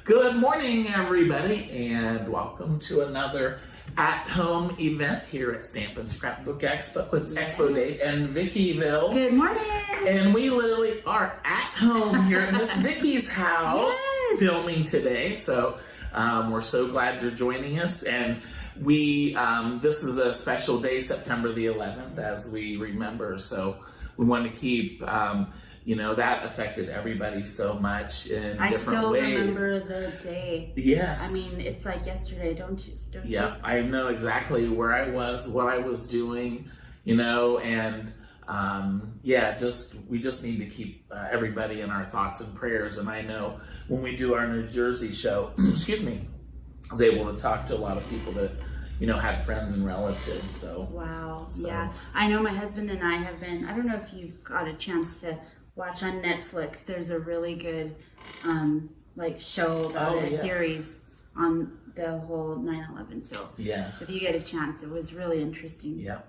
Good morning, everybody, and welcome to another at-home event here at Stampin' Scrapbook Expo. It's Expo Day in Vickyville. Good morning. And we literally are at home here at Miss Vicky's house filming today. So we're so glad you're joining us. And we this is a special day, September the 11th, as we remember. So we want to keep you know, that affected everybody so much in different ways. I still remember the day. Yes. I mean, it's like yesterday, don't you? Yeah, I know exactly where I was, what I was doing, you know, and yeah, we just need to keep everybody in our thoughts and prayers. And I know when we do our New Jersey show, excuse me, I was able to talk to a lot of people that, you know, had friends and relatives. So wow, yeah. I know my husband and I have been, I don't know if you've got a chance to watch on Netflix. There's a really good like show about a series on the whole 9/11. So if you get a chance, it was really interesting. Yeah.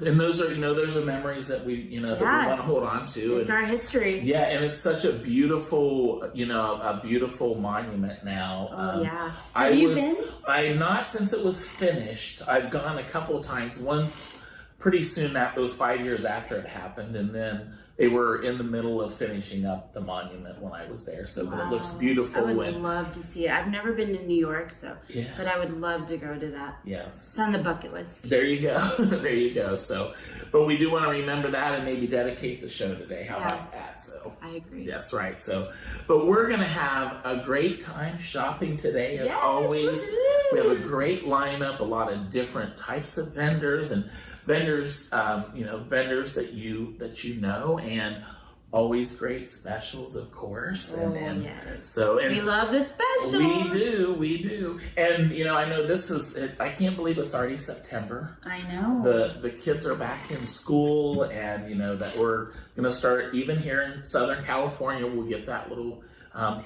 And those are, you know, those are memories that we, you know, that we want to hold on to. It's our history. Yeah, and it's such a beautiful, you know, a beautiful monument now. Oh yeah. Have you been? I not since it was finished. I've gone a couple of times. Once, pretty soon it was 5 years after it happened, and then they were in the middle of finishing up the monument when I was there. So, but it looks beautiful. I would love to see it. I've never been to New York, so but I would love to go to that. Yes, it's on the bucket list. There you go. There you go. So, but we do want to remember that and maybe dedicate the show today. How about that? So I agree. That's right. So, but we're gonna have a great time shopping today, as always. We have a great lineup, a lot of different types of vendors and vendors, you know, vendors that you know, and always great specials, of course. And so we love the specials. We do. And you know, I know this is. I can't believe it's already September. I know. The kids are back in school, and you know that we're gonna start even here in Southern California. We'll get that little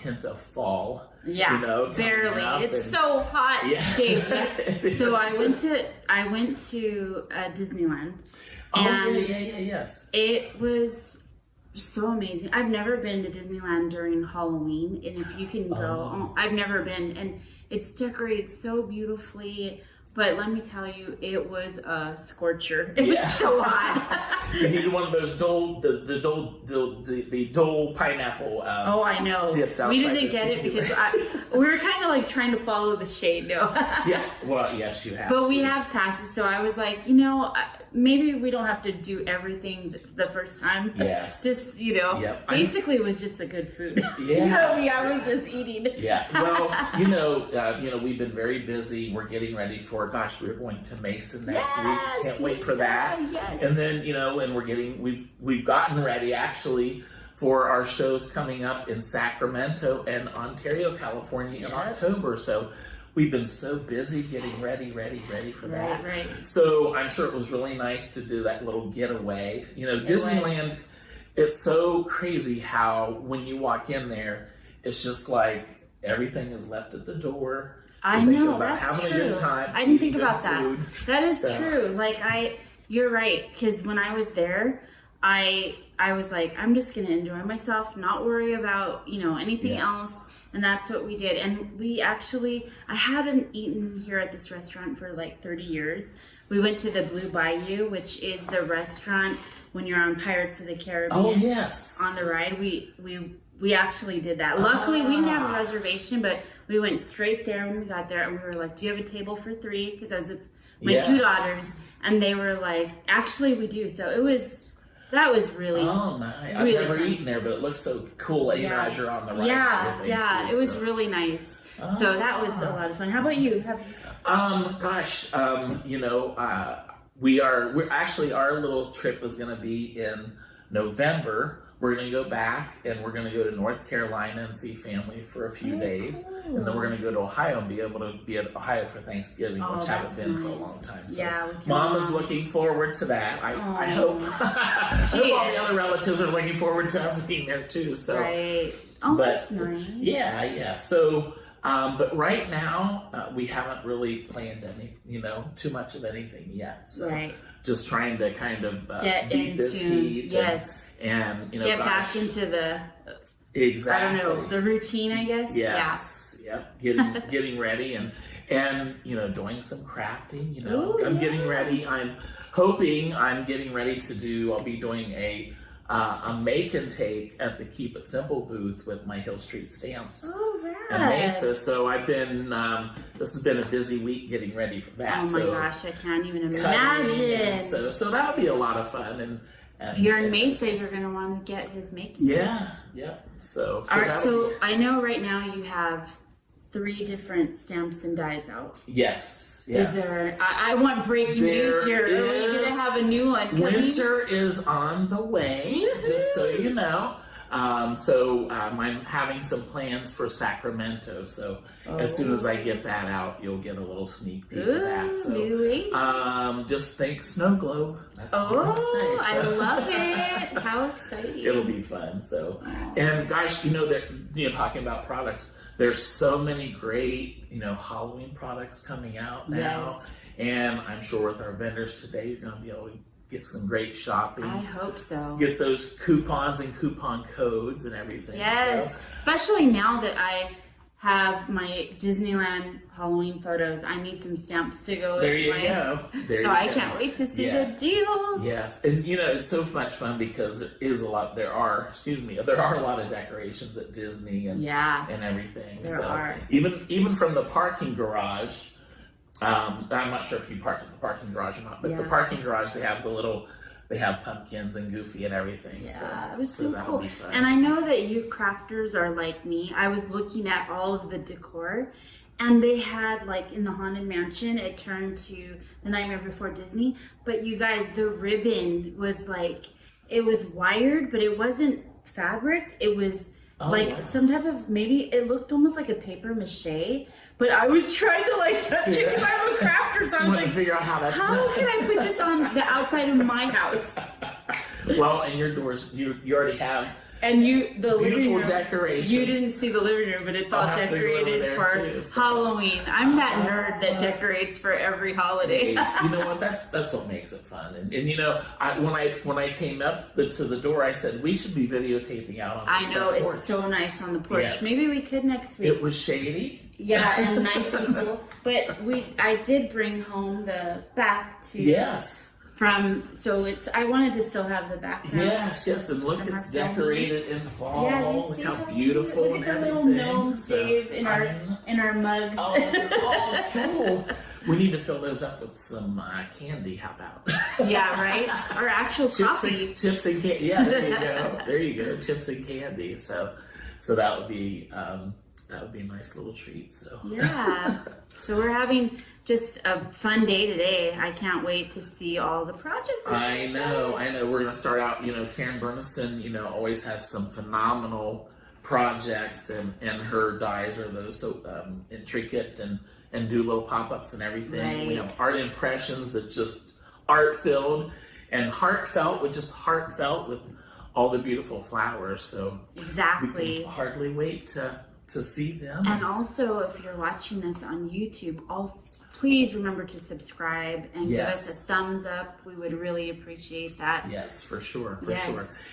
hint of fall. Yeah, you know, barely. It's so hot, David. So I went to Disneyland. Yes. It was so amazing. I've never been to Disneyland during Halloween, and if you can go, I've never been, and it's decorated so beautifully. But let me tell you, it was a scorcher. It was so hot. You needed one of those Dole pineapple. I know. Dips outside. We didn't get it because we were kind of like trying to follow the shade. No. Yeah. Well, yes, you have. But we have passes, so I was like, you know, maybe we don't have to do everything the first time. Yes. Just, you know, basically it was just a good food. Yeah. I was just eating. Yeah. Well, you know, we've been very busy. We're getting ready for. Gosh, we're going to Mason next week. Can't wait for that. Yes. And then, you know, and we've gotten ready actually for our shows coming up in Sacramento and Ontario, California in October. So we've been so busy getting ready for that. Right. So I'm sure it was really nice to do that little getaway. You know, Disneyland, it's so crazy how when you walk in there, it's just like everything is left at the door. I know, that's true. I didn't think about that. That is true. Like you're right. Because when I was there, I was like, I'm just going to enjoy myself, not worry about, you know, anything else. And that's what we did. And I hadn't eaten here at this restaurant for like 30 years. We went to the Blue Bayou, which is the restaurant when you're on Pirates of the Caribbean. Oh, yes. On the ride. We actually did that. Luckily, we didn't have a reservation, but we went straight there when we got there, and we were like, do you have a table for 3? Because I was with my 2 daughters, and they were like, actually, we do. So that was really nice. I've never eaten there, but it looks so cool, you know, as you're on the ride. It was really nice. So that was a lot of fun. How about you? You know, we're actually, our little trip is going to be in November. We're going to go back, and we're going to go to North Carolina and see family for a few days. Cool. And then we're going to go to Ohio and be able to be at Ohio for Thanksgiving, which haven't been for a long time. So Mom is looking forward to that. I hope. I hope all the other relatives are looking forward to us being there too. So. Right. Oh, that's nice. Yeah. So, but right now, we haven't really planned too much of anything yet. So just trying to kind of beat this heat. Yes. And get back into the I don't know, the routine, I guess. Yes. Yep, getting ready and you know, doing some crafting. You know, Ooh, I'm getting ready. I'm hoping I'm getting ready to do. I'll be doing a make and take at the Keep It Simple booth with my Hill Street stamps and Mesa. So I've been this has been a busy week getting ready for that. Oh my gosh, I can't even imagine. So that'll be a lot of fun. And if you're in Mesa, you're gonna want to get his making. Yeah. So all right. So I know right now you have 3 different stamps and dies out. Yes. Is there? I want breaking news here. Are we going to have a new one? Winter is on the way, just so you know. I'm having some plans for Sacramento. So as soon as I get that out, you'll get a little sneak peek of that. So just think snow globe. That's what I'm saying. I love it. How exciting! It'll be fun. So, and gosh, you know that talking about products. There's so many great, Halloween products coming out now. Yes. And I'm sure with our vendors today, you're going to be able to get some great shopping. I hope so. Get those coupons and coupon codes and everything. Yes. So. Especially now that I have my Disneyland Halloween photos. I need some stamps to go. There you go. I can't wait to see the deals. Yes, and it's so much fun because there are a lot of decorations at Disney and everything. There are. Even from the parking garage. I'm not sure if you parked at the parking garage or not, but the parking garage they have pumpkins and Goofy and everything. Yeah, it was so cool. And I know that you crafters are like me. I was looking at all of the decor, and they had, like, in the Haunted Mansion, it turned to The Nightmare Before Disney. But you guys, the ribbon was like, it was wired, but it wasn't fabric. It was some type of, maybe it looked almost like a paper mache. But I was trying to touch it because I'm a crafter, so I was like, figure out how can I put this on the outside of my house? Well, and your doors, you already have and the beautiful decorations. You didn't see the living room, but it's all decorated for Halloween. I'm that nerd that decorates for every holiday. Hey, you know what? That's what makes it fun. And when I came up to the door, I said we should be videotaping out on the I know, porch. It's so nice on the porch. Yes. Maybe we could next week. It was shady. Yeah, and nice and cool. But I did bring home the back to I wanted to still have the background. Yes, and look, it's decorated in fall. Yeah, look how beautiful look and at the everything. Little gnomes, Dave, in our mugs. Oh, cool. We need to fill those up with some candy. How about? Yeah, right. Or actual coffee. Chips and candy. Yeah, there you go. There you go. Chips and candy. So that would be. That would be a nice little treat. So so we're having just a fun day today. I can't wait to see all the projects. I know. We're gonna start out. Karen Berniston, always has some phenomenal projects, and her dies are those so intricate and do little pop-ups and everything. Right. We have art impressions that just art-filled and heartfelt with all the beautiful flowers. So exactly, we can hardly wait to see them. And also, if you're watching this on YouTube, please remember to subscribe and give us a thumbs up. We would really appreciate that. Yes, for sure.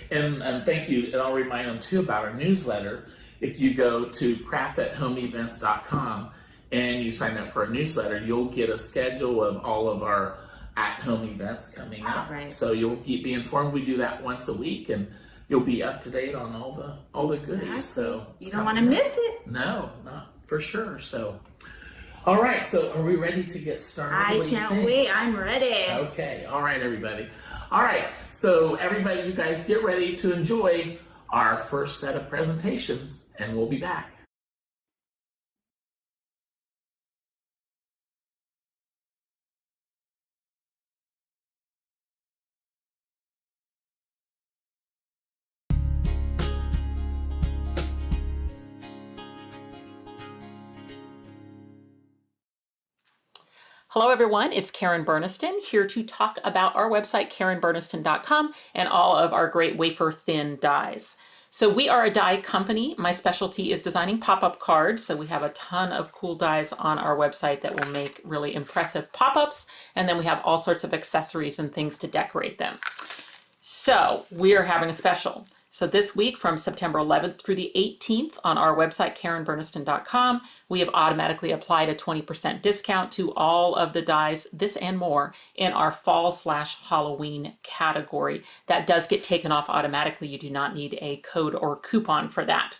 And thank you. And I'll remind them too about our newsletter. If you go to craft@homeevents.com and you sign up for a newsletter, you'll get a schedule of all of our at-home events coming up. Right. So you'll be informed. We do that once a week, and you'll be up to date on all the goodies. So you don't want to miss it. No, not for sure. So, all right. So, are we ready to get started? I can't wait. I'm ready. Okay. All right, everybody. All right. So, everybody, you guys get ready to enjoy our first set of presentations, and we'll be back. Hello everyone, it's Karen Berniston here to talk about our website, KarenBerniston.com, and all of our great wafer thin dies. So we are a die company. My specialty is designing pop-up cards. So we have a ton of cool dies on our website that will make really impressive pop-ups. And then we have all sorts of accessories and things to decorate them. So we are having a special. So this week from September 11th through the 18th on our website, KarenBurniston.com, we have automatically applied a 20% discount to all of the dies, this and more, in our fall/Halloween category. That does get taken off automatically. You do not need a code or coupon for that.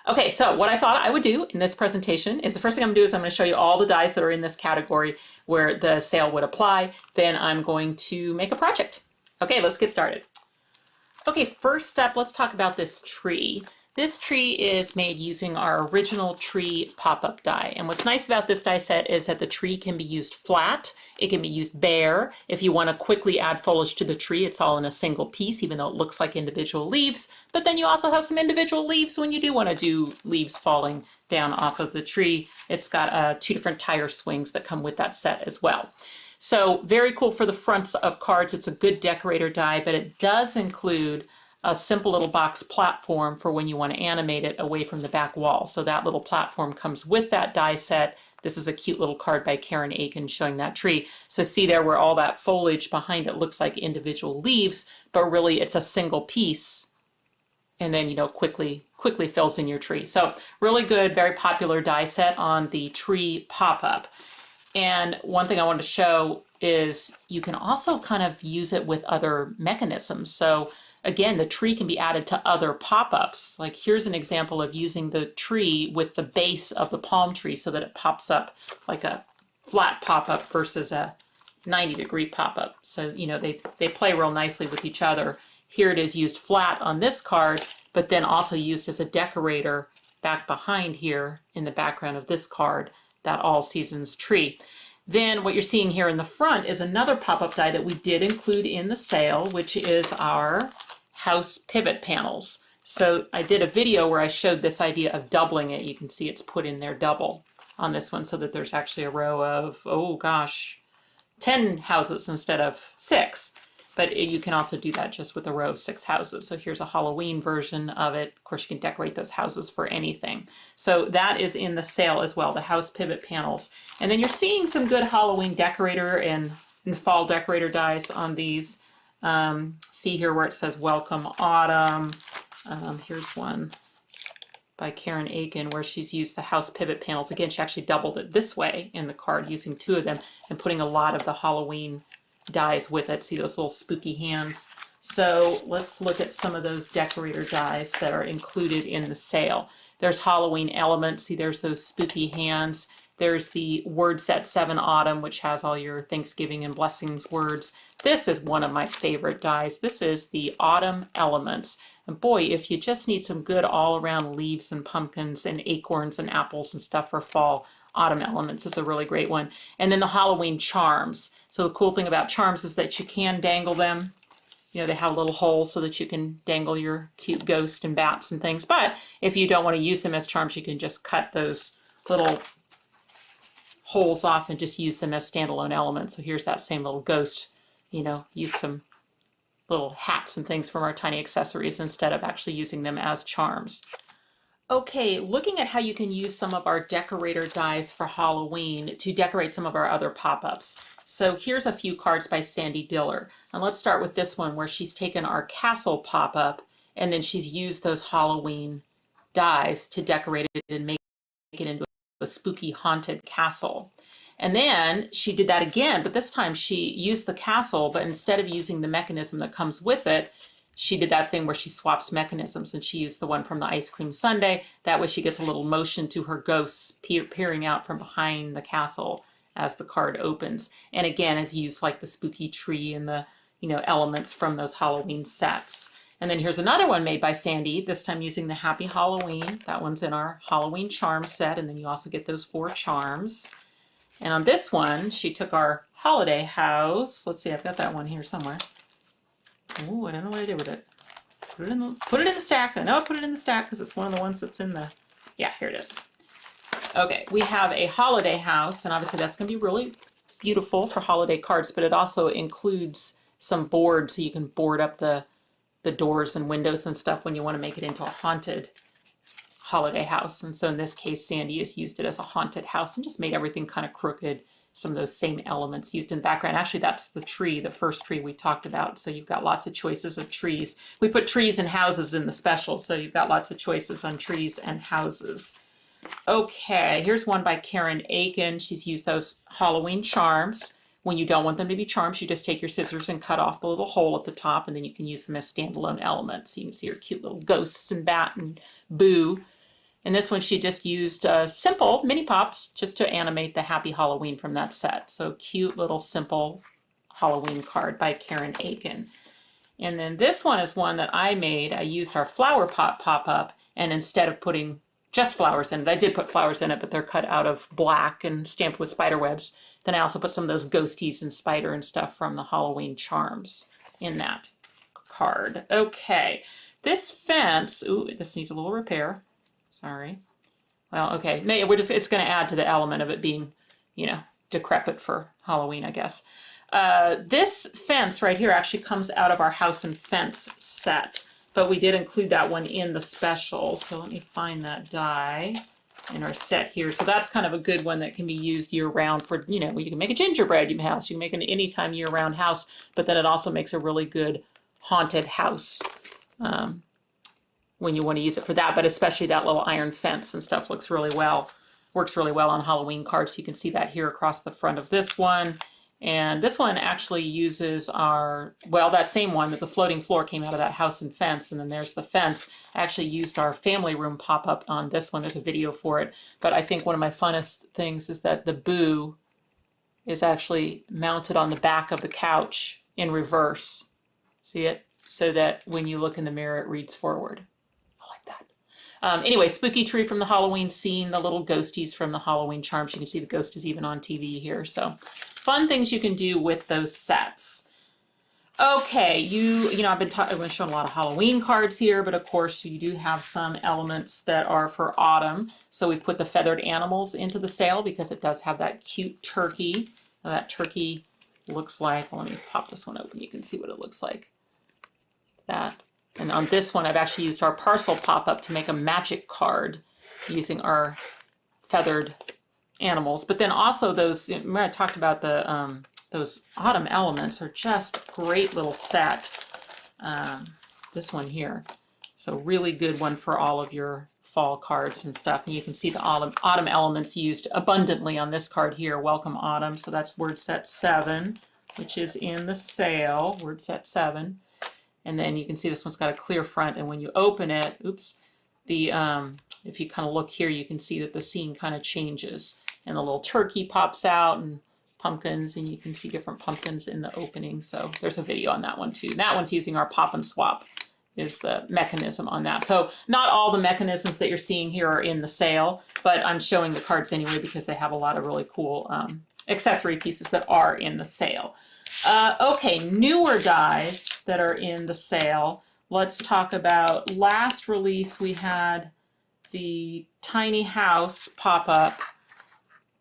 Okay, so what I thought I would do in this presentation is the first thing I'm going to do is I'm going to show you all the dies that are in this category where the sale would apply. Then I'm going to make a project. Okay, let's get started. Okay, first up, let's talk about this tree. This tree is made using our original tree pop-up die. And what's nice about this die set is that the tree can be used flat. It can be used bare. If you want to quickly add foliage to the tree, it's all in a single piece, even though it looks like individual leaves. But then you also have some individual leaves when you do want to do leaves falling down off of the tree. It's got 2 different tire swings that come with that set as well. So very cool for the fronts of cards. It's a good decorator die, but it does include a simple little box platform for when you want to animate it away from the back wall. So that little platform comes with that die set. This is a cute little card by Karen 𝐒𝐻𝐭 showing that tree. So see there where all that foliage behind it looks like individual leaves, but really it's a single piece. And then, you know, quickly fills in your tree. So really good, very popular die set on the tree pop-up. And one thing I wanted to show is you can also kind of use it with other mechanisms. So again, the tree can be added to other pop-ups. Like here's an example of using the tree with the base of the palm tree so that it pops up like a flat pop-up versus a 90-degree pop-up. So, you know, they play real nicely with each other. Here it is used flat on this card, but then also used as a decorator back behind here in the background of this card, that all seasons tree. Then what you're seeing here in the front is another pop-up die that we did include in the sale, which is our house pivot panels. So I did a video where I showed this idea of doubling it. You can see it's put in there double on this one so that there's actually a row of, oh gosh, 10 houses instead of 6. But you can also do that just with a row of 6 houses. So here's a Halloween version of it. Of course, you can decorate those houses for anything. So that is in the sale as well, the house pivot panels. And then you're seeing some good Halloween decorator and fall decorator dies on these. See here where it says Welcome Autumn. Here's one by Karen 𝐒𝐻𝐭 where she's used the house pivot panels. Again, she actually doubled it this way in the card using 2 of them and putting a lot of the Halloween dies with it. See those little spooky hands? So let's look at some of those decorator dies that are included in the sale. There's Halloween elements. See, there's those spooky hands. There's the word set 7 Autumn, which has all your Thanksgiving and blessings words. This is one of my favorite dies. This is the Autumn Elements. And boy, if you just need some good all-around leaves and pumpkins and acorns and apples and stuff for fall, Autumn Elements is a really great one. And then the Halloween charms. So the cool thing about charms is that you can dangle them. You know, they have a little hole so that you can dangle your cute ghost and bats and things. But if you don't want to use them as charms, you can just cut those little holes off and just use them as standalone elements. So here's that same little ghost. You know, use some little hats and things from our tiny accessories instead of actually using them as charms. Okay, looking at how you can use some of our decorator dies for Halloween to decorate some of our other pop-ups. So here's a few cards by Sandy Diller. And let's start with this one where she's taken our castle pop-up and then she's used those Halloween dies to decorate it and make it into a spooky haunted castle. And then she did that again, but this time she used the castle, but instead of using the mechanism that comes with it, she did that thing where she swaps mechanisms and she used the one from the ice cream sundae. That way she gets a little motion to her ghosts peering out from behind the castle as the card opens. And again, is used like the spooky tree and the, you know, elements from those Halloween sets. And then here's another one made by Sandy, this time using the Happy Halloween. That one's in our Halloween charm set. And then you also get those 4 charms. And on this one, she took our holiday house. Let's see, I've got that one here somewhere. Oh, I don't know what I did with it. Put it in the stack. I know I put it in the stack because it's one of the ones that's in the, yeah, here it is. Okay, we have a holiday house, and obviously that's going to be really beautiful for holiday cards, but it also includes some boards so you can board up the doors and windows and stuff when you want to make it into a haunted holiday house. And so in this case, Sandy has used it as a haunted house and just made everything kind of crooked some of those same elements used in the background. Actually, that's the tree, the first tree we talked about. So you've got lots of choices of trees. We put trees and houses in the special, so you've got lots of choices on trees and houses. Okay, here's one by Karen Aiken. She's used those Halloween charms. When you don't want them to be charms, you just take your scissors and cut off the little hole at the top, and then you can use them as standalone elements. You can see her cute little ghosts and bat and boo. And this one she just used simple mini pops just to animate the Happy Halloween from that set. So cute little simple Halloween card by Karen Aiken. And then this one is one that I made. I used our flower pot pop-up, and instead of putting just flowers in it, I did put flowers in it, but they're cut out of black and stamped with spider webs. Then I also put some of those ghosties and spider and stuff from the Halloween charms in that card. Okay, this fence, ooh, this needs a little repair. Sorry. Well, okay, it's going to add to the element of it being, you know, decrepit for Halloween, I guess. This fence right here actually comes out of our House and Fence set, but we did include that one in the special. So let me find that die in our set here. So that's kind of a good one that can be used year-round for, you know, you can make a gingerbread house, you can make an anytime year-round house, but then it also makes a really good haunted house when you want to use it for that. But especially that little iron fence and stuff works really well on Halloween cards. You can see that here across the front of this one. And this one actually uses our, well, that same one, that the floating floor came out of that House and Fence, and then there's the fence. I actually used our family room pop-up on this one. There's a video for it. But I think one of my funnest things is that the boo is actually mounted on the back of the couch in reverse. See it? So that when you look in the mirror, it reads forward. I like that. Anyway, spooky tree from the Halloween scene, the little ghosties from the Halloween charms. You can see the ghost is even on TV here. So fun things you can do with those sets. Okay, you know, I've been showing a lot of Halloween cards here, but of course you do have some elements that are for autumn. So we've put the feathered animals into the sale because it does have that cute turkey. Now that turkey looks like, well, let me pop this one open. You can see what it looks like. That. And on this one, I've actually used our parcel pop-up to make a magic card using our feathered animals. But then also those, remember I talked about the those autumn elements are just a great little set. This one here. So really good one for all of your fall cards and stuff. And you can see the autumn elements used abundantly on this card here, Welcome Autumn. So that's word set 7, which is in the sale, word set 7. And then you can see this one's got a clear front, and when you open it, oops, the if you kind of look here, you can see that the scene kind of changes, and the little turkey pops out, and pumpkins, and you can see different pumpkins in the opening. So there's a video on that one too. That one's using our pop and swap is the mechanism on that. So not all the mechanisms that you're seeing here are in the sale, but I'm showing the cards anyway because they have a lot of really cool accessory pieces that are in the sale. Okay, newer dies that are in the sale. Let's talk about last release. We had the tiny house pop-up,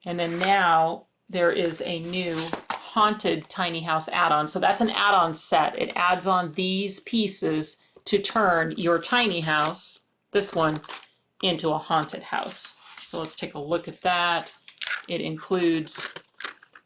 and then now there is a new haunted tiny house add-on. So that's an add-on set. It adds on these pieces to turn your tiny house, this one, into a haunted house. So let's take a look at that. It includes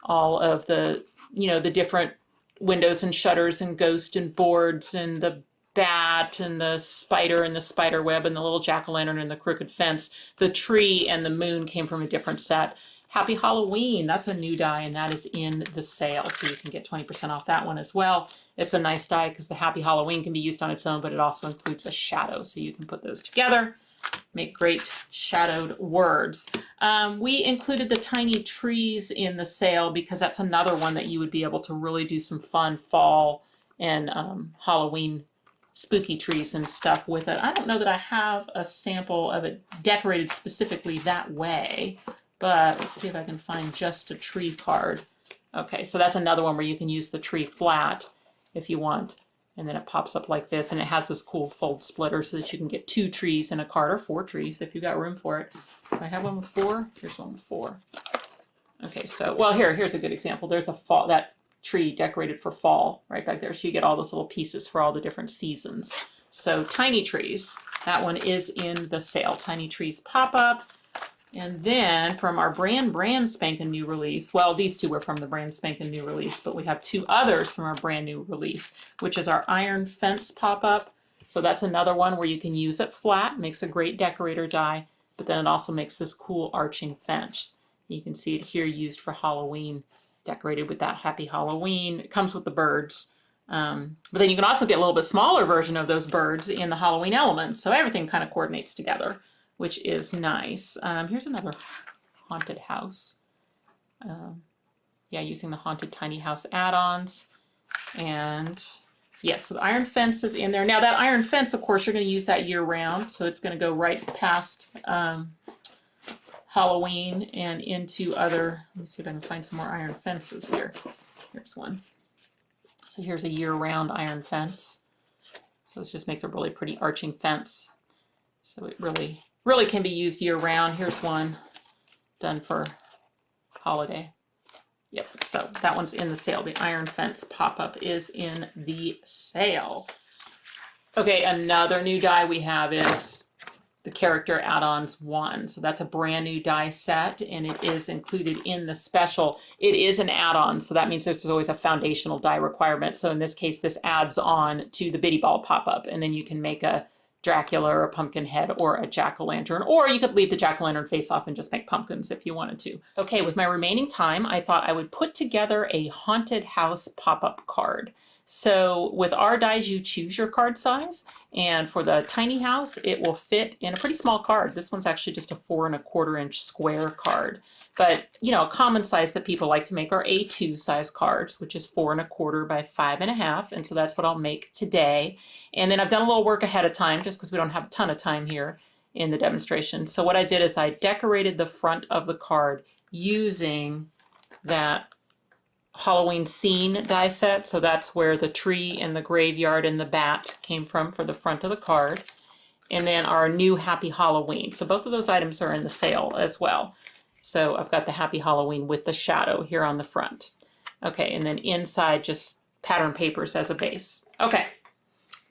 all of the, you know, the different windows and shutters and ghost and boards and the bat and the spider web and the little jack-o'-lantern and the crooked fence. The tree and the moon came from a different set. Happy Halloween, that's a new die, and that is in the sale, so you can get 20% off that one as well. It's a nice die because the Happy Halloween can be used on its own, but it also includes a shadow, so you can put those together, make great shadowed words. We included the tiny trees in the sale because that's another one that you would be able to really do some fun fall and Halloween spooky trees and stuff with it. I don't know that I have a sample of it decorated specifically that way, but let's see if I can find just a tree card. Okay, so that's another one where you can use the tree flat if you want. And then it pops up like this, and it has this cool fold splitter so that you can get 2 trees in a card, or 4 trees if you've got room for it. Do I have one with 4? Here's one with 4. Okay, so, well, here's a good example. There's a fall, that tree decorated for fall right back there. So you get all those little pieces for all the different seasons. So tiny trees, that one is in the sale. Tiny trees pop up. And then from our brand spanking new release, well, these two were from the brand spanking new release, but we have two others from our brand new release, which is our iron fence pop-up. So that's another one where you can use it flat, makes a great decorator die, but then it also makes this cool arching fence. You can see it here used for Halloween, decorated with that Happy Halloween. It comes with the birds. But then you can also get a little bit smaller version of those birds in the Halloween elements. So everything kind of coordinates together, which is nice. Here's another haunted house. Yeah, using the haunted tiny house add-ons. And yes, so the iron fence is in there. Now that iron fence, of course, you're going to use that year round. So it's going to go right past Halloween and into other, let me see if I can find some more iron fences here. Here's one. So here's a year-round iron fence. So it just makes a really pretty arching fence. So it really can be used year-round. Here's one done for holiday. Yep, so that one's in the sale. The iron fence pop-up is in the sale. Okay, another new die we have is the Character Add-Ons 1. So that's a brand new die set, and it is included in the special. It is an add-on, so that means there's always a foundational die requirement. So in this case, this adds on to the Bitty Ball pop-up, and then you can make a Dracula or a pumpkin head or a jack-o'-lantern, or you could leave the jack-o'-lantern face off and just make pumpkins if you wanted to. Okay, with my remaining time, I thought I would put together a haunted house pop-up card. So with our dies, you choose your card size, and for the tiny house, it will fit in a pretty small card. This one's actually just a 4 1/4 inch square card. But, you know, a common size that people like to make are A2 size cards, which is 4 1/4 by 5 1/2. And so that's what I'll make today. And then I've done a little work ahead of time just because we don't have a ton of time here in the demonstration. So what I did is I decorated the front of the card using that Halloween scene die set. So that's where the tree and the graveyard and the bat came from for the front of the card. And then our new Happy Halloween. So both of those items are in the sale as well. So I've got the Happy Halloween with the shadow here on the front. Okay, and then inside just pattern papers as a base. Okay,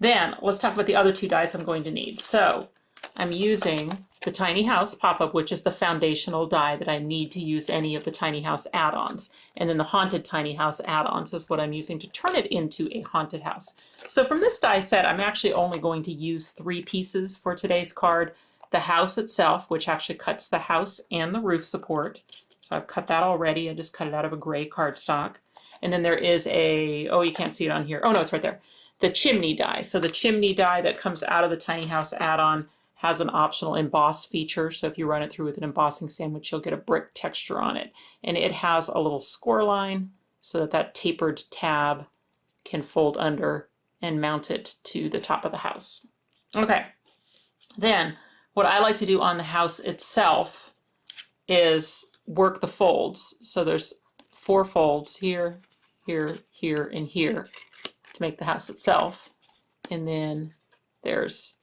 then let's talk about the other two dies I'm going to need. So I'm using the tiny house pop-up, which is the foundational die that I need to use any of the tiny house add-ons. And then the haunted tiny house add-ons is what I'm using to turn it into a haunted house. So from this die set, I'm actually only going to use 3 pieces for today's card. The house itself, which actually cuts the house and the roof support. So I've cut that already. I just cut it out of a gray cardstock. And then there is a, oh, you can't see it on here. Oh no, it's right there. The chimney die. So the chimney die that comes out of the tiny house add-on has an optional emboss feature. So if you run it through with an embossing sandwich, you'll get a brick texture on it. And it has a little score line so that that tapered tab can fold under and mount it to the top of the house. Okay, then what I like to do on the house itself is work the folds. So there's 4 folds here, here, here, and here to make the house itself. And then there's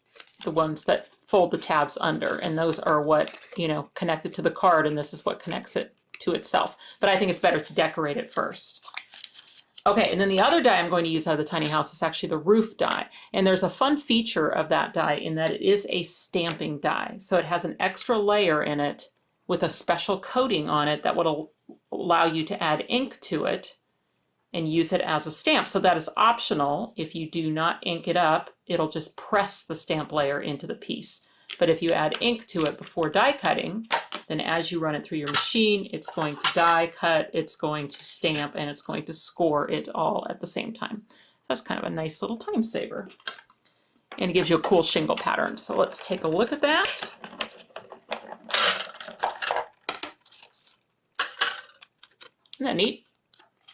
the ones that fold the tabs under, and those are what, you know, connected to the card, and this is what connects it to itself. But I think it's better to decorate it first. Okay, and then the other die I'm going to use out of the tiny house is actually the roof die. And there's a fun feature of that die in that it is a stamping die. So it has an extra layer in it with a special coating on it that will allow you to add ink to it and use it as a stamp. So that is optional. If you do not ink it up, it'll just press the stamp layer into the piece. But if you add ink to it before die cutting, then as you run it through your machine, it's going to die cut, it's going to stamp, and it's going to score it all at the same time. So that's kind of a nice little time saver. And it gives you a cool shingle pattern. So let's take a look at that. Isn't that neat?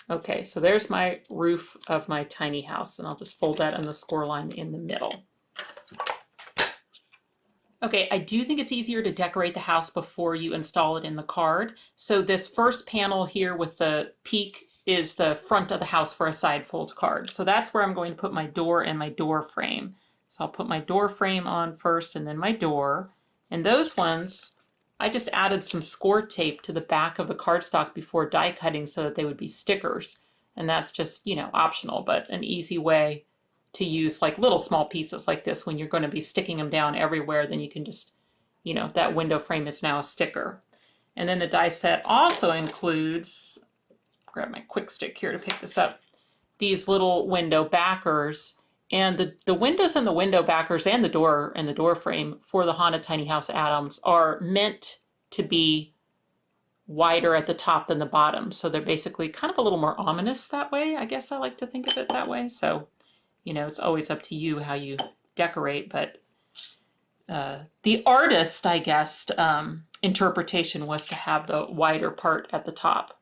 Okay, so there's my roof of my tiny house, and I'll just fold that on the score line in the middle. Okay, I do think it's easier to decorate the house before you install it in the card. So this first panel here with the peak is the front of the house for a side fold card. So that's where I'm going to put my door and my door frame. So I'll put my door frame on first and then my door. And those ones, I just added some score tape to the back of the cardstock before die cutting so that they would be stickers. And that's just, you know, optional, but an easy way to use like little small pieces like this when you're going to be sticking them down everywhere. Then you can just you know, that window frame is now a sticker. And then the die set also includes, grab my quick stick here to pick this up, these little window backers. And the windows and the window backers and the door frame for the Haunted Tiny House Add-Ons are meant to be wider at the top than the bottom. So they're basically kind of a little more ominous that way. I guess I like to think of it that way. So, you know, it's always up to you how you decorate, but the artist, I guess, interpretation was to have the wider part at the top.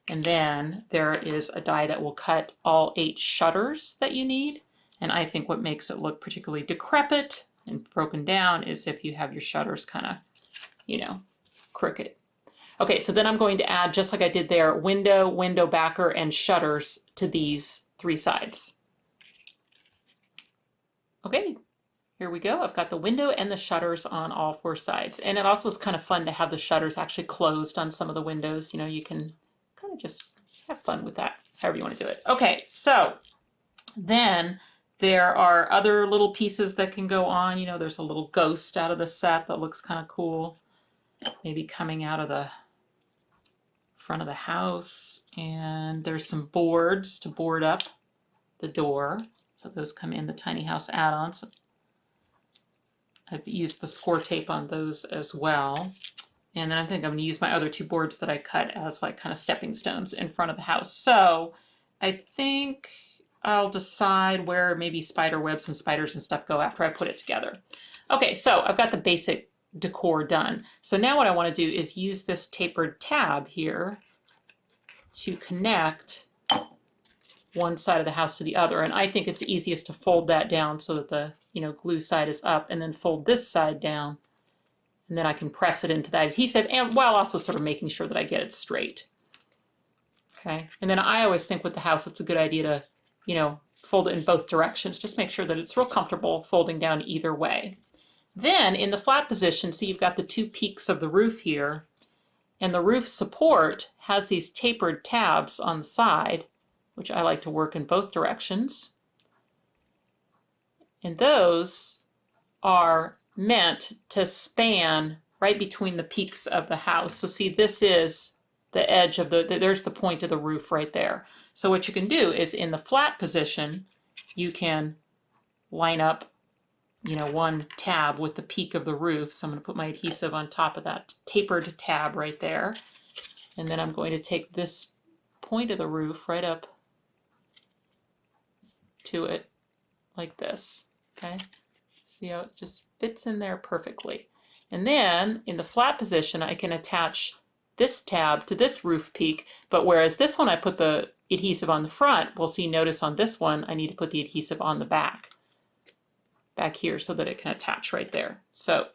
And then there is a die that will cut all 8 shutters that you need. And I think what makes it look particularly decrepit and broken down is if you have your shutters kind of, you know, crooked. Okay, so then I'm going to add, just like I did there, window, window backer, and shutters to these 3 sides. Okay, here we go. I've got the window and the shutters on all 4 sides. And it also is kind of fun to have the shutters actually closed on some of the windows. You know, you can kind of just have fun with that, however you want to do it. Okay, so then there are other little pieces that can go on. You know, there's a little ghost out of the set that looks kind of cool. Maybe coming out of the front of the house. And there's some boards to board up the door. So those come in the Tiny House Add-Ons. I've used the score tape on those as well. And then I think I'm going to use my other 2 boards that I cut as like kind of stepping stones in front of the house. So I think I'll decide where maybe spider webs and spiders and stuff go after I put it together. Okay, so I've got the basic decor done. So now what I want to do is use this tapered tab here to connect one side of the house to the other. And I think it's easiest to fold that down so that the, you know, glue side is up, and then fold this side down. And then I can press it into that adhesive, and while also sort of making sure that I get it straight. Okay, and then I always think with the house, it's a good idea to, you know, fold it in both directions. Just make sure that it's real comfortable folding down either way. Then in the flat position, see, you've got the 2 peaks of the roof here, and the roof support has these tapered tabs on the side, which I like to work in both directions. And those are meant to span right between the peaks of the house. So see, this is the edge of there's the point of the roof right there. So what you can do is in the flat position, you can line up, you know, one tab with the peak of the roof. So I'm going to put my adhesive on top of that tapered tab right there. And then I'm going to take this point of the roof right up to it like this. Okay, see how it just fits in there perfectly. And then in the flat position, I can attach this tab to this roof peak, but whereas this one I put the adhesive on the front, we'll see, notice on this one I need to put the adhesive on the back here so that it can attach right there. So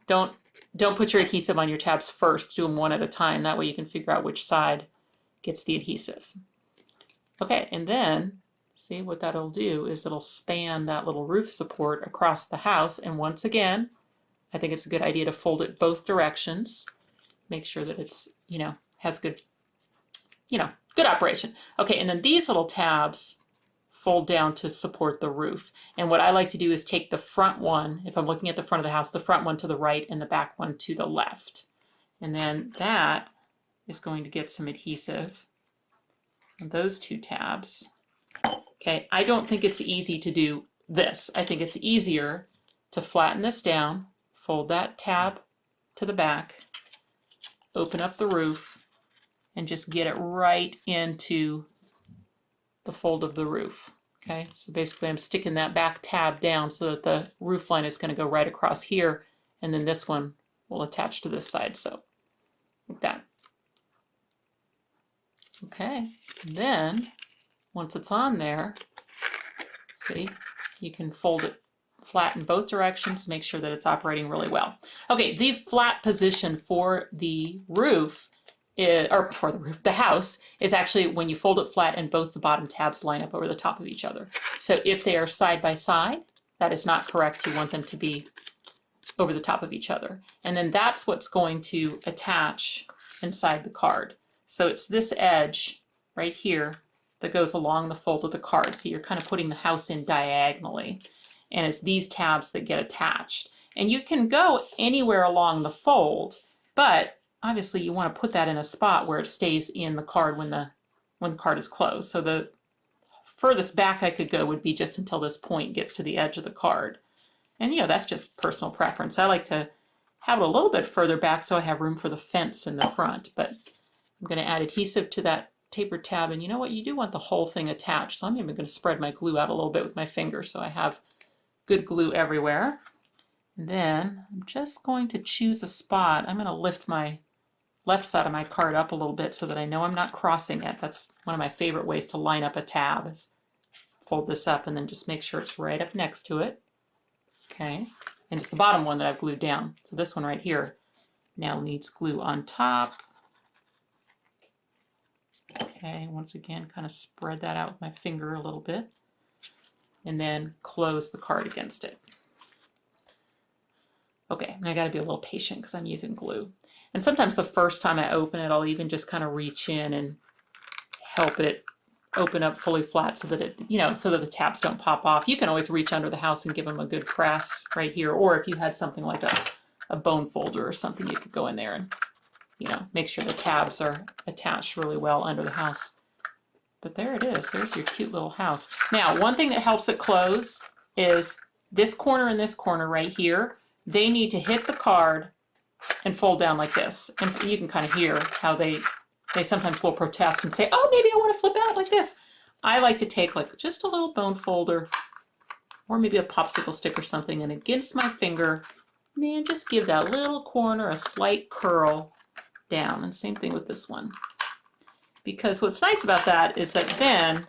don't put your adhesive on your tabs first, do them one at a time. That way you can figure out which side gets the adhesive. Okay, and then see what that'll do is it'll span that little roof support across the house. And once again, I think it's a good idea to fold it both directions. Make sure that it's, you know, has good, you know, good operation. Okay, and then these little tabs fold down to support the roof. And what I like to do is take the front one, if I'm looking at the front of the house, the front one to the right and the back one to the left. And then that is going to get some adhesive on those 2 tabs. Okay, I don't think it's easy to do this. I think it's easier to flatten this down, fold that tab to the back, open up the roof, and just get it right into the fold of the roof. Okay, so basically I'm sticking that back tab down so that the roof line is going to go right across here, and then this one will attach to this side, so like that. Okay, and then once it's on there, see, you can fold it flat in both directions, make sure that it's operating really well. Okay, the flat position for the roof, the house, is actually when you fold it flat and both the bottom tabs line up over the top of each other. So if they are side by side, that is not correct. You want them to be over the top of each other. And then that's what's going to attach inside the card. So it's this edge right here that goes along the fold of the card. So you're kind of putting the house in diagonally. And it's these tabs that get attached. And you can go anywhere along the fold, but obviously you want to put that in a spot where it stays in the card when the card is closed. So the furthest back I could go would be just until this point gets to the edge of the card. And you know, that's just personal preference. I like to have it a little bit further back so I have room for the fence in the front, but I'm going to add adhesive to that taper tab, and you know what, you do want the whole thing attached, so I'm even going to spread my glue out a little bit with my finger so I have good glue everywhere. And then I'm just going to choose a spot. I'm going to lift my left side of my card up a little bit so that I know I'm not crossing it. That's one of my favorite ways to line up a tab, is fold this up and then just make sure it's right up next to it. Okay, and it's the bottom one that I've glued down. So this one right here now needs glue on top. Okay, once again, kind of spread that out with my finger a little bit, and then close the card against it. Okay, and I got to be a little patient because I'm using glue. And sometimes the first time I open it, I'll even just kind of reach in and help it open up fully flat so that it, you know, so that the tabs don't pop off. You can always reach under the house and give them a good press right here, or if you had something like a bone folder or something, you could go in there and, you know, make sure the tabs are attached really well under the house. But there it is. There's your cute little house. Now, one thing that helps it close is this corner and this corner right here. They need to hit the card and fold down like this. And so you can kind of hear how they sometimes will protest and say, oh, maybe I want to flip out like this. I like to take like just a little bone folder or maybe a popsicle stick or something, and against my finger, man, just give that little corner a slight curl down. And same thing with this one. Because what's nice about that is that then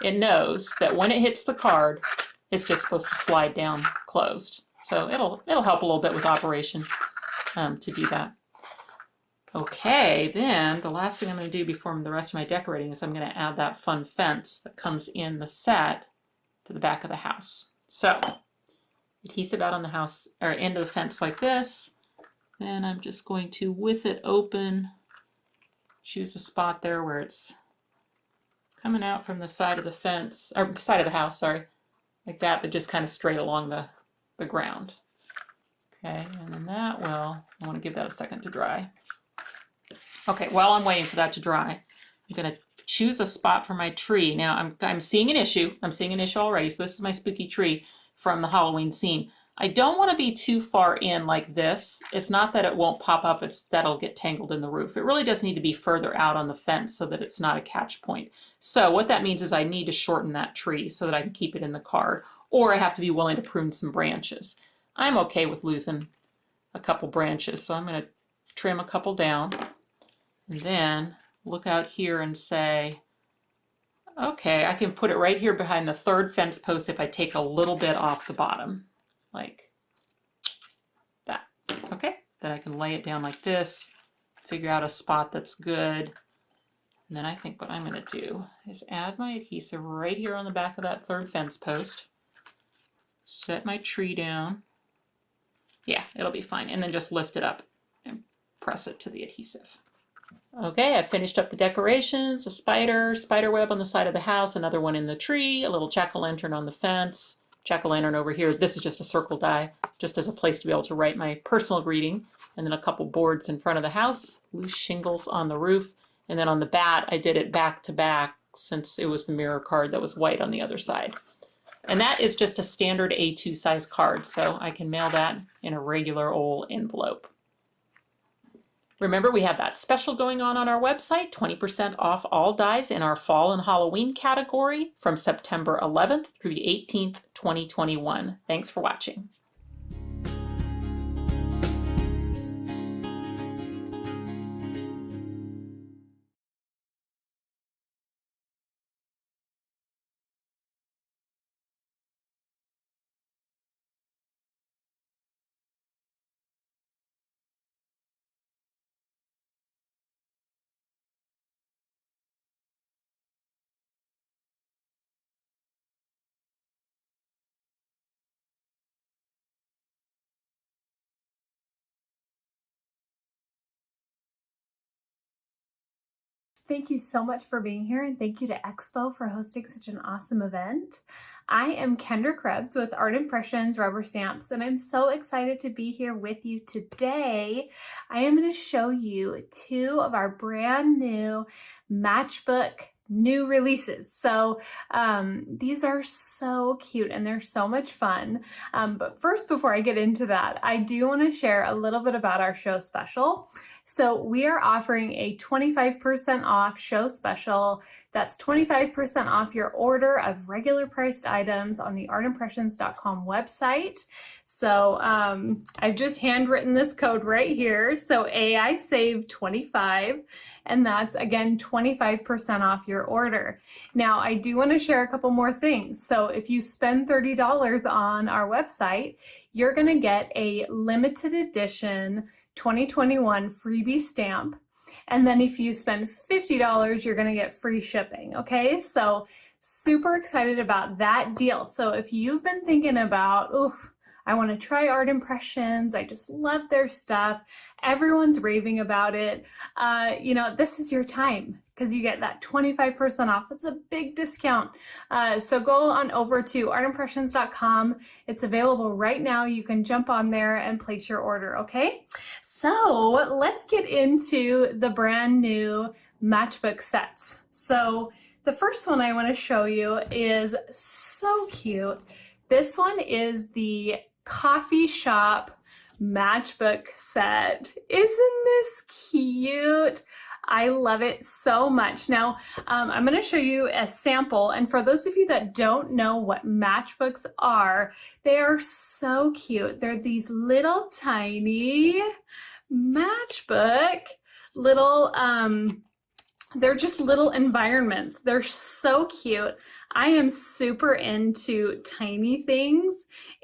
it knows that when it hits the card, it's just supposed to slide down closed. So it'll help a little bit with operation to do that. Okay, then the last thing I'm going to do before the rest of my decorating is I'm going to add that fun fence that comes in the set to the back of the house. So adhesive out on the house or end of the fence like this. Then I'm just going to, with it open, choose a spot there where it's coming out from the side of the fence, or side of the house, sorry, like that, but just kind of straight along the ground. Okay, and then that will, I want to give that a second to dry. Okay, while I'm waiting for that to dry, I'm going to choose a spot for my tree. Now I'm seeing an issue. I'm seeing an issue already. So this is my spooky tree from the Halloween scene. I don't want to be too far in like this. It's not that it won't pop up, it's that it'll get tangled in the roof. It really does need to be further out on the fence so that it's not a catch point. So what that means is I need to shorten that tree so that I can keep it in the card, or I have to be willing to prune some branches. I'm okay with losing a couple branches, so I'm going to trim a couple down. And then look out here and say, okay, I can put it right here behind the third fence post if I take a little bit off the bottom, like that. Okay, then I can lay it down like this, figure out a spot that's good. And then I think what I'm going to do is add my adhesive right here on the back of that third fence post, set my tree down. Yeah, it'll be fine. And then just lift it up and press it to the adhesive. Okay, I finished up the decorations, a spider web on the side of the house, another one in the tree, a little jack-o'-lantern on the fence, jack-o'-lantern over here. This is just a circle die, just as a place to be able to write my personal greeting. And then a couple boards in front of the house, loose shingles on the roof. And then on the bat, I did it back to back since it was the mirror card that was white on the other side. And that is just a standard A2 size card, so I can mail that in a regular old envelope. Remember, we have that special going on our website, 20% off all dies in our fall and Halloween category from September 11th through the 18th, 2021. Thanks for watching. Thank you so much for being here, and thank you to Expo for hosting such an awesome event. I am Kendra Krebs with Art Impressions Rubber Stamps, and I'm so excited to be here with you today. I am going to show you 2 of our brand new Matchbook new releases. So these are so cute and they're so much fun. But first, before I get into that, I do want to share a little bit about our show special. So we are offering a 25% off show special. That's 25% off your order of regular priced items on the artimpressions.com website. So I've just handwritten this code right here. So 𝐂𝐤𝐧𝐧𝐞25, and that's again 25% off your order. Now I do want to share a couple more things. So if you spend $30 on our website, you're going to get a limited edition 2021 freebie stamp. And then if you spend $50, you're going to get free shipping. Okay, so super excited about that deal. So if you've been thinking about, oof, I want to try Art Impressions, I just love their stuff, everyone's raving about it, you know, this is your time because you get that 25% off. It's a big discount. So go on over to artimpressions.com. It's available right now. You can jump on there and place your order, okay? So let's get into the brand new Matchbook sets. So the first one I want to show you is so cute. This one is the coffee shop Matchbook set. Isn't this cute? I love it so much. Now, I'm going to show you a sample, and for those of you that don't know what matchbooks are, they are so cute. They're these little tiny matchbook, little, they're just little environments. They're so cute. I am super into tiny things,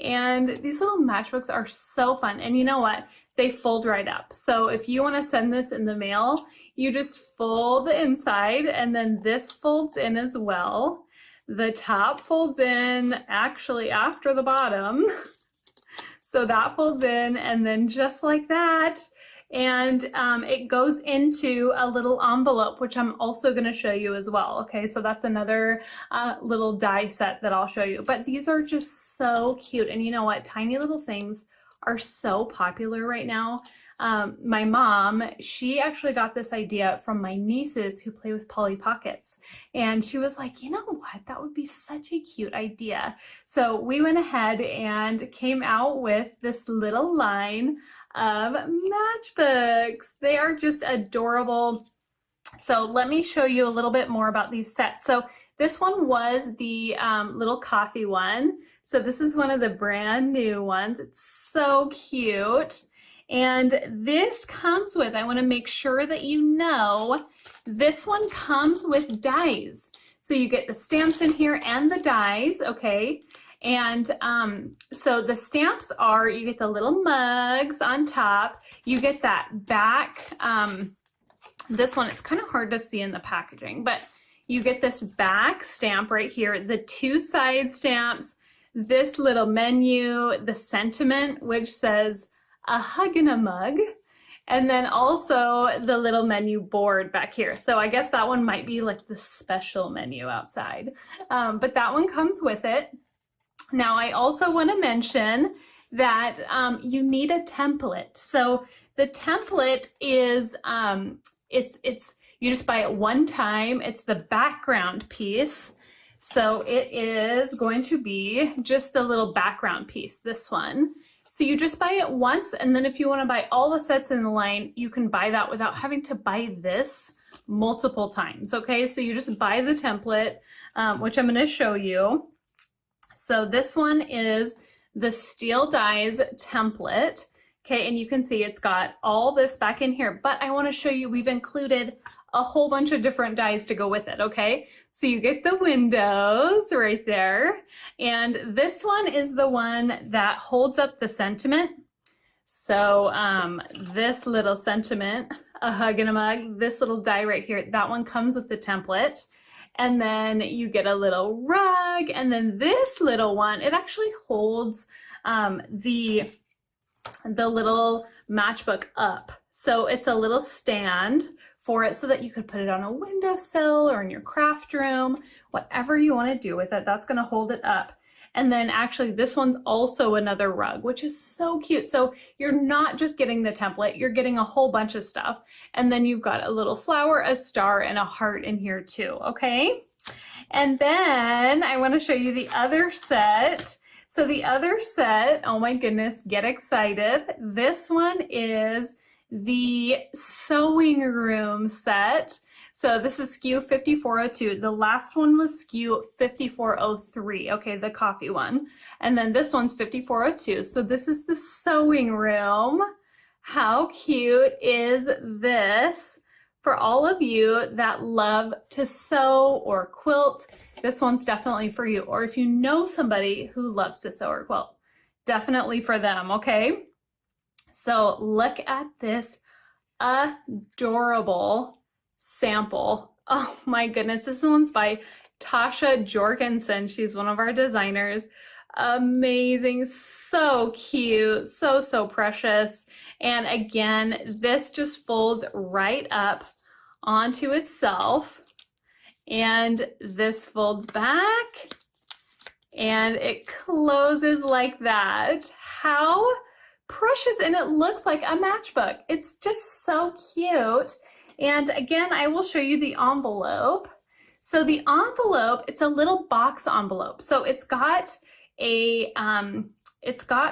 and these little matchbooks are so fun. And you know what? They fold right up. So if you want to send this in the mail, you just fold the inside, and then this folds in as well. The top folds in actually after the bottom. So that folds in, and then just like that. And it goes into a little envelope, which I'm also going to show you as well. Okay, so that's another little die set that I'll show you. But these are just so cute. And you know what? Tiny little things are so popular right now. My mom, she actually got this idea from my nieces who play with Polly Pockets. And she was like, you know what? That would be such a cute idea. So we went ahead and came out with this little line of matchbooks. They are just adorable. So let me show you a little bit more about these sets. So this one was the little coffee one. So this is one of the brand new ones. It's so cute. And this comes with, I want to make sure that you know, this one comes with dies. So you get the stamps in here and the dies, okay? And so the stamps are, you get the little mugs on top, you get that back, this one, it's kind of hard to see in the packaging, but you get this back stamp right here, the 2 side stamps, this little menu, the sentiment, which says a hug in a mug, and then also the little menu board back here. So I guess that one might be like the special menu outside, but that one comes with it. Now, I also want to mention that you need a template. So the template is, you just buy it one time. It's the background piece. So it is going to be just the little background piece, this one. So you just buy it once, and then if you want to buy all the sets in the line, you can buy that without having to buy this multiple times, okay? So you just buy the template, which I'm going to show you. So this one is the Steel Dies template, okay, and you can see it's got all this back in here, but I want to show you we've included a whole bunch of different dies to go with it, okay? So you get the windows right there, and this one is the one that holds up the sentiment. So this little sentiment, a hug and a mug, this little die right here, that one comes with the template. And then you get a little rug, and then this little one, it actually holds the little matchbook up. So it's a little stand for it so that you could put it on a windowsill or in your craft room, whatever you want to do with it. That's going to hold it up. And then actually this one's also another rug, which is so cute. So you're not just getting the template, you're getting a whole bunch of stuff. And then you've got a little flower, a star, and a heart in here too, okay? And then I want to show you the other set. So the other set, oh my goodness, get excited. This one is the sewing room set. So this is SKU 5402. The last one was SKU 5403, okay, the coffee one. And then this one's 5402. So this is the sewing room. How cute is this? For all of you that love to sew or quilt, this one's definitely for you. Or if you know somebody who loves to sew or quilt, definitely for them, okay? So look at this adorable sample. Oh my goodness, this one's by Tasha Jorgensen. She's one of our designers. Amazing, so cute, so precious. And again, this just folds right up onto itself, and this folds back and it closes like that. How precious, and it looks like a matchbook. It's just so cute. And again, I will show you the envelope. So the envelope, it's a little box envelope. So it's got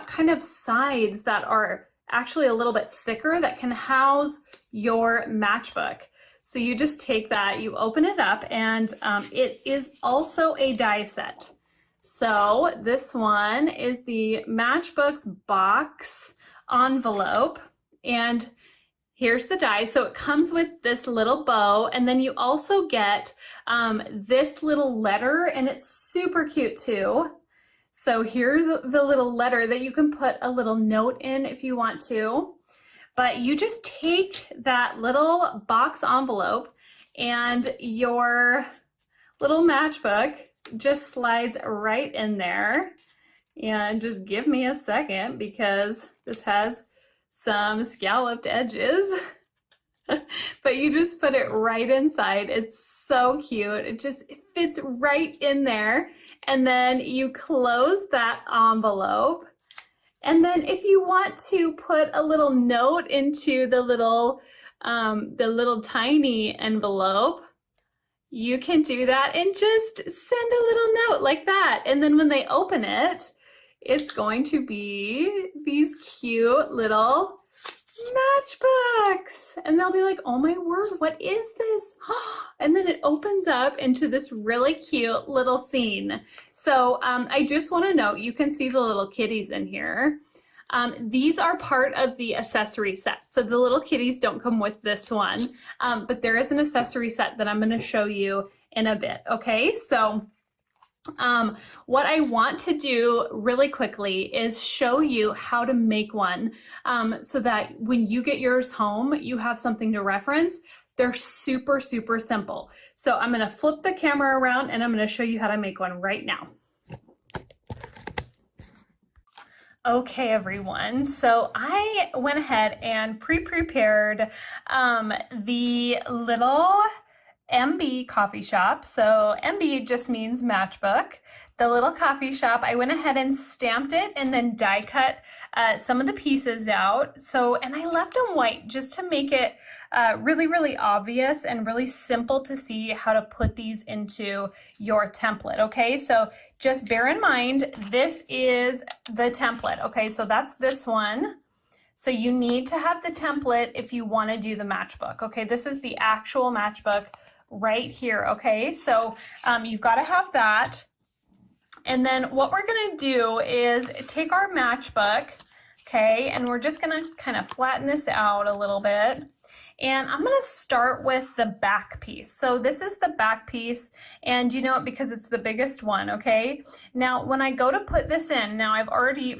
kind of sides that are actually a little bit thicker that can house your matchbook. So you just take that, you open it up, and it is also a die set. So this one is the Matchbook's box envelope, and here's the die. So it comes with this little bow, and then you also get this little letter, and it's super cute too. So here's the little letter that you can put a little note in if you want to. But you just take that little box envelope and your little matchbook just slides right in there. And just give me a second because this has some scalloped edges. But you just put it right inside. It's so cute. It fits right in there. And then you close that envelope. And then if you want to put a little note into the little tiny envelope, you can do that and just send a little note like that. And then when they open it, it's going to be these cute little matchbooks. And they'll be like, oh my word, what is this? And then it opens up into this really cute little scene. So I just want to note, you can see the little kitties in here. These are part of the accessory set. So the little kitties don't come with this one, but there is an accessory set that I'm going to show you in a bit. Okay, so what I want to do really quickly is show you how to make one so that when you get yours home, you have something to reference. They're super simple. So I'm going to flip the camera around and I'm going to show you how to make one right now. Okay, everyone, so I went ahead and pre-prepared the little MB coffee shop. So MB just means matchbook. The little coffee shop, I went ahead and stamped it and then die cut some of the pieces out. So, and I left them white just to make it really obvious and really simple to see how to put these into your template. Okay, so just bear in mind, this is the template. Okay, so that's this one. So you need to have the template if you want to do the matchbook. Okay, this is the actual matchbook right here. Okay, so you've got to have that. And then what we're going to do is take our matchbook, okay, and we're just going to kind of flatten this out a little bit. And I'm going to start with the back piece. So this is the back piece, and you know it because it's the biggest one, okay? Now, when I go to put this in, now I've already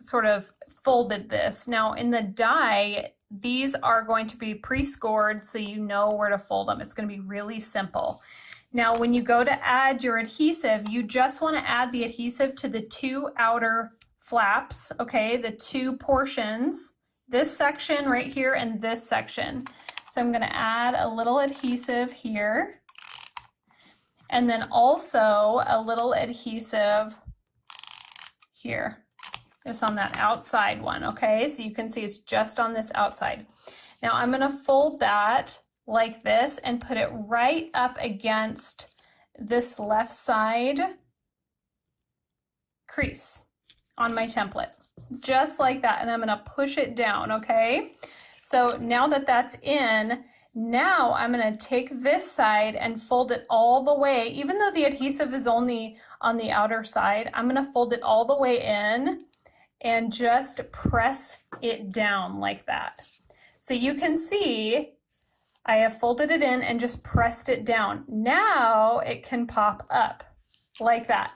sort of folded this. Now, in the die, these are going to be pre-scored so you know where to fold them. It's going to be really simple. Now, when you go to add your adhesive, you just want to add the adhesive to the two outer flaps, okay? The two portions, this section right here and this section. So I'm gonna add a little adhesive here, and then also a little adhesive here, just on that outside one, okay? So you can see it's just on this outside. Now I'm gonna fold that like this and put it right up against this left side crease on my template, just like that, and I'm gonna push it down, okay? So now that that's in, now I'm gonna take this side and fold it all the way, even though the adhesive is only on the outer side, I'm gonna fold it all the way in and just press it down like that. So you can see I have folded it in and just pressed it down. Now it can pop up like that.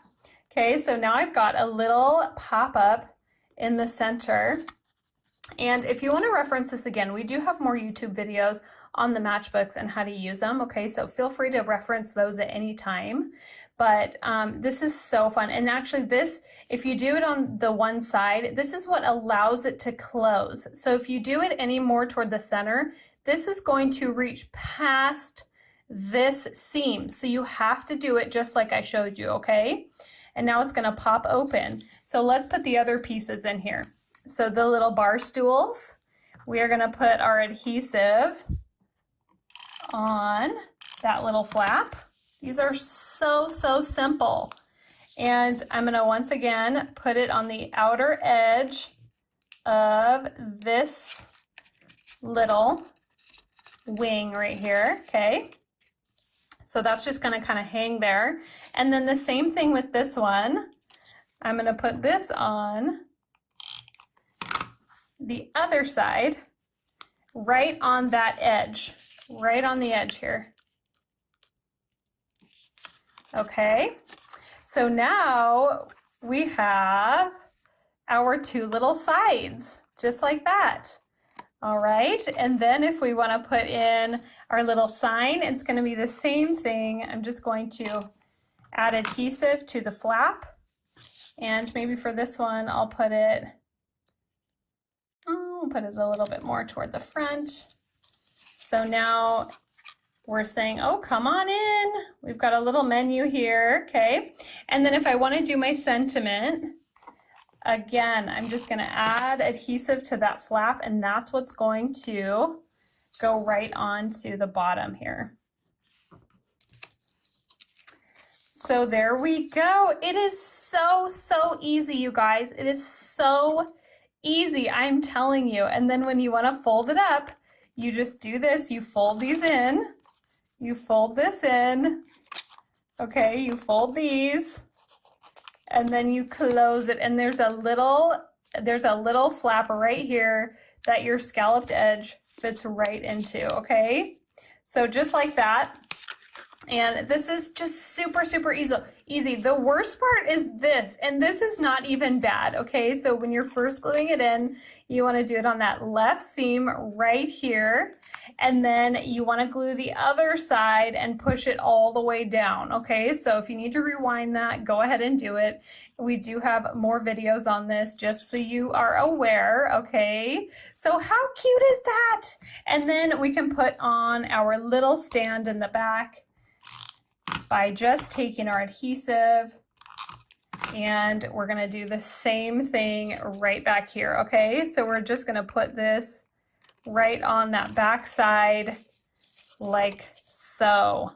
Okay, so now I've got a little pop up in the center. And if you want to reference this again, we do have more YouTube videos on the matchbooks and how to use them. Okay, so feel free to reference those at any time. But this is so fun. And actually this, if you do it on the one side, this is what allows it to close. So if you do it any more toward the center, this is going to reach past this seam. So you have to do it just like I showed you, okay? And now it's gonna pop open. So let's put the other pieces in here. So the little bar stools, we are gonna put our adhesive on that little flap. These are so, so simple. And I'm gonna once again put it on the outer edge of this little wing right here, okay? So that's just gonna kind of hang there. And then the same thing with this one. I'm gonna put this on the other side, right on that edge, right on the edge here. Okay, so now we have our two little sides, just like that. All right, and then if we want to put in our little sign, it's going to be the same thing. I'm just going to add adhesive to the flap, and maybe for this one I'll put it a little bit more toward the front. So now we're saying, oh, come on in. We've got a little menu here, okay? And then if I want to do my sentiment, again, I'm just going to add adhesive to that flap, and that's what's going to go right onto the bottom here. So there we go. It is so, so easy, you guys. It is so easy, I'm telling you. And then when you want to fold it up, you just do this. You fold these in. You fold this in. Okay, you fold these. And then you close it, and there's a little flap right here that your scalloped edge fits right into, okay? So just like that. And this is just super, super easy. The worst part is this, and this is not even bad, okay? So when you're first gluing it in, you want to do it on that left seam right here, and then you want to glue the other side and push it all the way down, okay? So if you need to rewind that, go ahead and do it. We do have more videos on this, just so you are aware, okay? So how cute is that? And then we can put on our little stand in the back by just taking our adhesive, and we're gonna do the same thing right back here, okay? So we're just gonna put this right on that back side like so.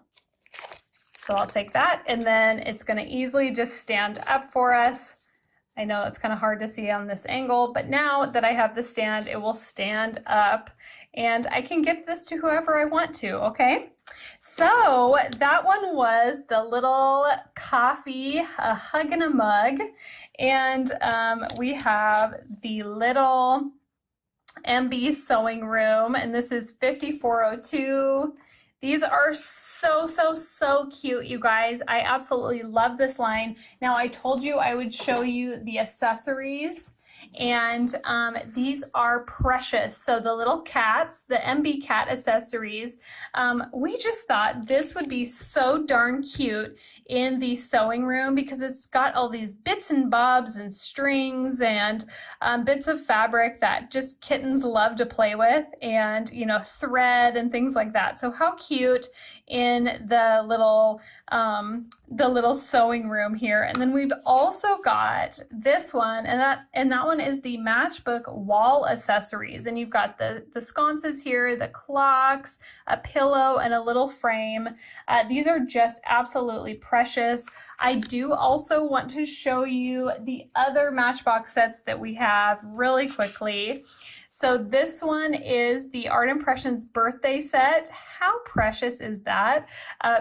So I'll take that, and then it's gonna easily just stand up for us. I know it's kind of hard to see on this angle, but now that I have the stand, it will stand up, and I can gift this to whoever I want to, okay? So that one was the little coffee, a hug and a mug, and we have the little MB sewing room, and this is 5402. These are so, so, so cute, you guys. I absolutely love this line. Now, I told you I would show you the accessories, and these are precious. So the little cats, the MB cat accessories, we just thought this would be so darn cute in the sewing room because it's got all these bits and bobs and strings and bits of fabric that just kittens love to play with, and thread and things like that. So how cute in the little sewing room here. And then we've also got this one, and that one is the Matchbook wall accessories, and you've got the sconces here, the clocks, a pillow, and a little frame. These are just absolutely precious. I do also want to show you the other Matchbox sets that we have really quickly. So this one is the Art Impressions birthday set. How precious is that?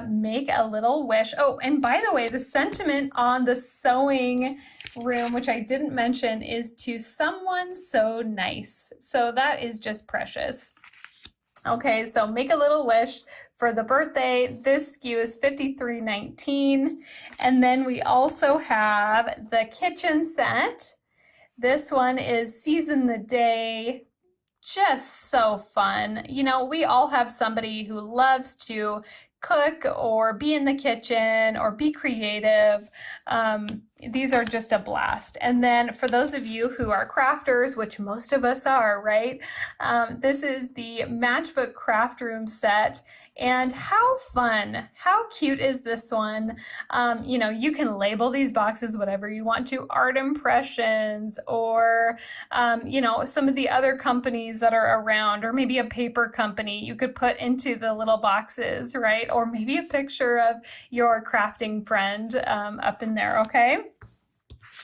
Make a little wish. Oh, and by the way, the sentiment on the sewing room, which I didn't mention, is to someone so nice. So that is just precious. Okay, so make a little wish for the birthday. This SKU is $53.19. And then we also have the kitchen set. This one is Season the Day. Just so fun. We all have somebody who loves to cook or be in the kitchen or be creative. These are just a blast. And then for those of you who are crafters, which most of us are, right? This is the Matchbook craft room set. And how fun, how cute is this one? You can label these boxes whatever you want to, Art Impressions, or, some of the other companies that are around, or maybe a paper company you could put into the little boxes, right? Or maybe a picture of your crafting friend up in there, okay?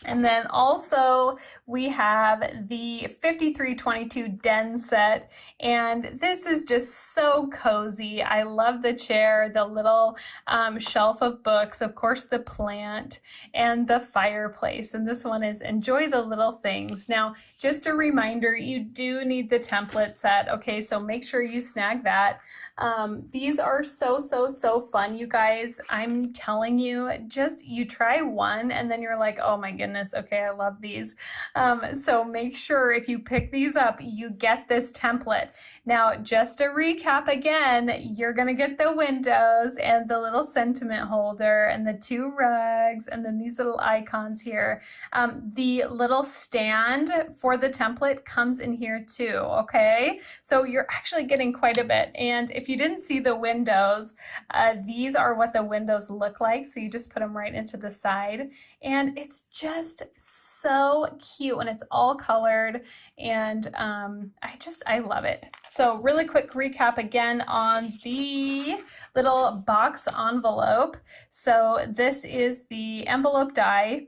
And then also we have the 5322 Den set, and this is just so cozy. I love the chair, the little shelf of books, of course the plant, and the fireplace. And this one is Enjoy the Little Things. Now, just a reminder, you do need the template set, okay? So make sure you snag that. These are so fun, you guys. I'm telling you, you try one and then you're like, oh my goodness, okay, I love these. So make sure if you pick these up, you get this template. Now, just to recap again, you're gonna get the windows and the little sentiment holder and the 2 rugs and then these little icons here. The little stand for the template comes in here too, okay? So you're actually getting quite a bit. And if you didn't see the windows, these are what the windows look like. So you just put them right into the side, and it's just so cute and it's all colored, and I love it. So really quick recap again on the little box envelope. So this is the envelope die.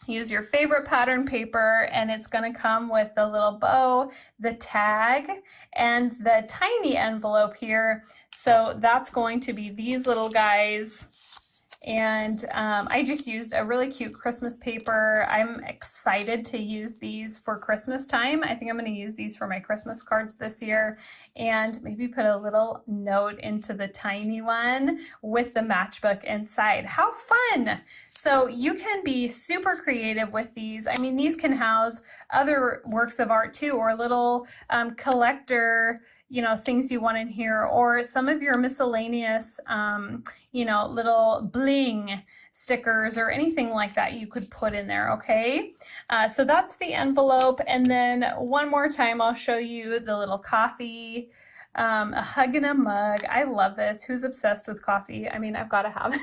Use your favorite pattern paper, and it's going to come with the little bow, the tag, and the tiny envelope here. So that's going to be these little guys. And I just used a really cute Christmas paper. I'm excited to use these for Christmas time. I think I'm going to use these for my Christmas cards this year, and maybe put a little note into the tiny one with the matchbook inside. How fun! So you can be super creative with these. I mean, these can house other works of art too, or little collector, things you want in here, or some of your miscellaneous, little bling stickers or anything like that you could put in there, okay? So that's the envelope. And then one more time, I'll show you the little coffee, a hug and a mug. I love this. Who's obsessed with coffee? I mean, I've got to have it.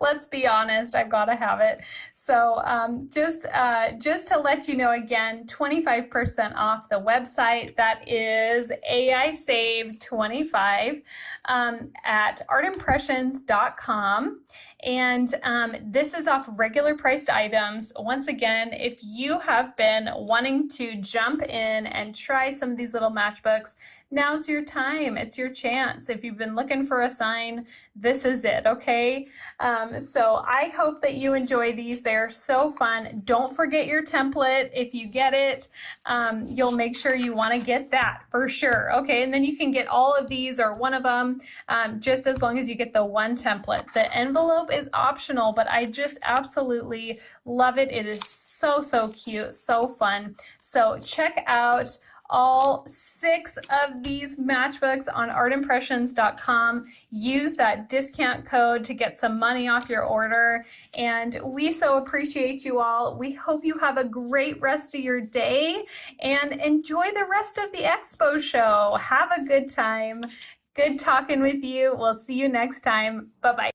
Let's be honest, I've got to have it. So just to let you know again, 25% off the website. That is 𝐂𝐲𝐧𝐧𝐞25 at artimpressions.com. And this is off regular priced items. Once again, if you have been wanting to jump in and try some of these little matchbooks, now's your time. It's your chance. If you've been looking for a sign, this is it, okay? So I hope that you enjoy these. They're They're so fun. Don't forget your template. If you get it, you'll make sure you want to get that for sure. Okay, and then you can get all of these or one of them, just as long as you get the one template. The envelope is optional, but I just absolutely love it. It is so, so cute, so fun. So check out all 6 of these matchbooks on artimpressions.com. Use that discount code to get some money off your order. And we so appreciate you all. We hope you have a great rest of your day and enjoy the rest of the expo show. Have a good time. Good talking with you. We'll see you next time. Bye-bye.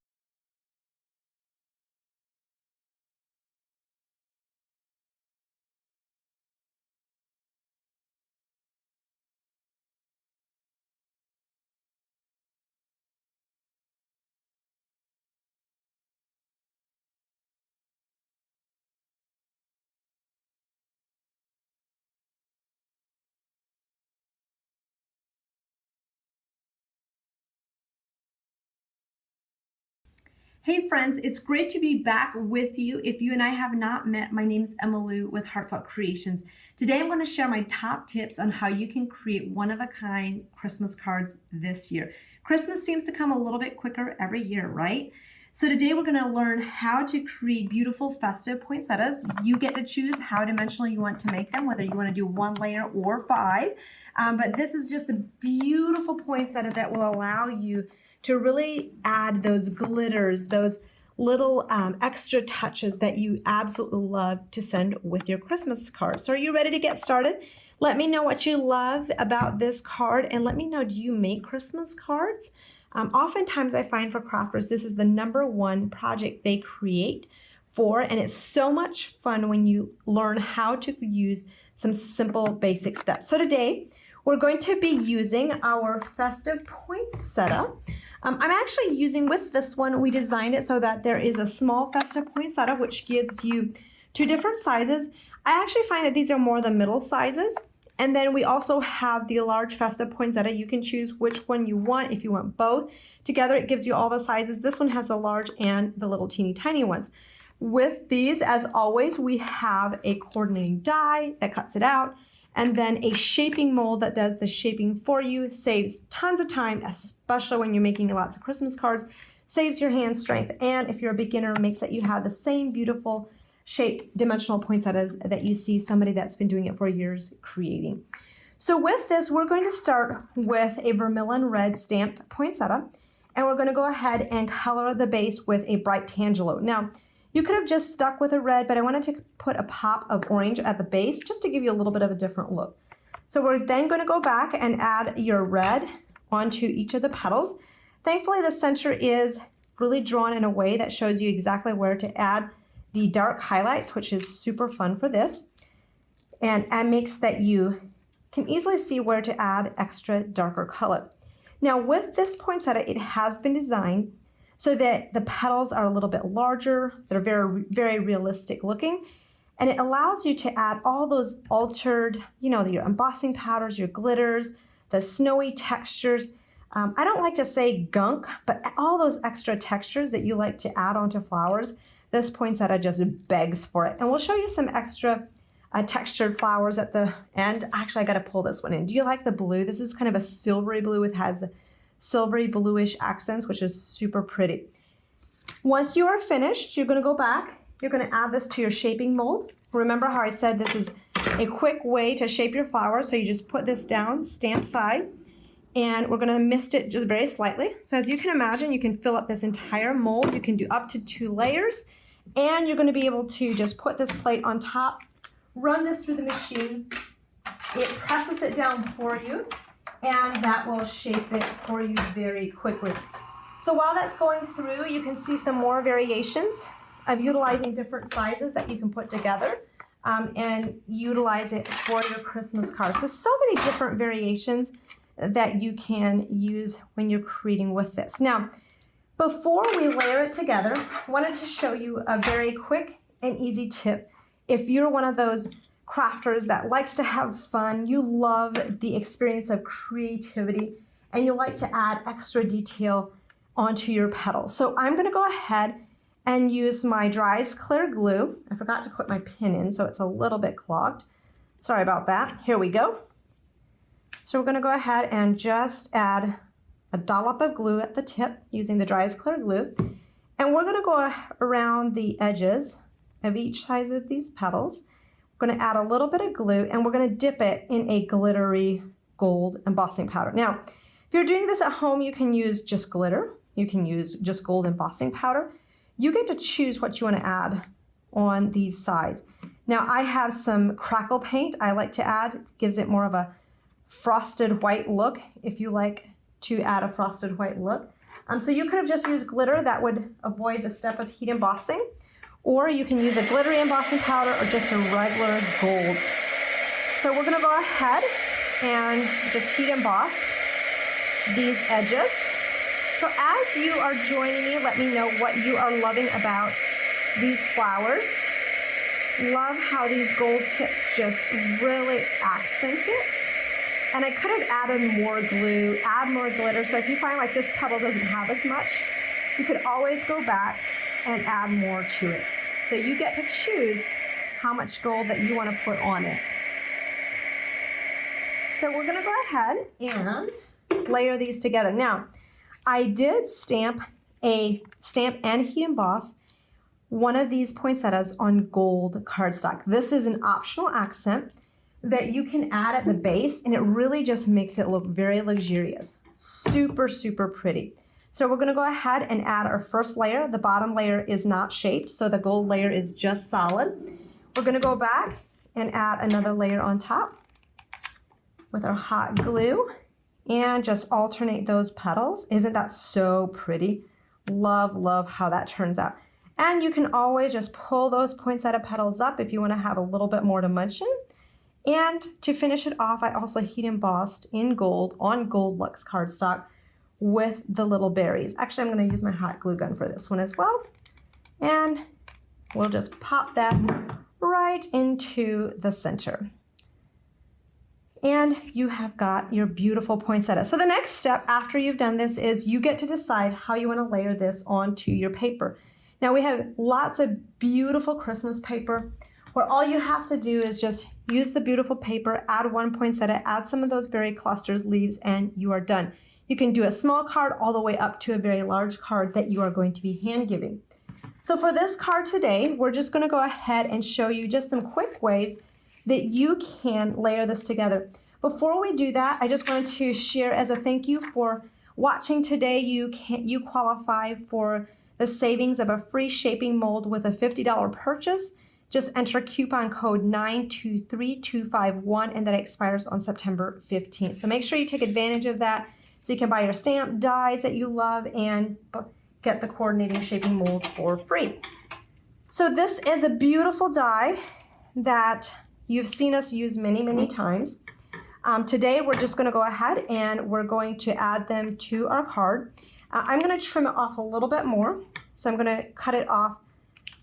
Hey friends, it's great to be back with you. If you and I have not met, my name is Emma Lou with Heartfelt Creations. Today I'm going to share my top tips on how you can create one-of-a-kind Christmas cards this year. Christmas seems to come a little bit quicker every year, right? So today we're going to learn how to create beautiful festive poinsettias. You get to choose how dimensional you want to make them, whether you want to do 1 layer or 5. But this is just a beautiful poinsettia that will allow you to really add those glitters, those little extra touches that you absolutely love to send with your Christmas card. So are you ready to get started? Let me know what you love about this card, and let me know, do you make Christmas cards? Oftentimes I find for crafters, this is the #1 project they create for, and it's so much fun when you learn how to use some simple basic steps. So today, we're going to be using our festive poinsettia. I'm actually using, with this one, we designed it so that there is a small festive poinsettia, which gives you 2 different sizes. I actually find that these are more the middle sizes. And then we also have the large festive poinsettia. You can choose which one you want. If you want both together, it gives you all the sizes. This one has the large and the little teeny tiny ones. With these, as always, we have a coordinating die that cuts it out, and then a shaping mold that does the shaping for you. Saves tons of time, especially when you're making lots of Christmas cards. Saves your hand strength, and if you're a beginner, makes that you have the same beautiful shaped dimensional poinsettias that you see somebody that's been doing it for years creating. So with this, we're going to start with a vermilion red stamped poinsettia, and we're going to go ahead and color the base with a bright tangelo. Now, you could have just stuck with a red, but I wanted to put a pop of orange at the base just to give you a little bit of a different look. So we're then going to go back and add your red onto each of the petals. Thankfully, the center is really drawn in a way that shows you exactly where to add the dark highlights, which is super fun for this, and makes that you can easily see where to add extra darker color. Now with this poinsettia, it has been designed so that the petals are a little bit larger. They're very, very realistic looking, and it allows you to add all those altered, your embossing powders, your glitters, the snowy textures. I don't like to say gunk, but all those extra textures that you like to add onto flowers, this poinsettia just begs for it. And we'll show you some extra textured flowers at the end. Actually, I got to pull this one in. Do you like the blue? This is kind of a silvery blue. It has silvery bluish accents, which is super pretty. Once you are finished, you're going to go back. You're going to add this to your shaping mold. Remember how I said this is a quick way to shape your flower. So you just put this down, stamp side, and we're going to mist it just very slightly. So as you can imagine, you can fill up this entire mold. You can do up to 2 layers, and you're going to be able to just put this plate on top, run this through the machine. It presses it down for you, and that will shape it for you very quickly. So while that's going through, you can see some more variations of utilizing different sizes that you can put together and utilize it for your Christmas cards. So many different variations that you can use when you're creating with this. Now, before we layer it together, I wanted to show you a very quick and easy tip. If you're one of those crafters that likes to have fun, you love the experience of creativity, and you like to add extra detail onto your petals. So I'm going to go ahead and use my Dries Clear Glue. I forgot to put my pin in, so it's a little bit clogged. Sorry about that. Here we go. So we're going to go ahead and just add a dollop of glue at the tip using the Dries Clear Glue. And we're going to go around the edges of each side of these petals. We're going to add a little bit of glue, and we're going to dip it in a glittery gold embossing powder. Now, if you're doing this at home, you can use just glitter. You can use just gold embossing powder. You get to choose what you want to add on these sides. Now, I have some Crackle Paint I like to add. It gives it more of a frosted white look if you like to add a frosted white look. So you could have just used glitter. That would avoid the step of heat embossing. Or you can use a glittery embossing powder or just a regular gold. So we're going to go ahead and just heat emboss these edges. So as you are joining me, let me know what you are loving about these flowers. Love how these gold tips just really accent it. And I could have added more glue, add more glitter. So if you find like this petal doesn't have as much, you could always go back and add more to it. So you get to choose how much gold that you want to put on it. So we're going to go ahead and layer these together. Now, I did stamp and heat emboss one of these poinsettias on gold cardstock. This is an optional accent that you can add at the base, and it really just makes it look very luxurious. Super, super pretty. So we're going to go ahead and add our first layer. The bottom layer is not shaped, so the gold layer is just solid. We're going to go back and add another layer on top with our hot glue and just alternate those petals. Isn't that so pretty? Love, love how that turns out. And you can always just pull those poinsettia petals up if you want to have a little bit more dimension. And to finish it off, I also heat embossed in gold on Gold Luxe cardstock with the little berries. Actually, I'm going to use my hot glue gun for this one as well. And we'll just pop that right into the center. And you have got your beautiful poinsettia. So the next step after you've done this is you get to decide how you want to layer this onto your paper. Now we have lots of beautiful Christmas paper where all you have to do is just use the beautiful paper, add one poinsettia, add some of those berry clusters, leaves, and you are done. You can do a small card all the way up to a very large card that you are going to be hand giving. So for this card today, we're just going to go ahead and show you just some quick ways that you can layer this together. Before we do that, I just wanted to share as a thank you for watching today. You qualify for the savings of a free shaping mold with a $50 purchase. Just enter coupon code 923251 and that expires on September 15th. So make sure you take advantage of that so you can buy your stamp dies that you love and get the coordinating shaping mold for free. So this is a beautiful die that you've seen us use many, many times. Today we're just going to go ahead and we're going to add them to our card. I'm going to trim it off a little bit more. So I'm going to cut it off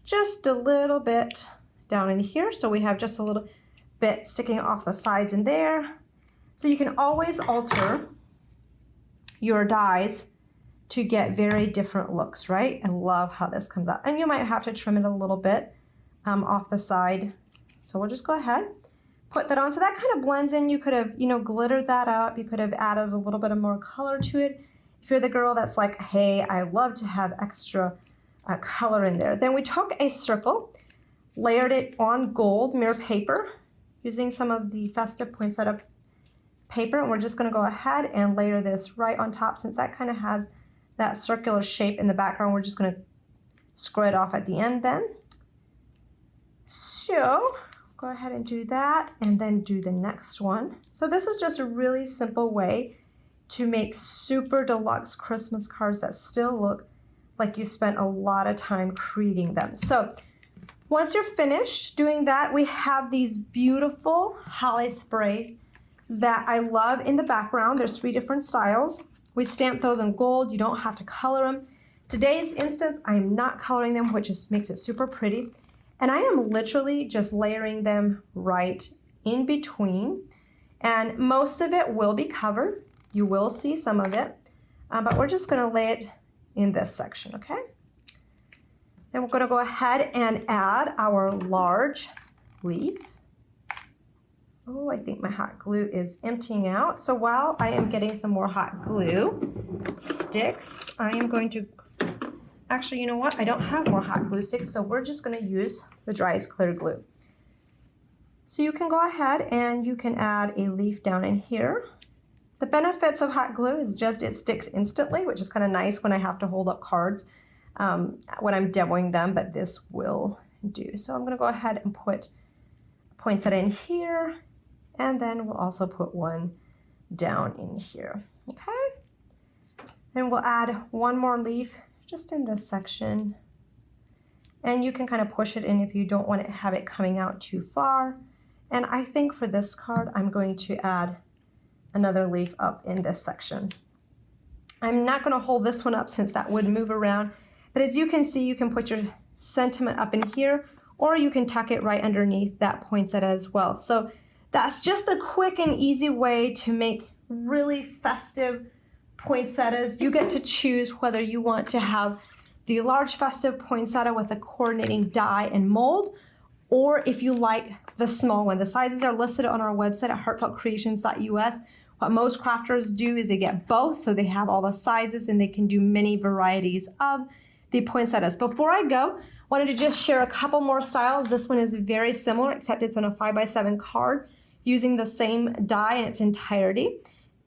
just a little bit down in here. So we have just a little bit sticking off the sides in there. So you can always alter your dies to get very different looks, right? I love how this comes out. And you might have to trim it a little bit off the side. So we'll just go ahead, put that on. So that kind of blends in. You could have, glittered that up. You could have added a little bit of more color to it. If you're the girl that's like, hey, I love to have extra color in there. Then we took a circle, layered it on gold mirror paper using some of the festive poinsettia paper. And we're just going to go ahead and layer this right on top. Since that kind of has that circular shape in the background, we're just going to square it off at the end then. So go ahead and do that and then do the next one. So this is just a really simple way to make super deluxe Christmas cards that still look like you spent a lot of time creating them. So once you're finished doing that, we have these beautiful holly sprays that I love in the background. There's 3 different styles. We stamped those in gold. You don't have to color them. Today's instance, I am not coloring them, which just makes it super pretty. And I am literally just layering them right in between. And most of it will be covered. You will see some of it, but we're just going to lay it in this section, okay? Then we're going to go ahead and add our large leaf. Oh, I think my hot glue is emptying out. So while I am getting some more hot glue sticks, I am going to, actually, you know what? I don't have more hot glue sticks, so we're just going to use the dryest clear glue. So you can go ahead and you can add a leaf down in here. The benefits of hot glue is just it sticks instantly, which is kind of nice when I have to hold up cards when I'm demoing them, but this will do. So I'm going to go ahead and put poinsettia in here, and then we'll also put one down in here. Okay, and we'll add one more leaf just in this section, and you can kind of push it in if you don't want to have it coming out too far. And I think for this card I'm going to add another leaf up in this section. I'm not going to hold this one up since that would move around, but as you can see, you can put your sentiment up in here, or you can tuck it right underneath that poinsettia as well. So that's just a quick and easy way to make really festive poinsettias. You get to choose whether you want to have the large festive poinsettia with a coordinating die and mold, or if you like the small one. The sizes are listed on our website at heartfeltcreations.us. What most crafters do is they get both, so they have all the sizes and they can do many varieties of the poinsettias. Before I go, wanted to just share a couple more styles. This one is very similar, except it's on a 5x7 card using the same die in its entirety,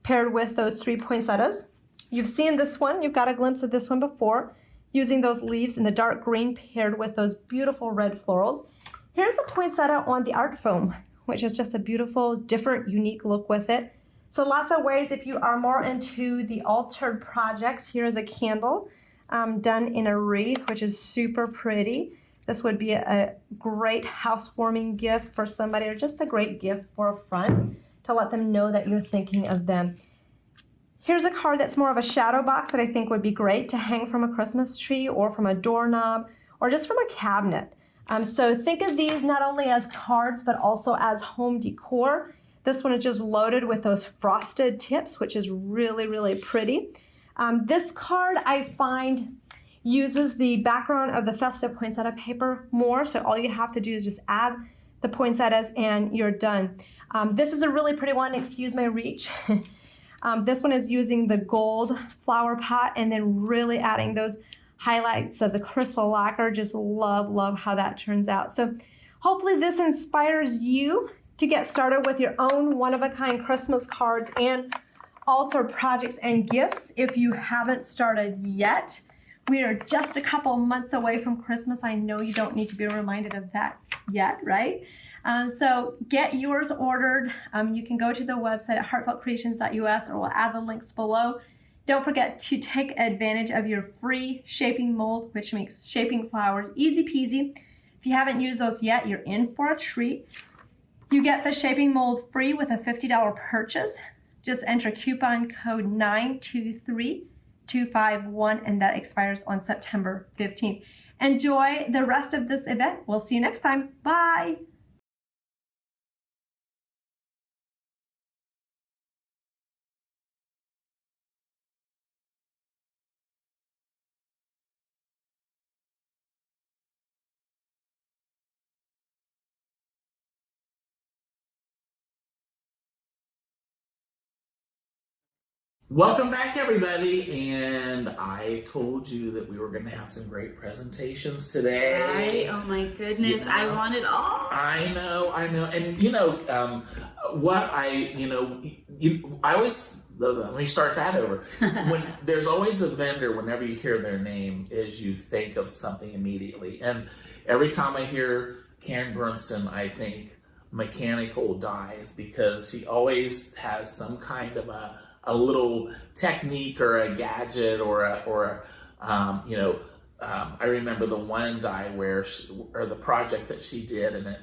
paired with those 3 poinsettias. You've seen this one, you've got a glimpse of this one before, using those leaves in the dark green paired with those beautiful red florals. Here's the poinsettia on the art foam, which is just a beautiful, different, unique look with it. So lots of ways if you are more into the altered projects. Here is a candle done in a wreath, which is super pretty. This would be a great housewarming gift for somebody, or just a great gift for a friend to let them know that you're thinking of them. Here's a card that's more of a shadow box that I think would be great to hang from a Christmas tree or from a doorknob or just from a cabinet. So think of these not only as cards but also as home decor. This one is just loaded with those frosted tips, which is really, really pretty. This card I find uses the background of the festive poinsettia paper more, so all you have to do is just add the poinsettias and you're done. This is a really pretty one, excuse my reach. This one is using the gold flower pot and then really adding those highlights of the crystal lacquer. Just love how that turns out. So hopefully this inspires you to get started with your own one-of-a-kind Christmas cards and altar projects and gifts if you haven't started yet. We are just a couple months away from Christmas. I know you don't need to be reminded of that yet, right? So get yours ordered. You can go to the website at heartfeltcreations.us, or we'll add the links below. Don't forget to take advantage of your free shaping mold, which makes shaping flowers easy peasy. If you haven't used those yet, you're in for a treat. You get the shaping mold free with a $50 purchase. Just enter coupon code 923251, and that expires on September 15th. Enjoy the rest of this event. We'll see you next time. Bye. Welcome back, everybody, and I told you that we were going to have some great presentations today. Oh my goodness, You know, I want it all. I know, and what I always, let me start that over. When there's always a vendor, whenever you hear their name, is you think of something immediately, and every time I hear Karen Bernstein, I think mechanical dies, because she always has some kind of a little technique or a gadget I remember the one die or the project that she did, and it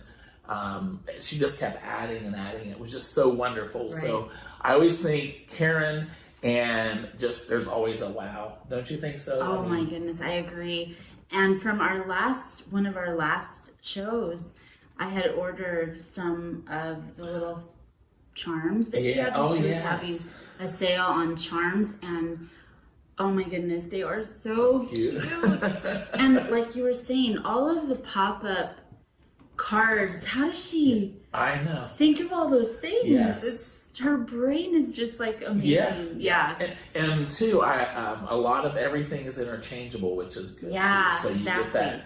she just kept adding and adding. It was just so wonderful. Right. So I always think Karen, and just there's always a wow. Don't you think so? Oh my goodness, I agree. And from one of our last shows, I had ordered some of the little charms that she had. She was having a sale on charms, and Oh my goodness, they are so cute. And like you were saying, all of the pop-up cards, how does she think of all those things? Yes. Her brain is just like amazing. Yeah. And too, a lot of everything is interchangeable, which is good yeah, too. So you get that,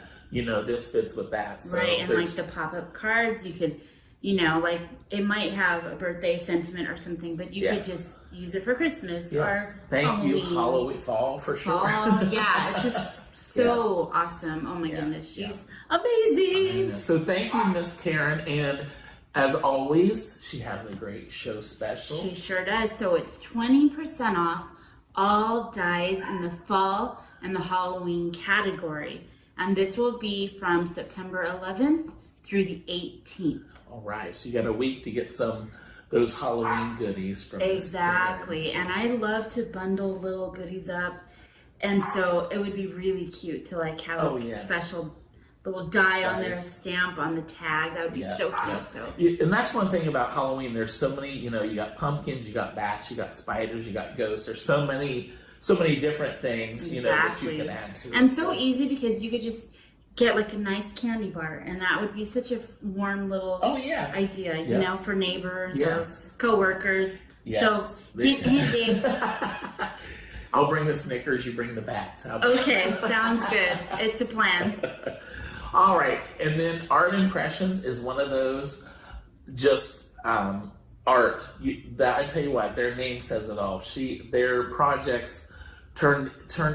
this fits with that. So right, and like the pop-up cards, you could, like it might have a birthday sentiment or something, but you could just use it for Christmas or Thank you, Halloween, fall for sure. Yeah, it's just so awesome. Oh my goodness, she's amazing. So thank you, Miss Karen, and as always, she has a great show special. She sure does. So it's 20% off all dies in the fall and the Halloween category. And this will be from September 11th through the 18th. All right. So you got a week to get those Halloween goodies from Exactly. And I love to bundle little goodies up. And so it would be really cute to like have a special little die on their stamp on the tag. That would be so cute. So. And that's one thing about Halloween. There's so many, you got pumpkins, you got bats, you got spiders, you got ghosts. There's so many different things, that you can add to it. And so easy because you could just get like a nice candy bar, and that would be such a warm little idea, for neighbors or coworkers. Yes. So, hint, Dave. I'll bring the Snickers, you bring the bats. Okay, sounds good. It's a plan. All right, and then Art Impressions is one of those just art. I tell you what, their name says it all. Their projects turn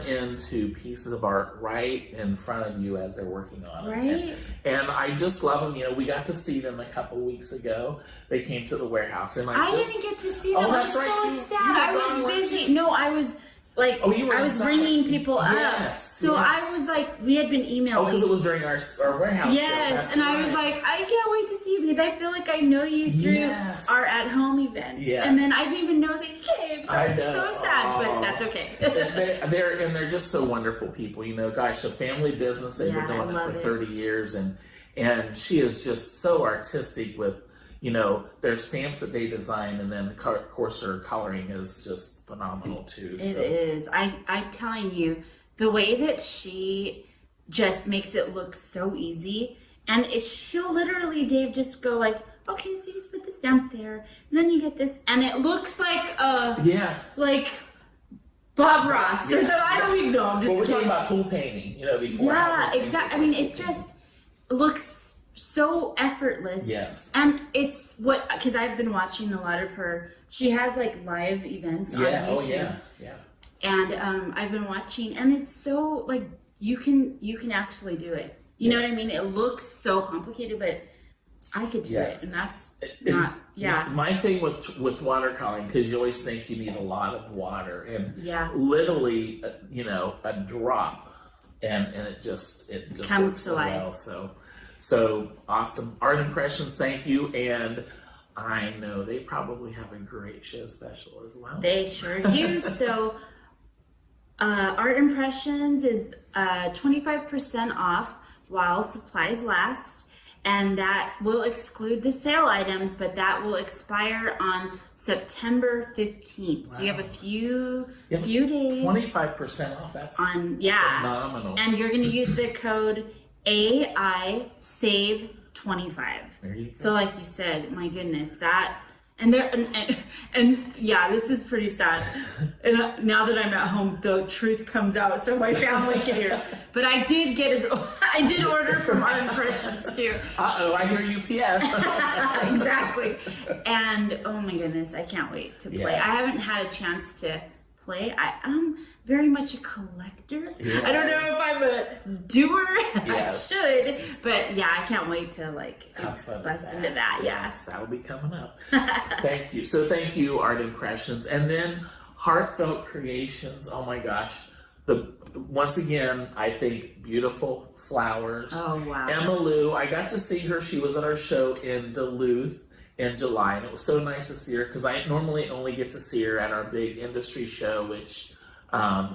into pieces of art right in front of you as they're working on it. Right. And I just love them. We got to see them a couple weeks ago. They came to the warehouse, and I didn't get to see them. Oh, that's I'm right. so sad. I was busy. No, I was. I was bringing people up. Yes, so I was like, we had been emailing. Oh, because it was during our warehouse. Yes, and I was like, I can't wait to see you because I feel like I know you through our at-home events. Yes. And then I didn't even know they came. So I'm so sad, but that's okay. they're just so wonderful people. Gosh, a family business. They've been doing it for 30 years, and she is just so artistic with. Their stamps that they design, and then of course her coloring is just phenomenal too. It is. I'm telling you, the way that she just makes it look so easy, and she'll literally, Dave, just go like, okay, so you just put the stamp there, and then you get this, and it looks like like Bob Ross or something. I don't even know. I'm just we're talking about tool painting, before. Yeah, exactly. I mean, it just looks so effortless. Yes. And it's because I've been watching a lot of her. She has like live events on YouTube. Oh yeah. And I've been watching, and it's so like you can actually do it. You know what I mean? It looks so complicated, but I could do it, and that's not. Yeah. My thing with watercoloring, because you always think you need a lot of water, and literally, a drop, and it just comes to life. Well, So awesome. Art Impressions, thank you. And I know they probably have a great show special as well. They sure do. So Art Impressions is 25% off while supplies last. And that will exclude the sale items, but that will expire on September 15th. Wow. So you have a few days. 25% off. That's phenomenal. And you're going to use the code 𝐂𝐲𝐧𝐴25. There you go. So like you said, my goodness, and this is pretty sad. And now that I'm at home, the truth comes out, so my family can hear. But I did order from Art Impressions too. I hear UPS. Exactly. And oh my goodness, I can't wait to play. I haven't had a chance to play. I'm very much a collector. Yes. I don't know if I'm a doer. Yes. I should, but I can't wait to bust into that. Yes, that'll be coming up. Thank you. So thank you, Art Impressions, and then Heartfelt Creations. Oh my gosh, once again, I think beautiful flowers. Oh wow, Emma Lou. I got to see her. She was at our show in Duluth in July, and it was so nice to see her because I normally only get to see her at our big industry show, which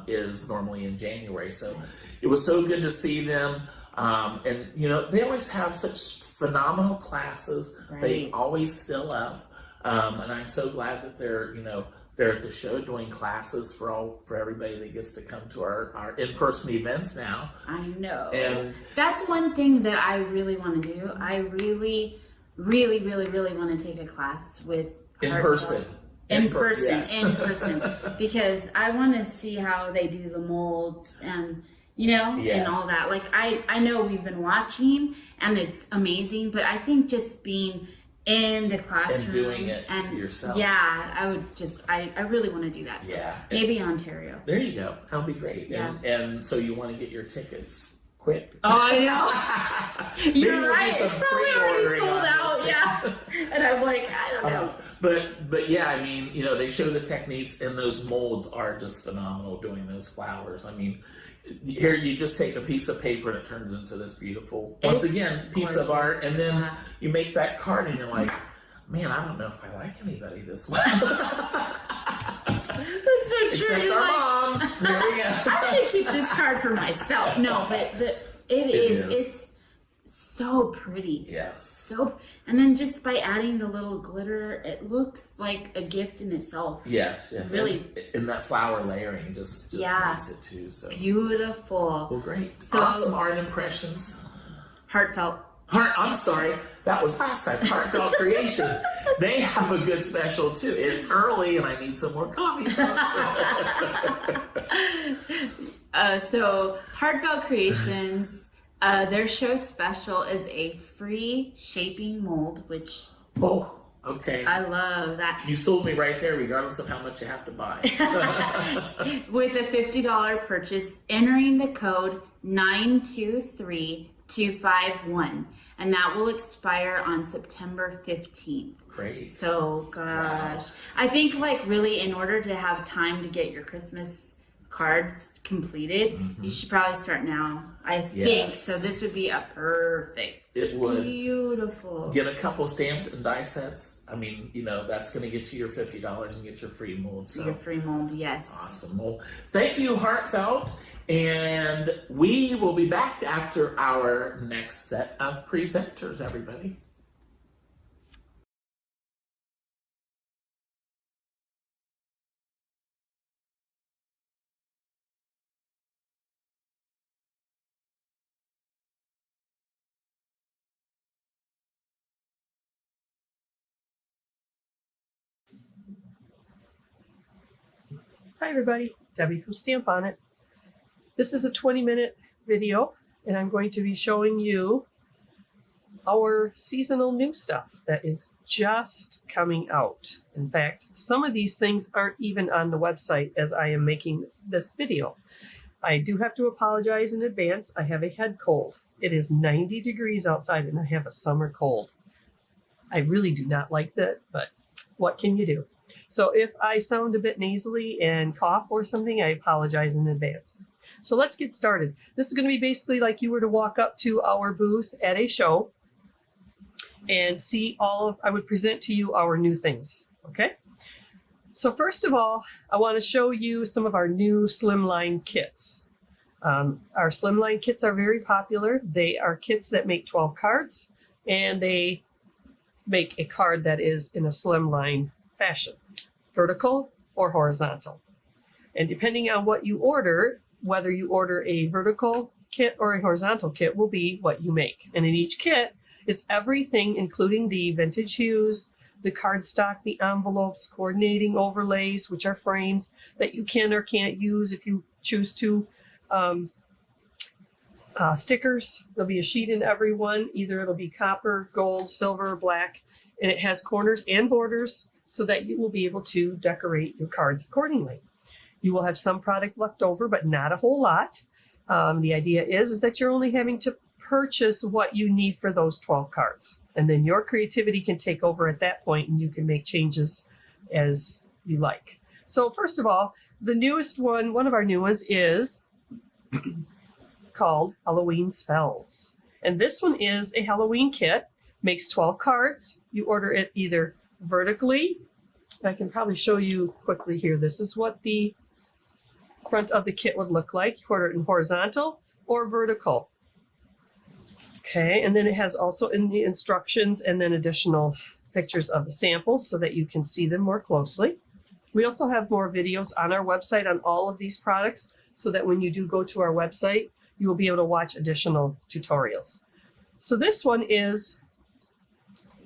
is normally in January. So it was so good to see them, and they always have such phenomenal classes. Right. They always fill up, and I'm so glad that they're they're at the show doing classes for everybody that gets to come to our in-person events now. I know. And that's one thing that I really want to do. I really, really, really, really want to take a class with in person. In person, because I want to see how they do the molds and, and all that. Like, I know we've been watching and it's amazing, but I think just being in the classroom and doing it yourself. Yeah, I really want to do that. So maybe Ontario. There you go. That'll be great. Yeah. And so you want to get your tickets quick. Oh, I know. You're right. It's probably already sold out. Yeah. And I'm like, I don't know. But yeah, I mean, they show the techniques, and those molds are just phenomenal doing those flowers. I mean, here you just take a piece of paper and it turns into this beautiful, once again, piece of art, and then you make that card and you're like, man, I don't know if I like anybody this well. That's so true. Except our moms. There we go. I'm gonna keep this card for myself. No, but it's so pretty. Yes. And then just by adding the little glitter, it looks like a gift in itself. Yes. Really. And that flower layering just makes it too. So beautiful. Well, great. So, awesome art impressions. Heartfelt. I'm sorry. That was last time. Heartfelt Creations. They have a good special too. It's early and I need some more coffee. So Heartfelt Creations. Their show special is a free shaping mold, which okay. I love that. You sold me right there, regardless of how much you have to buy. With a $50 purchase, entering the code 923251, and that will expire on September 15th. Great. So, gosh, I think really in order to have time to get your Christmas cards completed, you should probably start now. I think so. This would be a perfect. It would. Beautiful. Get a couple stamps and die sets. I mean, that's going to get you your $50 and get your free mold. So. Your free mold, yes. Awesome. Well, thank you, Heartfelt. And we will be back after our next set of presenters, everybody. Hi everybody, Debbie from Stamp On It. This is a 20-minute video and I'm going to be showing you our seasonal new stuff that is just coming out. In fact, some of these things aren't even on the website as I am making this video. I do have to apologize in advance. I have a head cold. It is 90 degrees outside and I have a summer cold. I really do not like that, but what can you do? So if I sound a bit nasally and cough or something, I apologize in advance. So let's get started. This is going to be basically like you were to walk up to our booth at a show and see I would present to you our new things, okay? So first of all, I want to show you some of our new Slimline kits. Our Slimline kits are very popular. They are kits that make 12 cards and they make a card that is in a slimline fashion, vertical or horizontal. And depending on what you order, whether you order a vertical kit or a horizontal kit will be what you make. And in each kit is everything, including the vintage hues, the cardstock, the envelopes, coordinating overlays, which are frames that you can or can't use if you choose to. Stickers, there'll be a sheet in every one. Either it'll be copper, gold, silver, black, and it has corners and borders so that you will be able to decorate your cards accordingly. You will have some product left over, but not a whole lot. The idea is that you're only having to purchase what you need for those 12 cards. And then your creativity can take over at that point and you can make changes as you like. So first of all, the newest one of our new ones is called Halloween Spells. And this one is a Halloween kit, makes 12 cards. You order it either vertically. I can probably show you quickly here. This is what the front of the kit would look like. You order it in horizontal or vertical. Okay, and then it has also in the instructions and then additional pictures of the samples so that you can see them more closely. We also have more videos on our website on all of these products, so that when you do go to our website, you will be able to watch additional tutorials. So this one is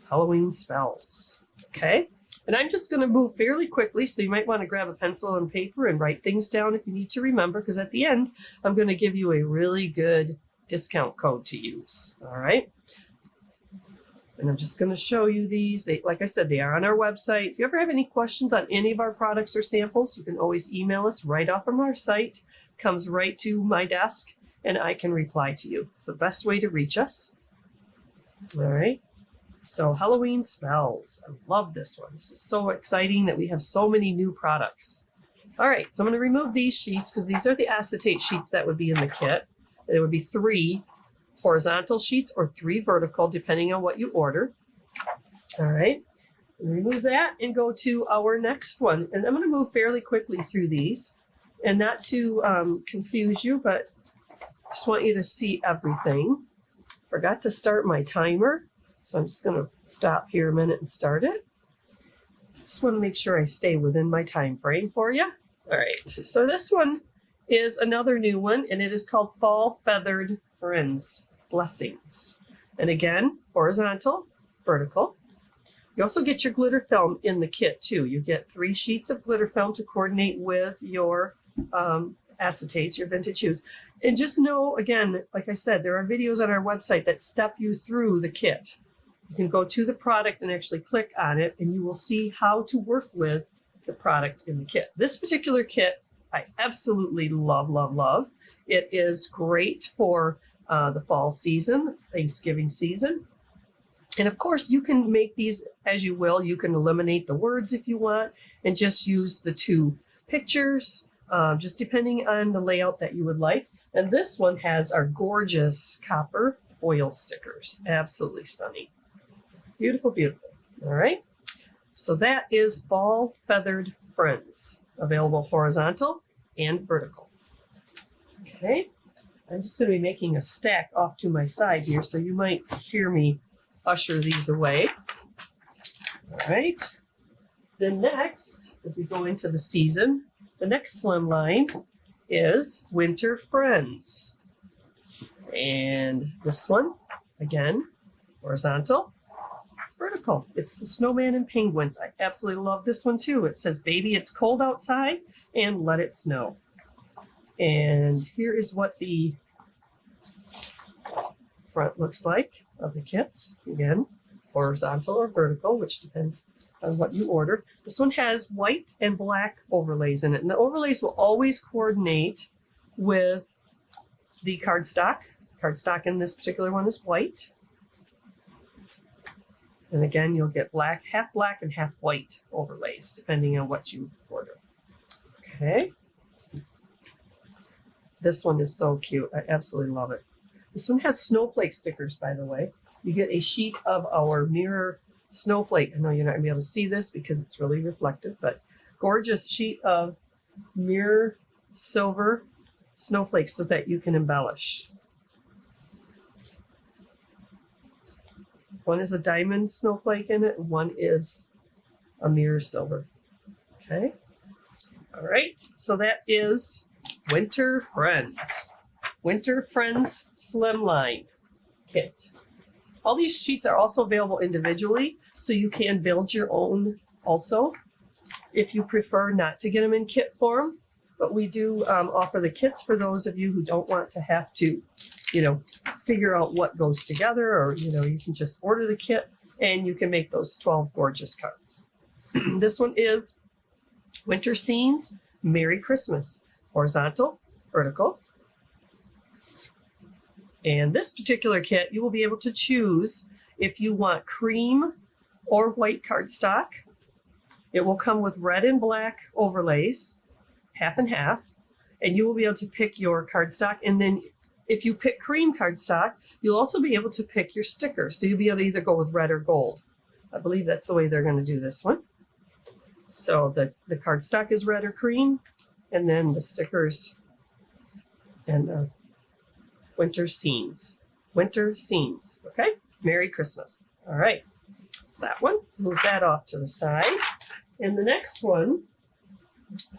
Halloween spells, okay? And I'm just going to move fairly quickly, so you might want to grab a pencil and paper and write things down if you need to remember, because at the end, I'm going to give you a really good discount code to use, all right? And I'm just going to show you these. Like I said, they are on our website. If you ever have any questions on any of our products or samples, you can always email us right off from our site. It comes right to my desk, and I can reply to you. It's the best way to reach us. All right. So Halloween spells. I love this one. This is so exciting that we have so many new products. All right, so I'm going to remove these sheets because these are the acetate sheets that would be in the kit. There would be 3 horizontal sheets or 3 vertical, depending on what you order. All right, remove that and go to our next one. And I'm going to move fairly quickly through these, and not to confuse you, but just want you to see everything. Forgot to start my timer, so I'm just going to stop here a minute and start it. Just want to make sure I stay within my time frame for you. All right, so this one is another new one, and it is called Fall Feathered Friends Blessings. And again, horizontal, vertical. You also get your glitter film in the kit too. You get 3 sheets of glitter film to coordinate with your acetates, your vintage hues. And just know, again, like I said, there are videos on our website that step you through the kit. You can go to the product and actually click on it, and you will see how to work with the product in the kit. This particular kit, I absolutely love, love, love. It is great for the fall season, Thanksgiving season. And of course, you can make these as you will. You can eliminate the words if you want and just use the 2 pictures, just depending on the layout that you would like. And this one has our gorgeous copper foil stickers. Absolutely stunning. Beautiful, beautiful. All right. So that is Fall Feathered Friends, available horizontal and vertical. Okay. I'm just going to be making a stack off to my side here, so you might hear me usher these away. All right. Then next, as we go into the season, the next slimline is Winter Friends. And this one, again, horizontal, vertical. It's the snowman and penguins. I absolutely love this one too. It says, "Baby, it's cold outside and let it snow." And here is what the front looks like of the kits. Again, horizontal or vertical, which depends on what you order. This one has white and black overlays in it, and the overlays will always coordinate with the cardstock. Cardstock in this particular one is white. And again, you'll get black and half white overlays, depending on what you order. Okay. This one is so cute. I absolutely love it. This one has snowflake stickers, by the way. You get a sheet of our mirror snowflake. I know you're not going to be able to see this because it's really reflective, but gorgeous sheet of mirror silver snowflakes so that you can embellish. One is a diamond snowflake in it, and one is a mirror silver. Okay. All right. So that is Winter Friends. Winter Friends Slimline Kit. All these sheets are also available individually, so you can build your own also if you prefer not to get them in kit form. But we do offer the kits for those of you who don't want to have to, figure out what goes together, or, you can just order the kit and you can make those 12 gorgeous cards. This one is Winter Scenes, Merry Christmas, horizontal, vertical. And this particular kit, you will be able to choose if you want cream or white cardstock. It will come with red and black overlays, half and half, and you will be able to pick your cardstock. And then if you pick cream cardstock, you'll also be able to pick your stickers. So you'll be able to either go with red or gold. I believe that's the way they're going to do this one. So the cardstock is red or cream, and then the stickers and winter scenes. Winter scenes. Okay? Merry Christmas. All right. It's that one. Move that off to the side. And the next one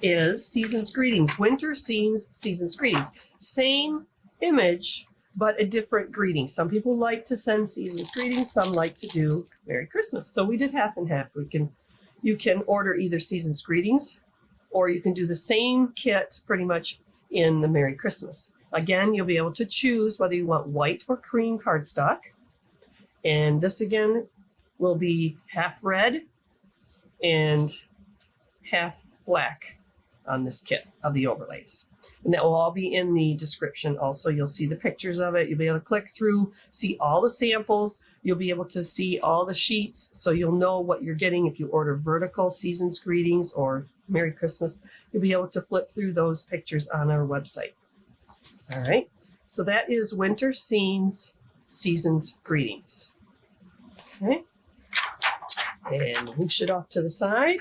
is Season's Greetings. Winter Scenes, Season's Greetings. Same image, but a different greeting. Some people like to send Season's Greetings. Some like to do Merry Christmas. So we did half and half. You can order either Season's Greetings, or you can do the same kit pretty much in the Merry Christmas. Again, you'll be able to choose whether you want white or cream cardstock. And this again will be half red and half black on this kit of the overlays. And that will all be in the description. Also, you'll see the pictures of it. You'll be able to click through, see all the samples. You'll be able to see all the sheets, so you'll know what you're getting if you order vertical Season's Greetings or Merry Christmas. You'll be able to flip through those pictures on our website. All right, so that is Winter Scenes, Season's Greetings. Okay, and push it off to the side.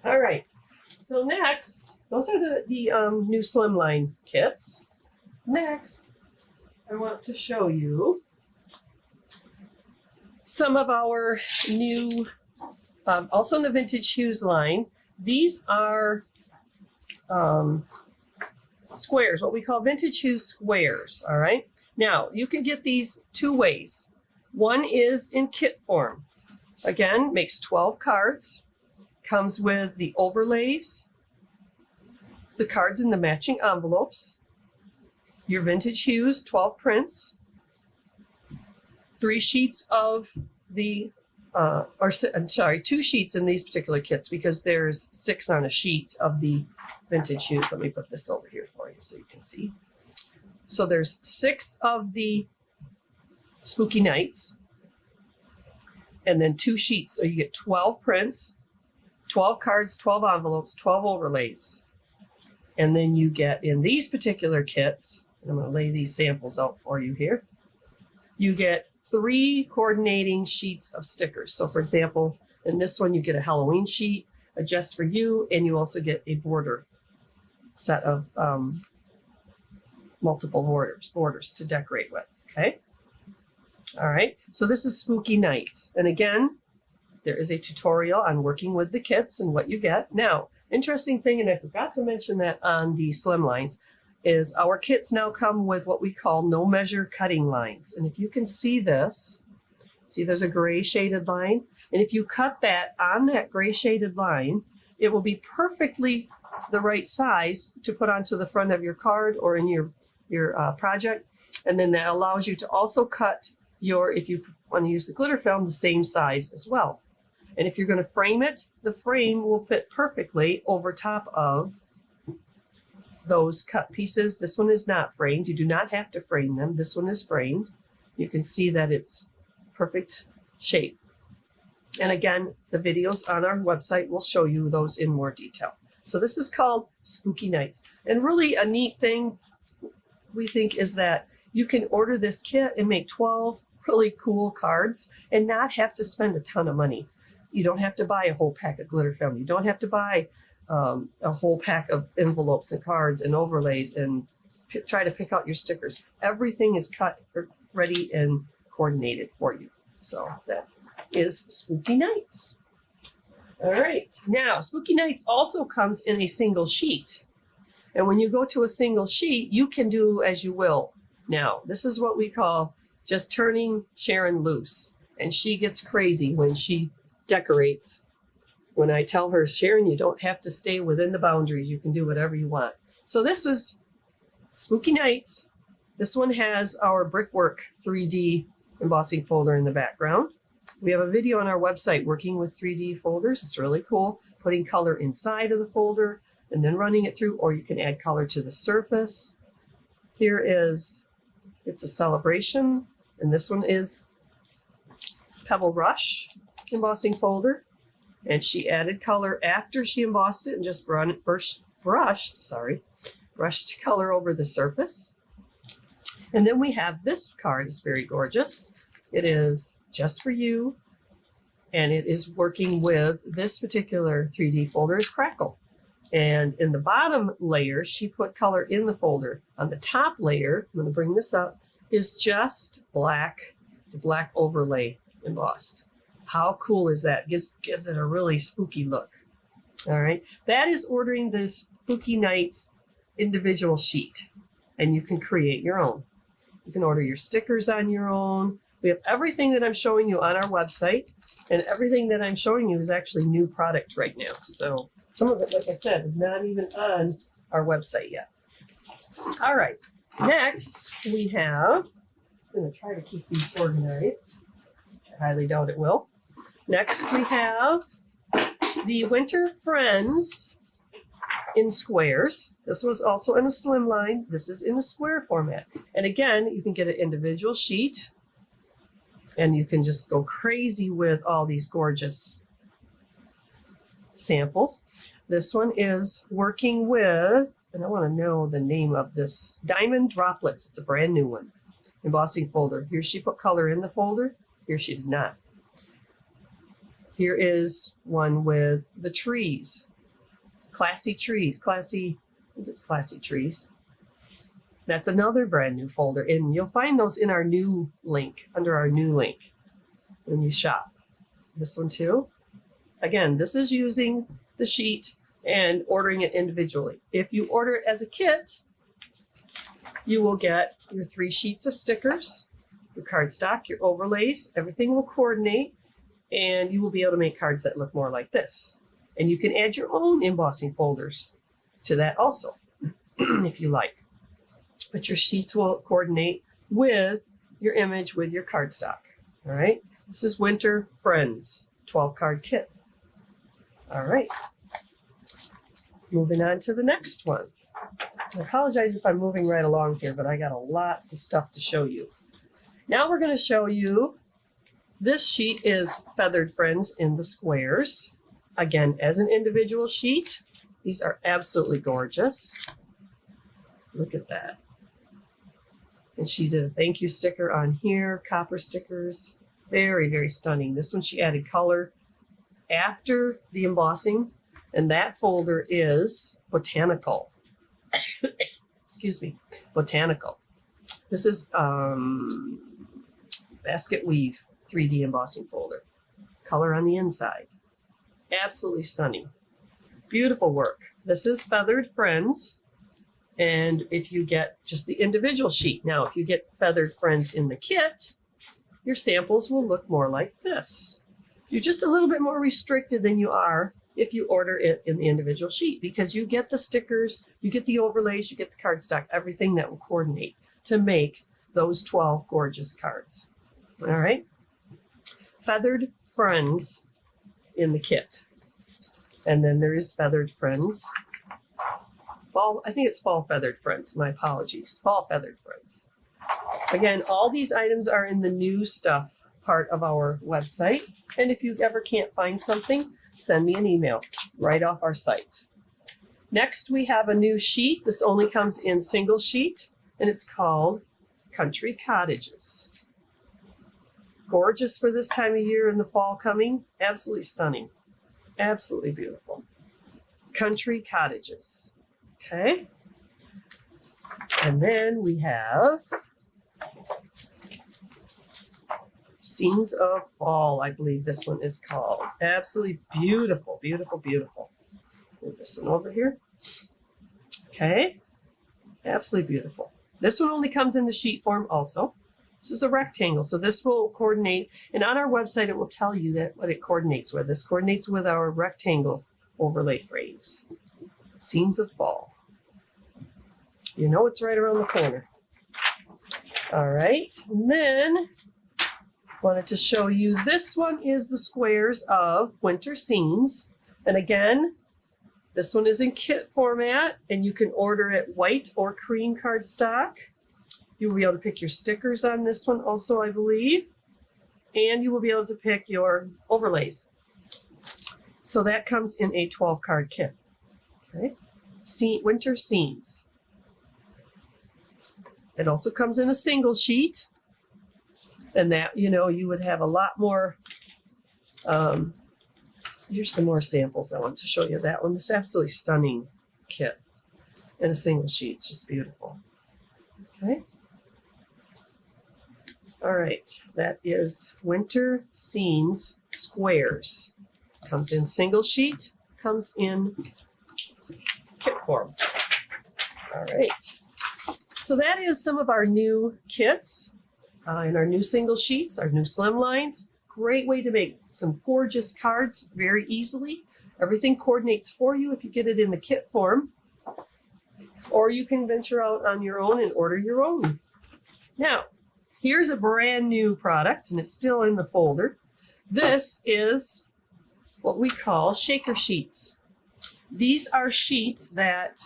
All right, so next, those are the new Slimline kits. Next, I want to show you some of our new, also in the Vintage Hues line. These are squares, what we call Vintage Hues squares, all right? Now, you can get these two ways. One is in kit form. Again, makes 12 cards, comes with the overlays, the cards in the matching envelopes, your Vintage Hues 12 prints, 3 sheets of the, two sheets in these particular kits, because there's 6 on a sheet of the Vintage Hues. Let me put this over here for you so you can see. So there's 6 of the Spooky Nights, and then 2 sheets. So you get 12 prints, 12 cards, 12 envelopes, 12 overlays. And then you get, in these particular kits, and I'm going to lay these samples out for you here, you get 3 coordinating sheets of stickers. So for example, in this one, you get a Halloween sheet, a Just For You, and you also get a border set of multiple borders to decorate with, okay? All right, so this is Spooky Nights. And again, there is a tutorial on working with the kits and what you get. Now, interesting thing, and I forgot to mention that on the Slimlines, is our kits now come with what we call no measure cutting lines. And if you can see this, see there's a gray shaded line. And if you cut that on that gray shaded line, it will be perfectly the right size to put onto the front of your card or in your project. And then that allows you to also cut your, if you want to use the glitter film, the same size as well. And if you're going to frame it, the frame will fit perfectly over top of those cut pieces. This one is not framed. You do not have to frame them. This one is framed. You can see that it's perfect shape. And again, the videos on our website will show you those in more detail. So this is called Spooky Nights. And really a neat thing we think is that you can order this kit and make 12 really cool cards and not have to spend a ton of money. You don't have to buy a whole pack of glitter film. You don't have to buy a whole pack of envelopes and cards and overlays and try to pick out your stickers. Everything is cut, ready, and coordinated for you. So that is Spooky Nights. All right, now Spooky Nights also comes in a single sheet. And when you go to a single sheet, you can do as you will. Now, this is what we call just turning Sharon loose. And she gets crazy when she decorates. When I tell her, Sharon, you don't have to stay within the boundaries. You can do whatever you want. So this was Spooky Nights. This one has our Brickwork 3D embossing folder in the background. We have a video on our website working with 3D folders. It's really cool. Putting color inside of the folder and then running it through, or you can add color to the surface. Here is, it's a celebration, and this one is Pebble Rush embossing folder. And she added color after she embossed it and just brushed color over the surface. And then we have this card. It's very gorgeous. It is Just For You, and it is working with this particular 3D folder is Crackle. And in the bottom layer, she put color in the folder. On the top layer, I'm going to bring this up, is just black, the black overlay embossed. How cool is that? Gives it a really spooky look. All right, that is ordering this Spooky Nights individual sheet, and you can create your own. You can order your stickers on your own. We have everything that I'm showing you on our website, and everything that I'm showing you is actually new product right now. So some of it, like I said, is not even on our website yet. All right, next we have, I'm going to try to keep these organized. I highly doubt it will. Next we have the Winter Friends in squares. This was also in a slimline. This is in a square format. And again, you can get an individual sheet, and you can just go crazy with all these gorgeous samples. This one is working with, and I want to know the name of this, Diamond Droplets. It's a brand new one. Embossing folder. Here she put color in the folder. Here she did not. Here is one with the trees. Classy trees. Classy, I think it's Classy Trees. That's another brand new folder, and you'll find those in our new link, under our new link when you shop. This one too. Again, this is using the sheet and ordering it individually. If you order it as a kit, you will get your 3 sheets of stickers, your cardstock, your overlays. Everything will coordinate, and you will be able to make cards that look more like this. And you can add your own embossing folders to that also, if you like. But your sheets will coordinate with your image with your cardstock. All right. This is Winter Friends 12 card kit. All right. Moving on to the next one. I apologize if I'm moving right along here, but I got lots of stuff to show you. Now we're going to show you, this sheet is Feathered Friends in the squares. Again, as an individual sheet. These are absolutely gorgeous. Look at that. And she did a thank you sticker on here, copper stickers. Very, very stunning. This one she added color after the embossing, and that folder is Botanical. Excuse me, Botanical. This is basket weave 3D embossing folder. Color on the inside. Absolutely stunning. Beautiful work. This is Feathered Friends. And if you get just the individual sheet, now if you get Feathered Friends in the kit, your samples will look more like this. You're just a little bit more restricted than you are if you order it in the individual sheet, because you get the stickers, you get the overlays, you get the cardstock, everything that will coordinate to make those 12 gorgeous cards. All right. Feathered Friends in the kit. And then there is Feathered Friends. Fall, I think it's Fall Feathered Friends. My apologies. Fall Feathered Friends. Again, all these items are in the new stuff part of our website. And if you ever can't find something, send me an email right off our site. Next, we have a new sheet. This only comes in single sheet, and it's called Country Cottages. Gorgeous for this time of year in the fall coming. Absolutely stunning. Absolutely beautiful. Country Cottages. Okay. And then we have Scenes of Fall, I believe this one is called. Absolutely beautiful, beautiful, beautiful. Move this one over here. Okay. Absolutely beautiful. This one only comes in the sheet form also. This is a rectangle, so this will coordinate, and on our website it will tell you that what it coordinates with. This coordinates with our rectangle overlay frames. Scenes of Fall. You know it's right around the corner. All right, and then wanted to show you, this one is the squares of Winter Scenes. And again, this one is in kit format, and you can order it white or cream cardstock. You will be able to pick your stickers on this one also, I believe. And you will be able to pick your overlays. So that comes in a 12 card kit. Okay. Winter Scenes. It also comes in a single sheet. And that, you know, you would have a lot more. Here's some more samples. I want to show you that one. This is absolutely stunning kit in a single sheet. It's just beautiful. Okay. All right, that is Winter Scenes Squares. Comes in single sheet comes in kit form. All right. So that is some of our new kits and our new single sheets, our new slimlines. Great way to make some gorgeous cards very easily. Everything coordinates for you if you get it in the kit form. Or you can venture out on your own and order your own. Now, here's a brand new product, and it's still in the folder. This is what we call shaker sheets. These are sheets that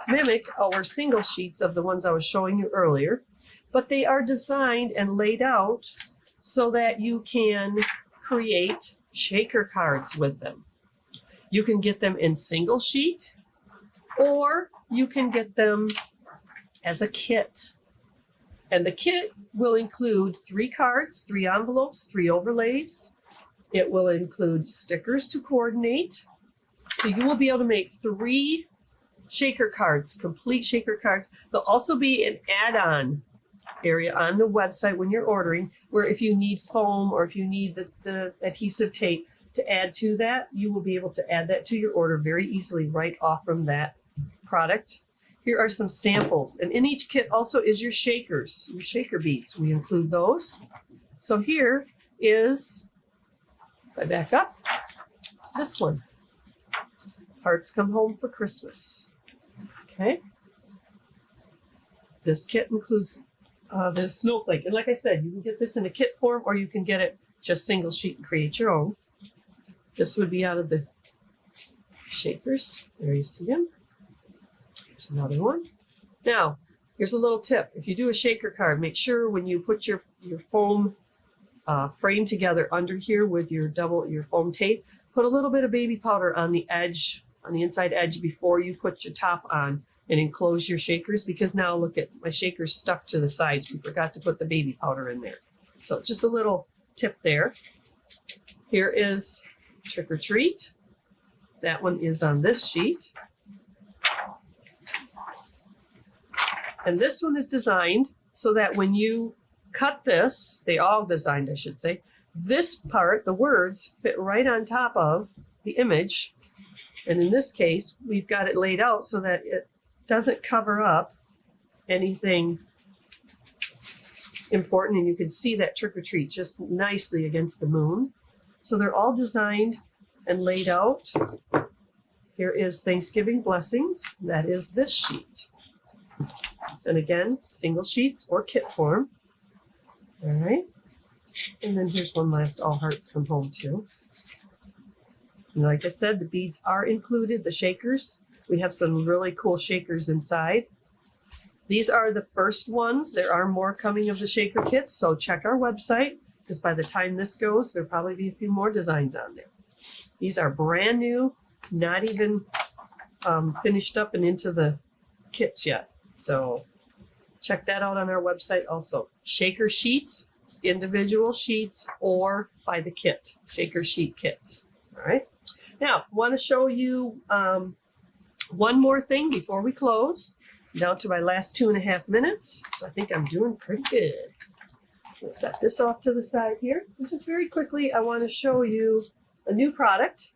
mimic our single sheets of the ones I was showing you earlier, but they are designed and laid out so that you can create shaker cards with them. You can get them in single sheet, or you can get them as a kit. And the kit will include 3 cards, 3 envelopes, 3 overlays. It will include stickers to coordinate. So you will be able to make 3 shaker cards, complete shaker cards. There'll also be an add-on area on the website when you're ordering, where if you need foam or if you need the adhesive tape to add to that, you will be able to add that to your order very easily right off from that product. Here are some samples, and in each kit also is your shakers, your shaker beads. We include those. So here is, if I back up, this one. Hearts Come Home for Christmas. Okay. This kit includes the snowflake, and like I said, you can get this in a kit form, or you can get it just single sheet and create your own. This would be out of the shakers. There you see them. Here's another one. Now, here's a little tip. If you do a shaker card, make sure when you put your foam frame together under here with your foam tape, put a little bit of baby powder on the edge, on the inside edge before you put your top on and enclose your shakers, because now look at my shakers stuck to the sides. We forgot to put the baby powder in there. So just a little tip there. Here is Trick or Treat. That one is on this sheet. And this one is designed so that when you cut this, they all designed, I should say, this part, the words, fit right on top of the image. And in this case, we've got it laid out so that it doesn't cover up anything important. And you can see that Trick or Treat just nicely against the moon. So they're all designed and laid out. Here is Thanksgiving Blessings. That is this sheet. And again, single sheets or kit form. All right. And then here's one last All Hearts Come Home too. And like I said, the beads are included, the shakers. We have some really cool shakers inside. These are the first ones. There are more coming of the shaker kits, so check our website, because by the time this goes, there'll probably be a few more designs on there. These are brand new, not even finished up and into the kits yet. So check that out on our website also. Shaker sheets, individual sheets, or by the kit, shaker sheet kits. All right. Now, I want to show you one more thing before we close. Down to my last 2.5 minutes. So I think I'm doing pretty good. We'll set this off to the side here. And just very quickly, I want to show you a new product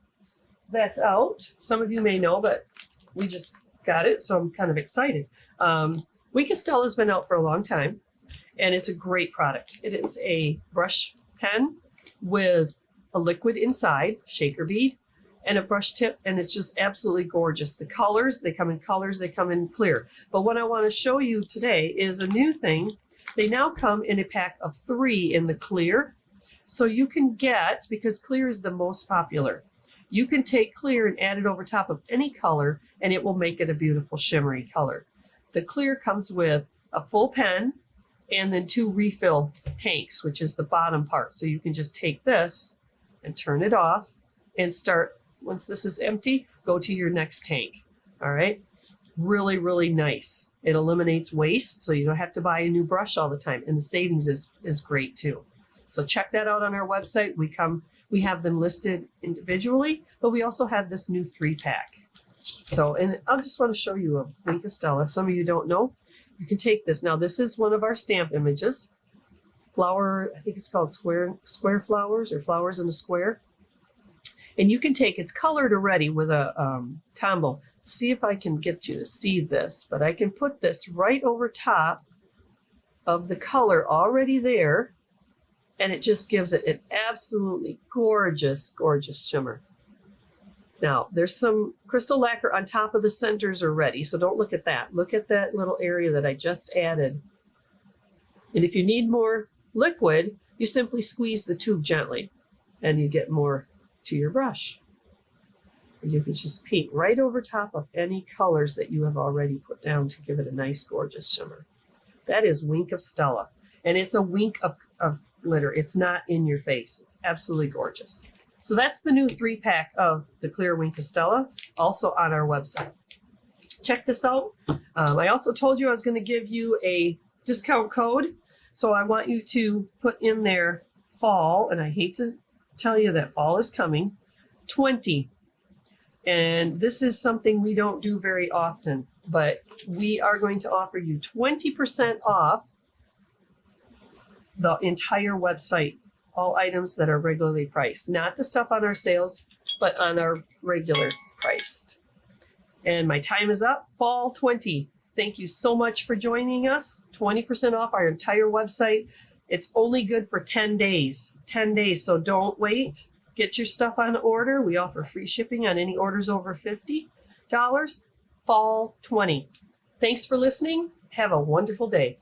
that's out. Some of you may know, but we just got it, so I'm kind of excited. 𝐒𝐿𝐴 has been out for a long time, and it's a great product. It is a brush pen with a liquid inside, shaker bead, and a brush tip, and it's just absolutely gorgeous. The colors, they come in colors, they come in clear. But what I want to show you today is a new thing. They now come in a pack of 3 in the clear. So you can get, because clear is the most popular, you can take clear and add it over top of any color, and it will make it a beautiful shimmery color. The clear comes with a full pen and then 2 refill tanks, which is the bottom part. So you can just take this and turn it off and start, once this is empty, go to your next tank. All right. Really, really nice. It eliminates waste, so you don't have to buy a new brush all the time. And the savings is great too. So check that out on our website. We have them listed individually, but we also have this new 3-pack. So, and I just want to show you a 𝐒𝐿𝐴. Some of you don't know. You can take this. Now, this is one of our stamp images. Flower, I think it's called square flowers, or flowers in a square. And you can take, it's colored already with a Tombow. See if I can get you to see this, but I can put this right over top of the color already there, and it just gives it an absolutely gorgeous, gorgeous shimmer. Now, there's some crystal lacquer on top of the centers already, so don't look at that. Look at that little area that I just added. And if you need more liquid, you simply squeeze the tube gently, and you get more to your brush. You can just paint right over top of any colors that you have already put down to give it a nice, gorgeous shimmer. That is Wink of Stella, and it's a wink of glitter. It's not in your face. It's absolutely gorgeous. So that's the new 3-pack of the clear Wink of Stella, also on our website. Check this out. I also told you I was going to give you a discount code, so I want you to put in there fall, and I hate to tell you that fall is coming, 20. And this is something we don't do very often, but we are going to offer you 20% off the entire website, all items that are regularly priced. Not the stuff on our sales, but on our regular priced. And my time is up, fall 20. Thank you so much for joining us. 20% off our entire website. It's only good for 10 days. 10 days, so don't wait. Get your stuff on order. We offer free shipping on any orders over $50. Fall 20. Thanks for listening. Have a wonderful day.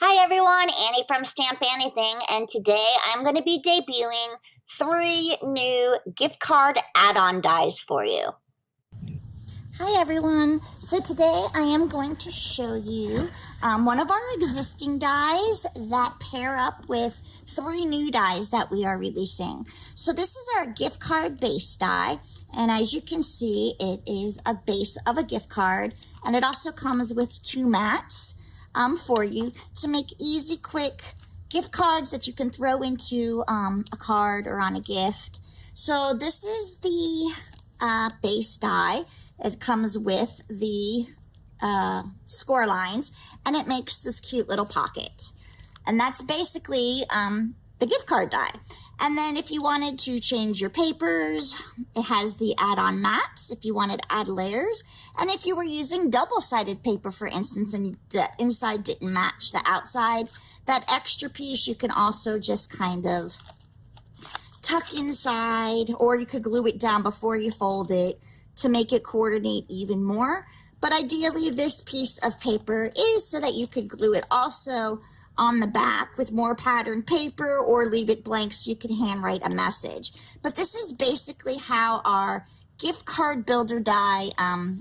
Hi everyone, Annie from Stamp Anything, and today I'm going to be debuting 3 new gift card add-on dies for you. Hi everyone, so today I am going to show you one of our existing dies that pair up with 3 new dies that we are releasing. So this is our gift card base die, and as you can see, it is a base of a gift card, and it also comes with 2 mats for you to make easy, quick gift cards that you can throw into a card or on a gift. So this is the base die. It comes with the score lines, and it makes this cute little pocket. And that's basically the gift card die. And then if you wanted to change your papers, it has the add-on mats if you wanted to add layers. And if you were using double-sided paper, for instance, and the inside didn't match the outside, that extra piece you can also just kind of tuck inside, or you could glue it down before you fold it to make it coordinate even more. But ideally, this piece of paper is so that you could glue it also on the back with more patterned paper, or leave it blank so you can handwrite a message. But this is basically how our gift card builder die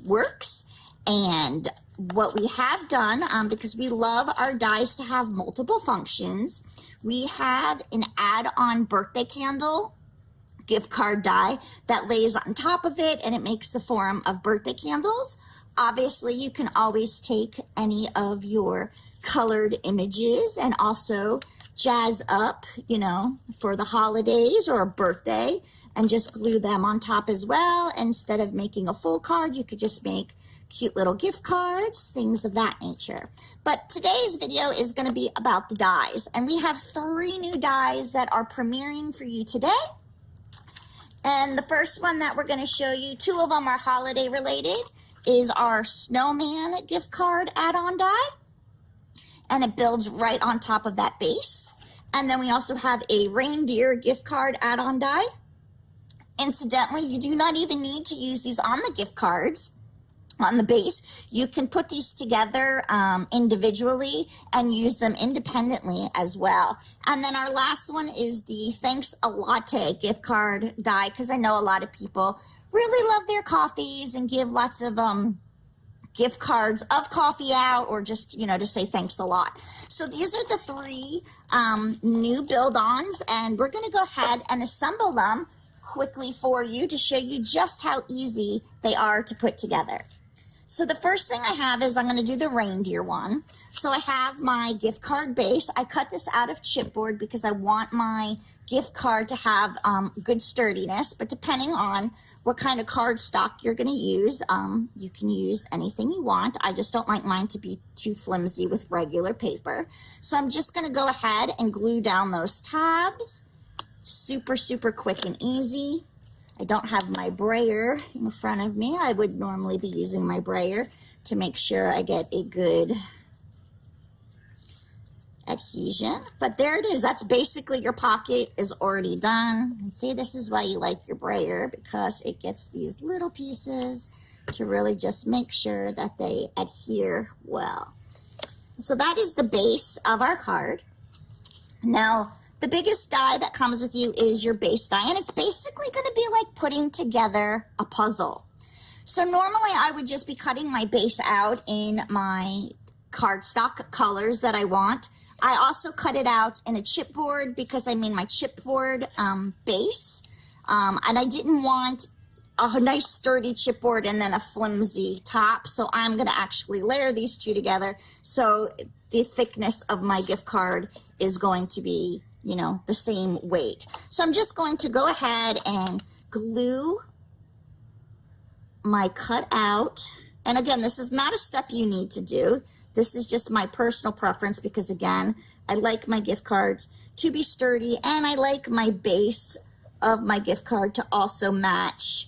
works. And what we have done, because we love our dies to have multiple functions, we have an add-on birthday candle gift card die that lays on top of it, and it makes the form of birthday candles. Obviously, you can always take any of your colored images and also jazz up, you know, for the holidays or a birthday, and just glue them on top as well. Instead of making a full card, you could just make cute little gift cards, things of that nature. But today's video is going to be about the dies, and we have 3 new dies that are premiering for you today. And the first one that we're going to show you, 2 of them are holiday related, is our Snowman gift card add-on die. and it builds right on top of that base. And then we also have a reindeer gift card add-on die. Incidentally, you do not even need to use these on the gift cards, on the base. You can put these together individually and use them independently as well. And then our last one is the Thanks a Latte gift card die, because I know a lot of people really love their coffees and give lots of gift cards of coffee out, or just, you know, to say thanks a lot. So these are the three new build-ons, and we're going to go ahead and assemble them quickly for you to show you just how easy they are to put together. So the first thing I have is I'm going to do the reindeer one. So I have my gift card base. I cut this out of chipboard because I want my gift card to have good sturdiness, but depending on what kind of cardstock you're going to use, you can use anything you want. I just don't like mine to be too flimsy with regular paper. So I'm just going to go ahead and glue down those tabs. Super, super quick and easy. I don't have my brayer in front of me. I would normally be using my brayer to make sure I get a good adhesion. But there it is. That's basically your pocket is already done. And see, this is why you like your brayer, because it gets these little pieces to really just make sure that they adhere well. So that is the base of our card. Now, the biggest die that comes with you is your base die, and it's basically going to be like putting together a puzzle. So normally I would just be cutting my base out in my cardstock colors that I want. I also cut it out in a chipboard because I made my chipboard base, and I didn't want a nice sturdy chipboard and then a flimsy top, so I'm going to actually layer these two together, so the thickness of my gift card is going to be, you know, the same weight. So I'm just going to go ahead and glue my cutout. And again, this is not a step you need to do. This is just my personal preference because, again, I like my gift cards to be sturdy, and I like my base of my gift card to also match,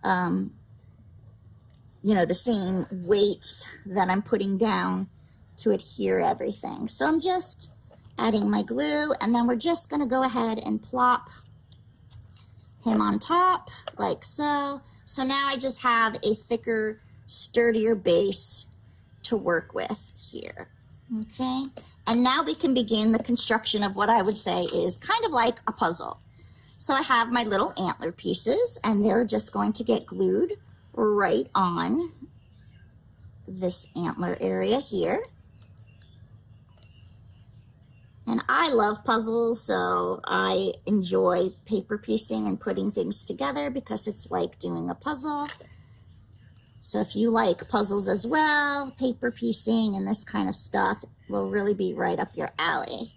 you know, the same weights that I'm putting down to adhere everything. So I'm just adding my glue, and then we're just going to go ahead and plop him on top like so. So now I just have a thicker, sturdier base to work with here. Okay, and now we can begin the construction of what I would say is kind of like a puzzle. So I have my little antler pieces, and they're just going to get glued right on this antler area here. And I love puzzles, so I enjoy paper piecing and putting things together because it's like doing a puzzle. So if you like puzzles as well, paper piecing and this kind of stuff will really be right up your alley.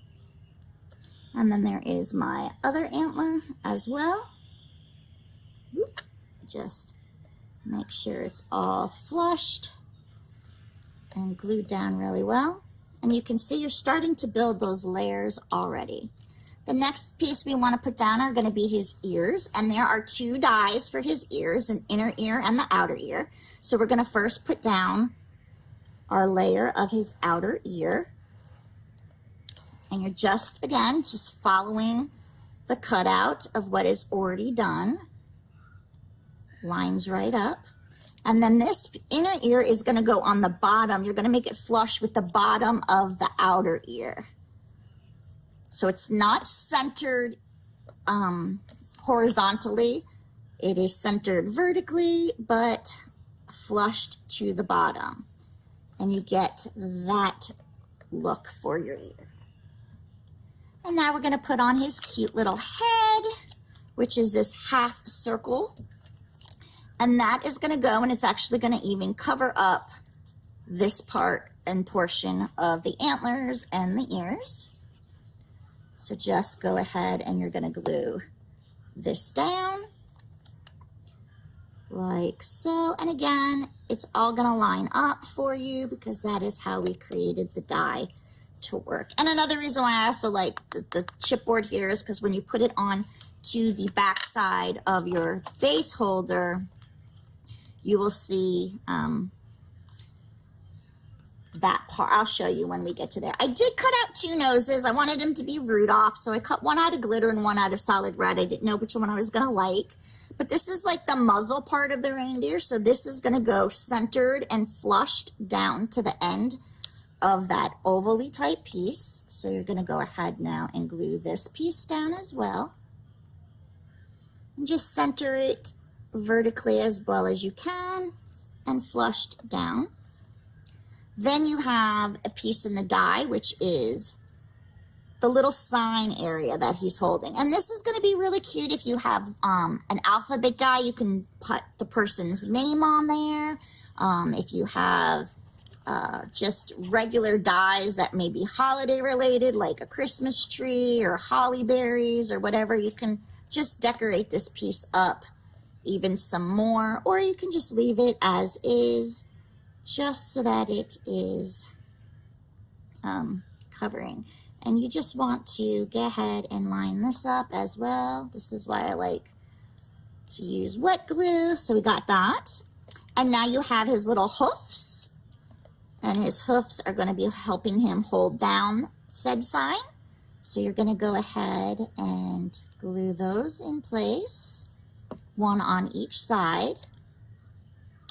And then there is my other antler as well. Whoop. Just make sure it's all flushed and glued down really well. And you can see you're starting to build those layers already. The next piece we want to put down are going to be his ears, and there are two dies for his ears, an inner ear and the outer ear. So we're going to first put down our layer of his outer ear, and you're just, again, just following the cutout of what is already done. Lines right up. And then this inner ear is going to go on the bottom. You're going to make it flush with the bottom of the outer ear. So it's not centered horizontally. It is centered vertically, but flushed to the bottom. And you get that look for your ear. And now we're going to put on his cute little head, which is this half circle. And that is going to go, and it's actually going to even cover up this part and portion of the antlers and the ears. So just go ahead and you're going to glue this down like so. And again, it's all going to line up for you because that is how we created the die to work. And another reason why I also like the chipboard here is because when you put it on to the back side of your base holder, you will see that part. I'll show you when we get to there. I did cut out 2 noses. I wanted them to be Rudolph, so I cut one out of glitter and one out of solid red. I didn't know which one I was going to like. But this is like the muzzle part of the reindeer, so this is going to go centered and flushed down to the end of that ovally type piece. So you're going to go ahead now and glue this piece down as well. And just center it vertically as well as you can and flushed down. Then you have a piece in the die, which is the little sign area that he's holding. And this is going to be really cute if you have an alphabet die. You can put the person's name on there. If you have just regular dies that may be holiday related, like a Christmas tree or holly berries or whatever, you can just decorate this piece up even some more, or you can just leave it as is, just so that it is covering. And you just want to go ahead and line this up as well. This is why I like to use wet glue. So we got that. And now you have his little hoofs. And his hoofs are going to be helping him hold down said sign. So you're going to go ahead and glue those in place, one on each side.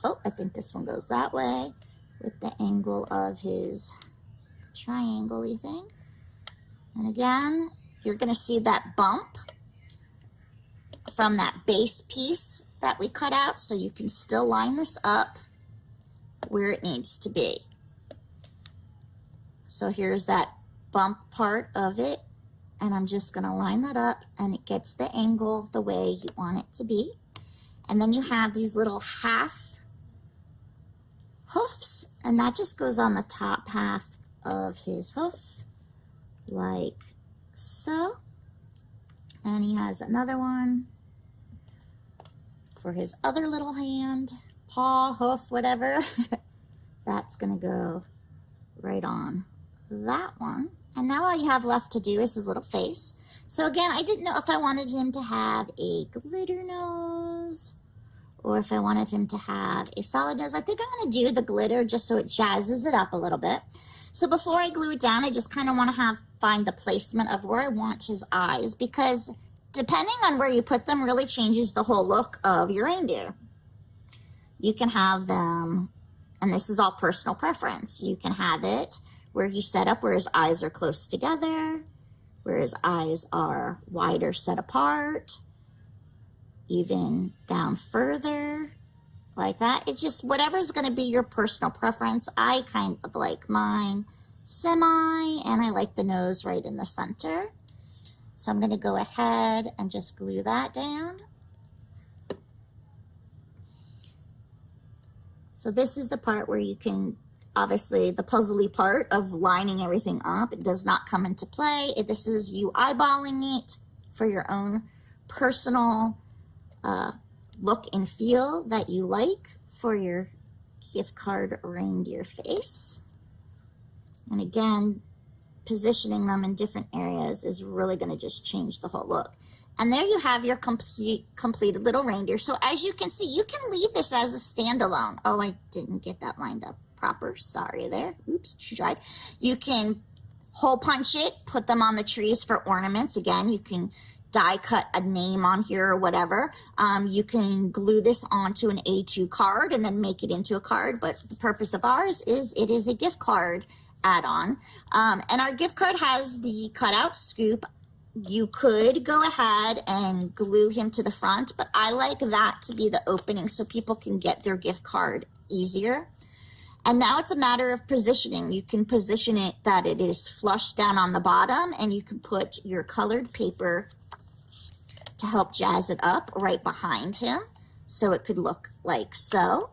Oh, I think this one goes that way with the angle of his triangle-y thing. And again, you're going to see that bump from that base piece that we cut out, so you can still line this up where it needs to be. So here's that bump part of it, and I'm just going to line that up, and it gets the angle the way you want it to be. And then you have these little half hoofs, and that just goes on the top half of his hoof, like so. And he has another one for his other little hand, paw, hoof, whatever. That's gonna go right on that one. And now all you have left to do is his little face. So again, I didn't know if I wanted him to have a glitter nose or if I wanted him to have a solid nose. I think I'm gonna do the glitter just so it jazzes it up a little bit. So before I glue it down, I just kind of want to find the placement of where I want his eyes, because depending on where you put them really changes the whole look of your reindeer. You can have them, and this is all personal preference, you can have it where he's set up where his eyes are close together, where his eyes are wider set apart, even down further, like that. It's just whatever's going to be your personal preference. I kind of like mine semi, and I like the nose right in the center. So I'm going to go ahead and just glue that down. So this is the part where you can, obviously the puzzly part of lining everything up, it does not come into play. This is you eyeballing it for your own personal look and feel that you like for your gift card reindeer face. And again, positioning them in different areas is really going to just change the whole look. And there you have your completed little reindeer. So as you can see, you can leave this as a standalone. Oh, I didn't get that lined up proper. Sorry there. Oops, tried. You can hole punch it, put them on the trees for ornaments. Again, you can die cut a name on here or whatever. You can glue this onto an A2 card and then make it into a card, but the purpose of ours is it is a gift card add-on. And our gift card has the cutout scoop. You could go ahead and glue him to the front, but I like that to be the opening so people can get their gift card easier. And now it's a matter of positioning. You can position it that it is flush down on the bottom, and you can put your colored paper to help jazz it up right behind him so it could look like so.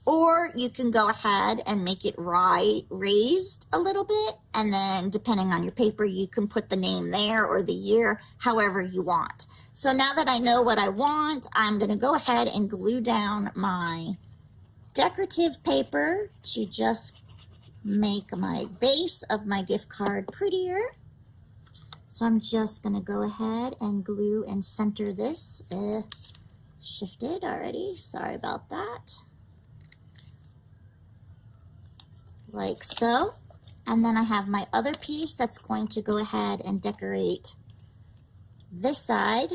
Or you can go ahead and make it raised a little bit, and then depending on your paper, you can put the name there or the year, however you want. So now that I know what I want, I'm going to go ahead and glue down my decorative paper to just make my base of my gift card prettier. So I'm just going to go ahead and glue and center this. Shifted already. Sorry about that. like so. And then I have my other piece that's going to go ahead and decorate this side.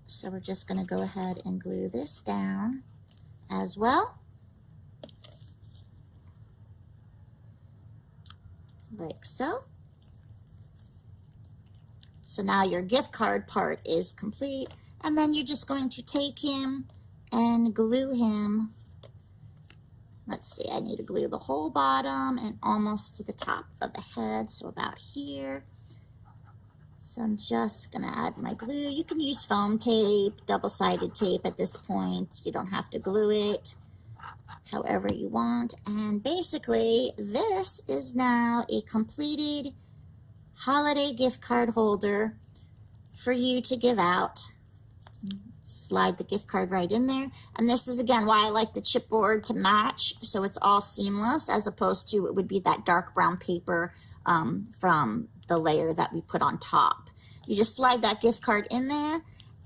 So we're just going to go ahead and glue this down as well. Like so. So now your gift card part is complete. And then you're just going to take him and glue him. Let's see, I need to glue the whole bottom and almost to the top of the head, so about here. So I'm just gonna add my glue. You can use foam tape, double-sided tape at this point. You don't have to glue it however you want. And basically, this is now a completed holiday gift card holder for you to give out. Slide the gift card right in there. And this is again why I like the chipboard to match, so it's all seamless, as opposed to it would be that dark brown paper from the layer that we put on top. You just slide that gift card in there,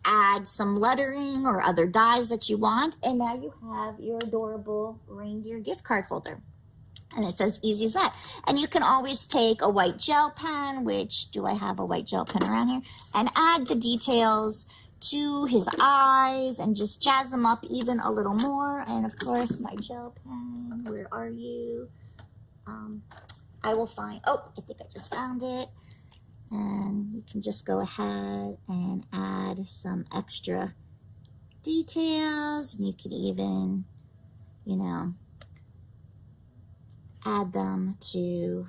add some lettering or other dies that you want, and now you have your adorable reindeer gift card holder. And it's as easy as that. And you can always take a white gel pen, which, do I have a white gel pen around here? And add the details to his eyes and just jazz them up even a little more. And of course, my gel pen, where are you? I will find, oh, I think I just found it. And you can just go ahead and add some extra details. And you can even, you know, add them to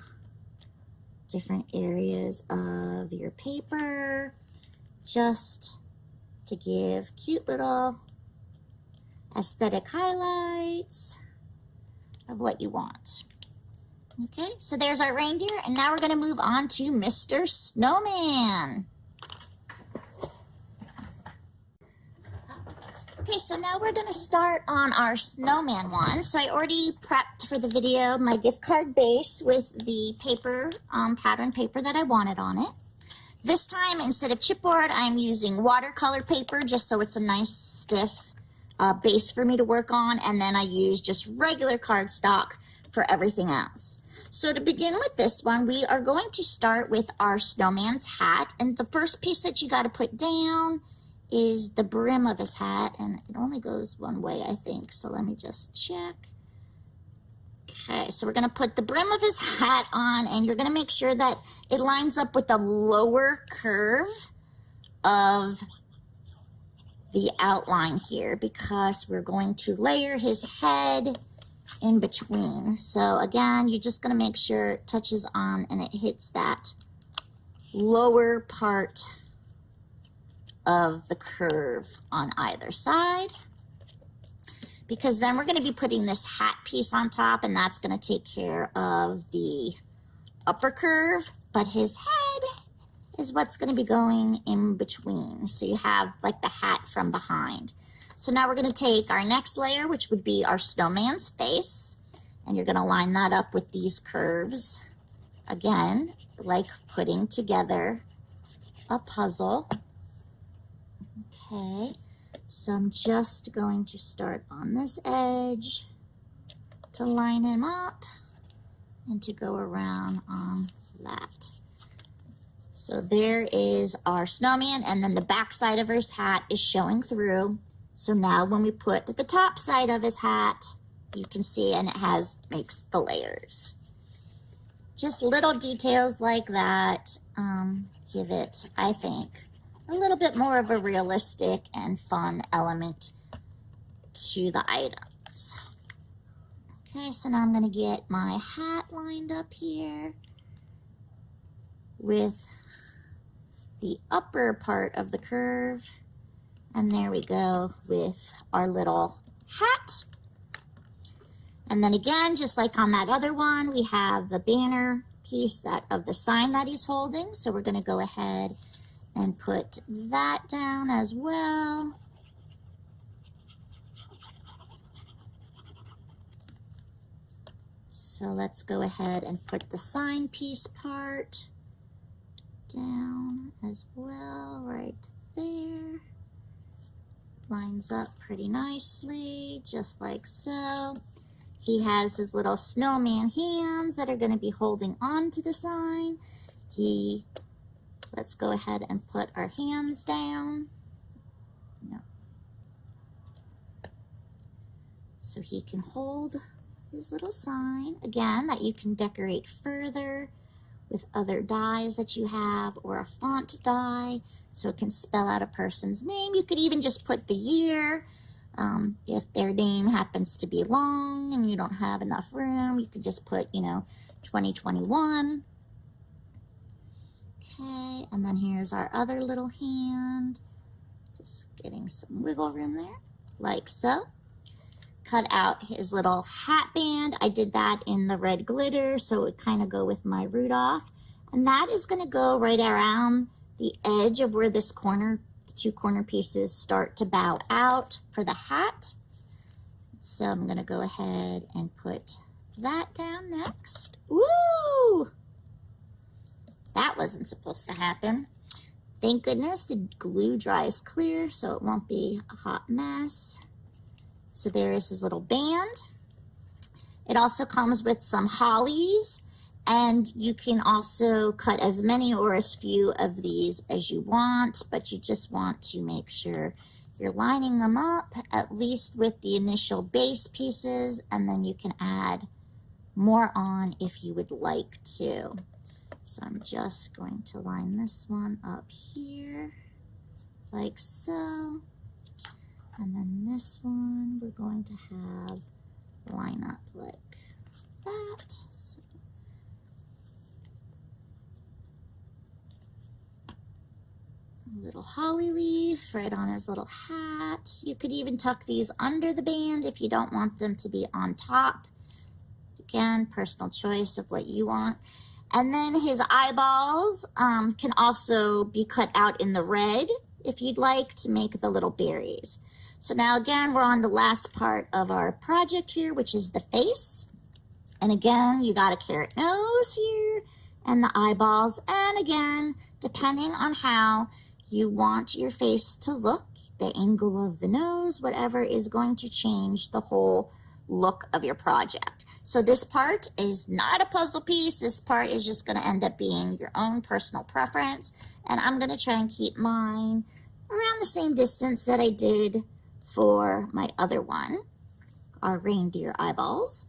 different areas of your paper, just to give cute little aesthetic highlights of what you want. Okay, so there's our reindeer, and now we're going to move on to Mr. Snowman. Okay, so now we're going to start on our snowman one. So I already prepped for the video my gift card base with the paper, pattern paper that I wanted on it. This time, instead of chipboard, I'm using watercolor paper just so it's a nice stiff base for me to work on. And then I use just regular cardstock for everything else. So to begin with this one, we are going to start with our snowman's hat. And the first piece that you got to put down is the brim of his hat. And it only goes one way, I think. So let me just check. Okay, so we're going to put the brim of his hat on, and you're going to make sure that it lines up with the lower curve of the outline here, because we're going to layer his head in between. So again, you're just going to make sure it touches on and it hits that lower part of the curve on either side, because then we're going to be putting this hat piece on top, and that's going to take care of the upper curve, but his head is what's going to be going in between. So you have like the hat from behind. So now we're going to take our next layer, which would be our snowman's face, and you're going to line that up with these curves. Again, like putting together a puzzle. Okay. So I'm just going to start on this edge to line him up and to go around on that. So there is our snowman, and then the back side of his hat is showing through. So now when we put the top side of his hat, you can see, and it makes the layers. Just little details like that give it, I think, a little bit more of a realistic and fun element to the items. Okay, so now I'm going to get my hat lined up here with the upper part of the curve. And there we go with our little hat. And then again, just like on that other one, we have the banner piece of the sign that he's holding. So we're going to go ahead and put that down as well. So let's go ahead and put the sign piece part down as well, right there. Lines up pretty nicely, just like so. He has his little snowman hands that are going to be holding on to the sign. Let's go ahead and put our hands down. Yep. So he can hold his little sign, again, that you can decorate further with other dies that you have, or a font die, so it can spell out a person's name. You could even just put the year. If their name happens to be long and you don't have enough room, you could just put, 2021. Okay, and then here's our other little hand. Just getting some wiggle room there, like so. Cut out his little hat band. I did that in the red glitter, so it would kind of go with my Rudolph. And that is going to go right around the edge of where this corner, the two corner pieces start to bow out for the hat. So I'm going to go ahead and put that down next. Woo! That wasn't supposed to happen. Thank goodness the glue dries clear, so it won't be a hot mess. So there is his little band. It also comes with some hollies, and you can also cut as many or as few of these as you want, but you just want to make sure you're lining them up at least with the initial base pieces, and then you can add more on if you would like to. So I'm just going to line this one up here, like so. And then this one we're going to have line up like that. So a little holly leaf right on his little hat. You could even tuck these under the band if you don't want them to be on top. Again, personal choice of what you want. And then his eyeballs can also be cut out in the red if you'd like to make the little berries. So now again, we're on the last part of our project here, which is the face. And again, you got a carrot nose here and the eyeballs. And again, depending on how you want your face to look, the angle of the nose, whatever is going to change the whole look of your project. So this part is not a puzzle piece. This part is just going to end up being your own personal preference. And I'm going to try and keep mine around the same distance that I did for my other one, our reindeer eyeballs.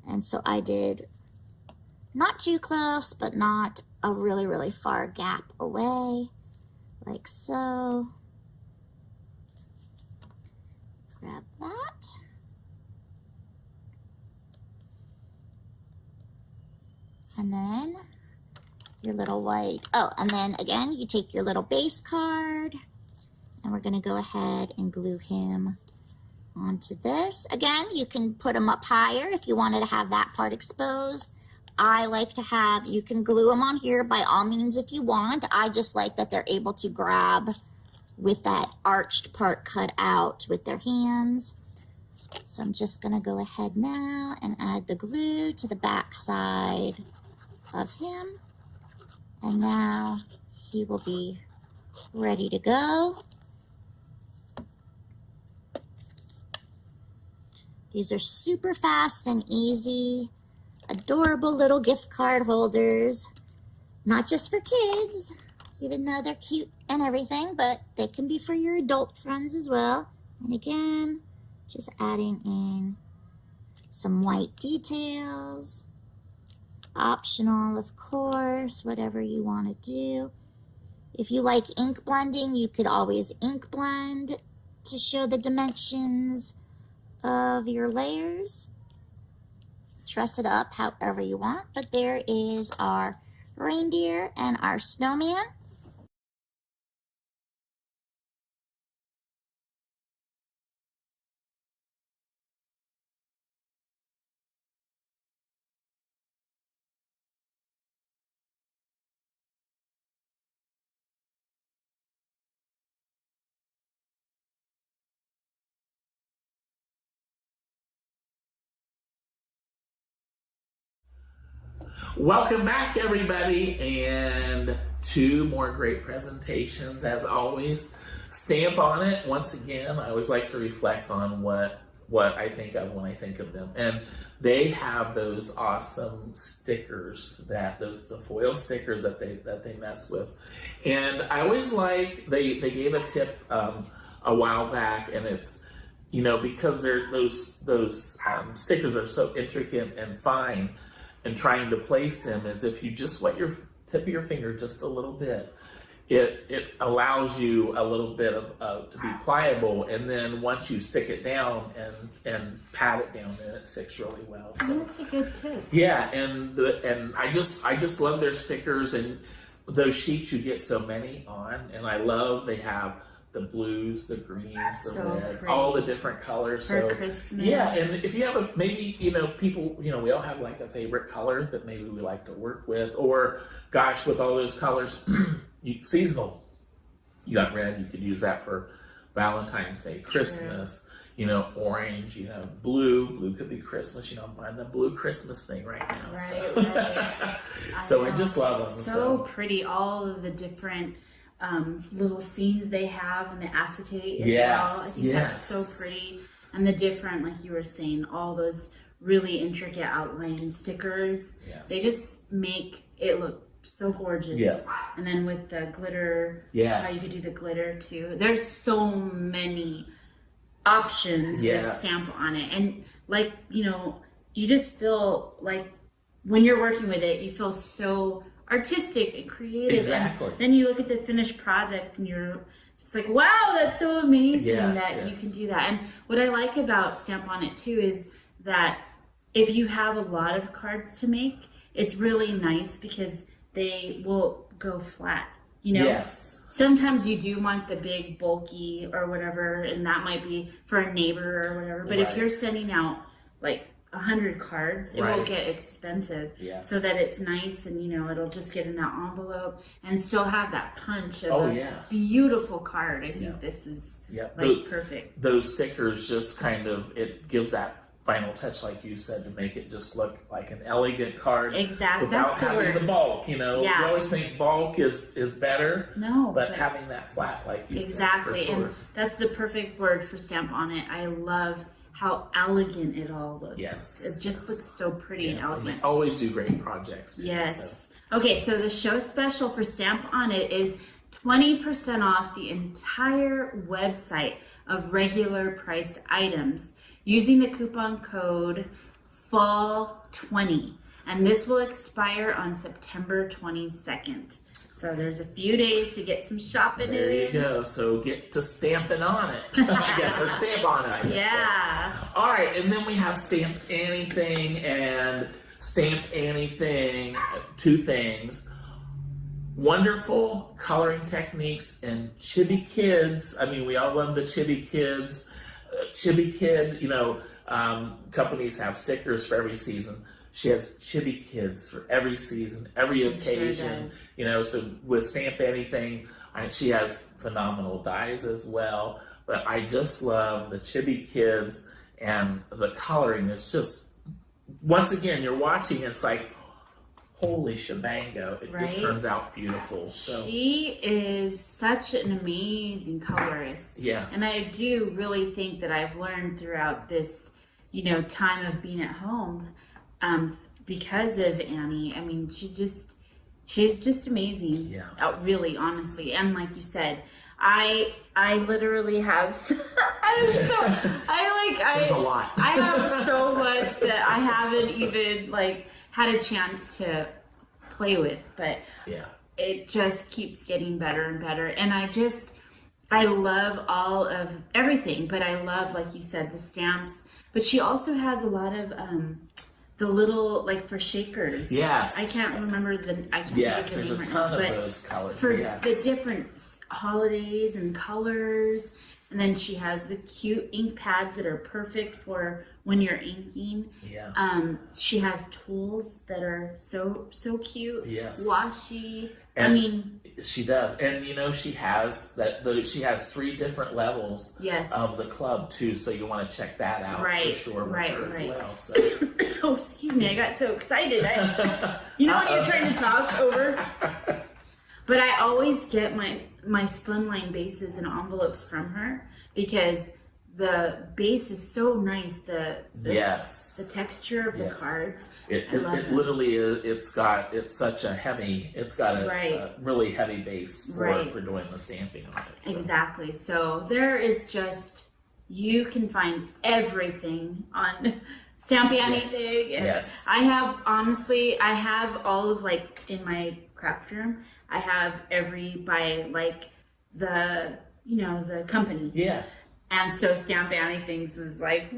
And so I did not too close, but not a really, really far gap away, like so. Grab that. And then your little white, and then again, you take your little base card, and we're going to go ahead and glue him onto this. Again, you can put him up higher if you wanted to have that part exposed. I like to have, you can glue them on here by all means if you want. I just like that they're able to grab with that arched part cut out with their hands. So I'm just going to go ahead now and add the glue to the back side of him. And now he will be ready to go. These are super fast and easy, adorable little gift card holders, not just for kids, even though they're cute and everything, but they can be for your adult friends as well. And again, just adding in some white details, optional, of course, whatever you want to do. If you like ink blending, you could always ink blend to show the dimensions of your layers. Dress it up however you want, but there is our reindeer and our snowman. Welcome back, everybody, and 2 more great presentations as always. Stamp on it. Once again, I always like to reflect on what what I think of when I think of them. And they have those awesome stickers the foil stickers that they mess with. And I always like, they gave a tip a while back, and it's, because those stickers are so intricate and fine, and trying to place them is if you just wet your tip of your finger just a little bit, it allows you a little bit of to be pliable, and then once you stick it down and pat it down, then it sticks really well. So that's a good tip. Yeah, and I just love their stickers, and those sheets you get so many on, and I love they have the blues, the greens, the reds, all the different colors. For Christmas. Yeah, and if you have maybe, people, we all have like a favorite color that maybe we like to work with, or gosh, with all those colors, seasonal. You got red, you could use that for Valentine's Day, Christmas, orange, blue could be Christmas, I'm buying the blue Christmas thing right now. Right. So I just love them. So pretty, all of the different little scenes they have and the acetate as well. I think that's so pretty. And the different, like you were saying, all those really intricate outline stickers. Yes. They just make it look so gorgeous. Yeah. And then with the glitter, how you could do the glitter too. There's so many options with Stamp On It. And like, you just feel like when you're working with it, you feel so artistic and creative. Exactly. And then you look at the finished product and you're just like, wow, that's so amazing that you can do that. And what I like about Stamp On It too is that if you have a lot of cards to make, it's really nice because they will go flat, Yes. Sometimes you do want the big bulky or whatever, and that might be for a neighbor or whatever. But if you're sending out like 100 cards, it will get expensive. Yeah. So that it's nice, and it'll just get in that envelope and still have that punch of a beautiful card. I think this is perfect. Those stickers just kind of, it gives that final touch, like you said, to make it just look like an elegant card. Exactly. Without having the bulk, You always think bulk is better. No. But having that flat, like you said, for sure. And that's the perfect word for Stamp On It. I love how elegant it all looks. Yes. It just looks so pretty and elegant. And they always do great projects too. Yes. So. Okay, so the show special for Stamp On It is 20% off the entire website of regular priced items using the coupon code FALL20. And this will expire on September 22nd. So there's a few days to get some shopping in. There you go. So get to stamping on it. I guess, or stamp on it, I guess. Yeah. So. All right, and then we have Stamp Anything and Stamp Anything, two things. Wonderful coloring techniques and Chibi Kids. I mean, we all love the Chibi Kids. Chibi Kid, companies have stickers for every season. She has Chibi Kids for every season, every occasion. Sure so with Stamp Anything, she has phenomenal dies as well. But I just love the Chibi Kids, and the coloring is just, once again, you're watching, it's like, holy shebango, it just turns out beautiful. So she is such an amazing colorist. Yes. And I do really think that I've learned throughout this, time of being at home, because of Annie. I mean, she's just amazing. Yes. Really, honestly. And like you said, I literally have She's a lot. I have so much that I haven't even had a chance to play with, but it just keeps getting better and better. And I love all of everything, but I love, like you said, the stamps. But she also has a lot of the little, for shakers. Yes. I can't remember the name there's a right ton now, of those colors. for the different holidays and colors. And then she has the cute ink pads that are perfect for when you're inking. Yeah. She has tools that are so cute. Yes. Washi. And she does. And she has she has 3 different levels of the club too, so you want to check that out for sure with her as well. So. Oh, excuse me, I got so excited. When you're trying to talk over. But I always get my slimline bases and envelopes from her because the base is so nice. The yes, the texture of the cards. It literally is. It's got a really heavy base for doing the stamping on it. So. Exactly. So there is just, you can find everything on Stampy Anything. Yes. I have all of, like, in my craft room, I have by like the company. Yeah. And so Stamp Anythings is like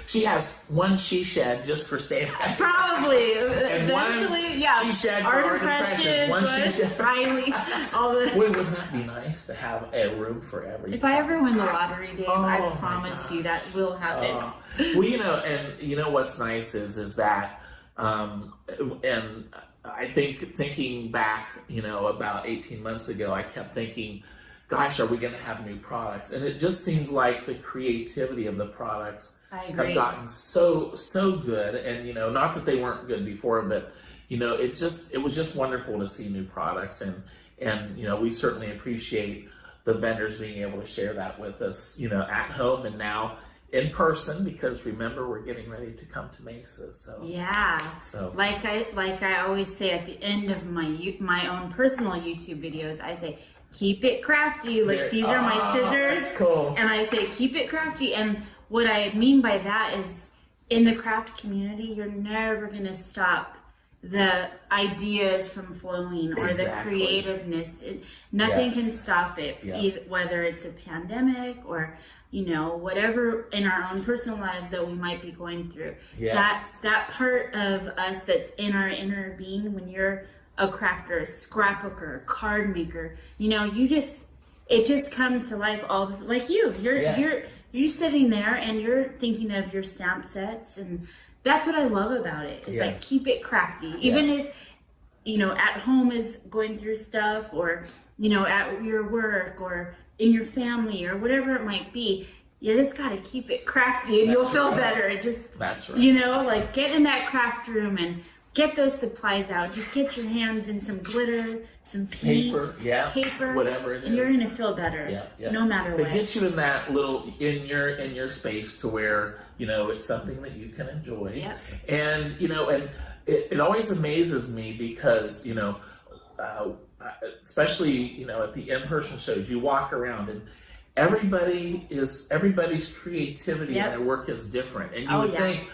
she has one she shed just for stamping. Probably. And eventually, she shed for art impressions. One she shed. Riley, all the. Wouldn't that be nice to have a room for everything? If I ever win the lottery, Dave, I promise you that will happen. Well, and what's nice is that, and I think thinking back, about 18 months ago, I kept thinking, gosh, are we going to have new products? And it just seems like the creativity of the products have gotten so good. And, not that they weren't good before, but, it was just wonderful to see new products. And we certainly appreciate the vendors being able to share that with us, at home and now in person, because remember, we're getting ready to come to Mesa. So yeah. So like I always say at the end of my own personal YouTube videos, I say, keep it crafty. Like, these are my scissors. That's cool. And I say, keep it crafty. And what I mean by that is, in the craft community, you're never going to stop the ideas from flowing or the creativeness. Nothing can stop it, either, whether it's a pandemic or, whatever in our own personal lives that we might be going through. Yes. That part of us that's in our inner being, when you're a crafter, a scrapbooker, a card maker, it just comes to life like you're sitting there and you're thinking of your stamp sets, and that's what I love about it. It's like, keep it crafty. Even if, at home is going through stuff, or, at your work or in your family or whatever it might be, you just got to keep it crafty and you'll feel better. That's right. Like, get in that craft room and get those supplies out. Just get your hands in some glitter, some paint, paper, whatever it is, and you're gonna feel better. No matter what. They get you in that little in your space to where it's something that you can enjoy. And and it always amazes me because especially at the in-person shows, you walk around and everybody's creativity and their work is different, and you would think,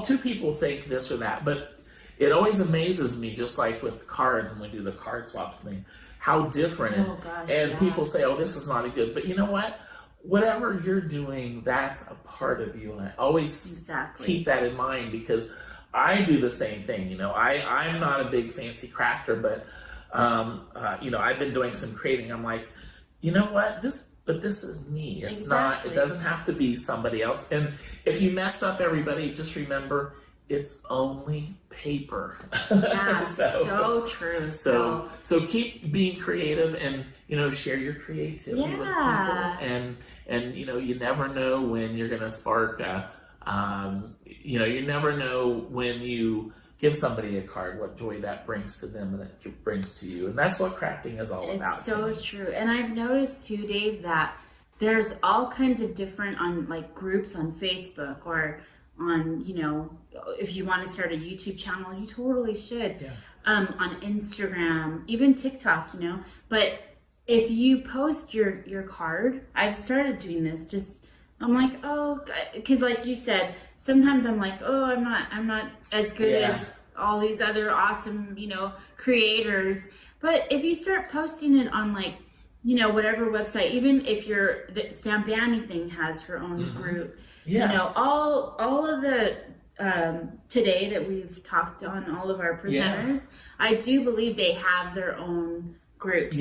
two people think this or that, but it always amazes me, just like with cards, when we do the card swaps thing, how different. People say, this is not a good, but you know what? Whatever you're doing, that's a part of you. And I always keep that in mind, because I do the same thing. I'm not a big fancy crafter, but, I've been doing some creating. I'm like, you know what? This is me. It's not, it doesn't have to be somebody else. And if you mess up, everybody, just remember, it's only paper. So true. So keep being creative, and share your creativity with people, and you never know when you're gonna spark you never know when you give somebody a card, what joy that brings to them and it brings to you. And that's what crafting is all about. It's so true. And I've noticed too, Dave, that there's all kinds of different groups on Facebook, or on, if you want to start a YouTube channel, you totally should. On Instagram, even TikTok, but if you post your card, I've started doing this, I'm like, because like you said, sometimes I'm like, I'm not as good as all these other awesome, creators. But if you start posting it on whatever website, even if the Stamp Anything has her own group, all of the today that we've talked on, all of our presenters, I do believe they have their own groups.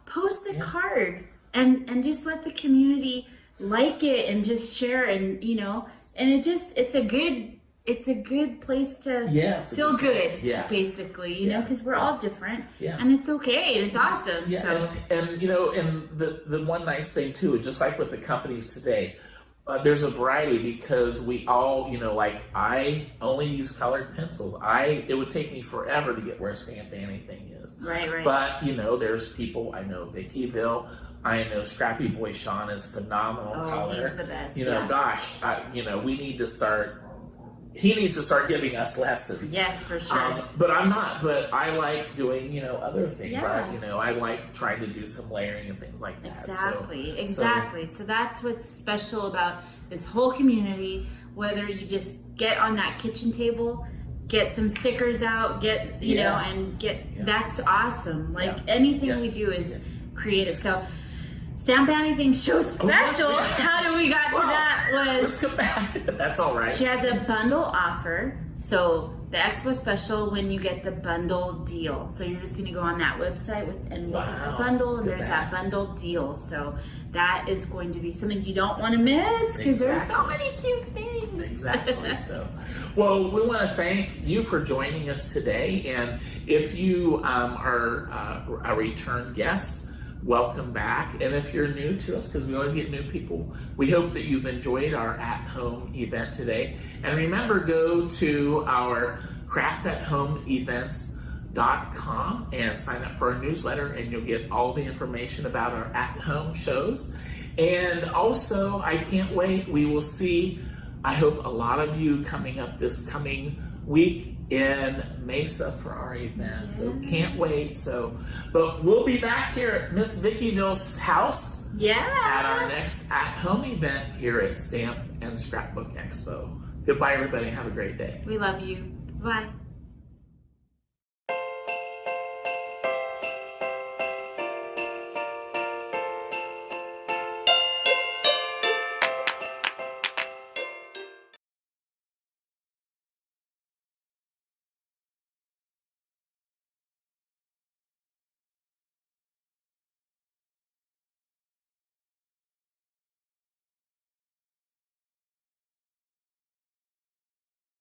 Post the card and just let the community like it and just share, and and it's a good place to feel good, basically, because we're all different, and it's okay, and it's awesome. And the one nice thing too, just like with the companies today, there's a variety, because we all, I only use colored pencils. It would take me forever to get where Stamp Anything is. Right. But, there's people, I know Vickyville, I know Scrappy Boy Sean is phenomenal color. He's the best. You know, gosh, you know, we need to start. He needs to start giving us lessons. Yes, for sure. But I'm not. But I like doing, you know, other things. Yeah. You know, I like trying to do some layering and things like that. Exactly. So that's what's special about this whole community. Whether you just get on that kitchen table, get some stickers out, get you know, and get that's awesome. Like anything we do is creative. So. Stamp Anything show special. How do we got to that? Let's go back. That's all right. She has a bundle offer. So the Expo special when you get the bundle deal. So you're just going to go on that website and look at the bundle, and there's that bundle deal. So that is going to be something you don't want to miss because there's so many cute things. Exactly. So, well, we want to thank you for joining us today, and if you are a return guest, welcome back. And if you're new to us, because we always get new people, we hope that you've enjoyed our at-home event today. And remember, go to our craftathomeevents.com and sign up for our newsletter, and you'll get all the information about our at-home shows. And also, I can't wait. We will see, I hope, a lot of you coming up this coming week in Mesa for our event. So can't wait. So, but we'll be back here at Miss Vickyville's house at our next at-home event here at Stamp and Scrapbook Expo. Goodbye, everybody. Have a great day. We love you. Bye.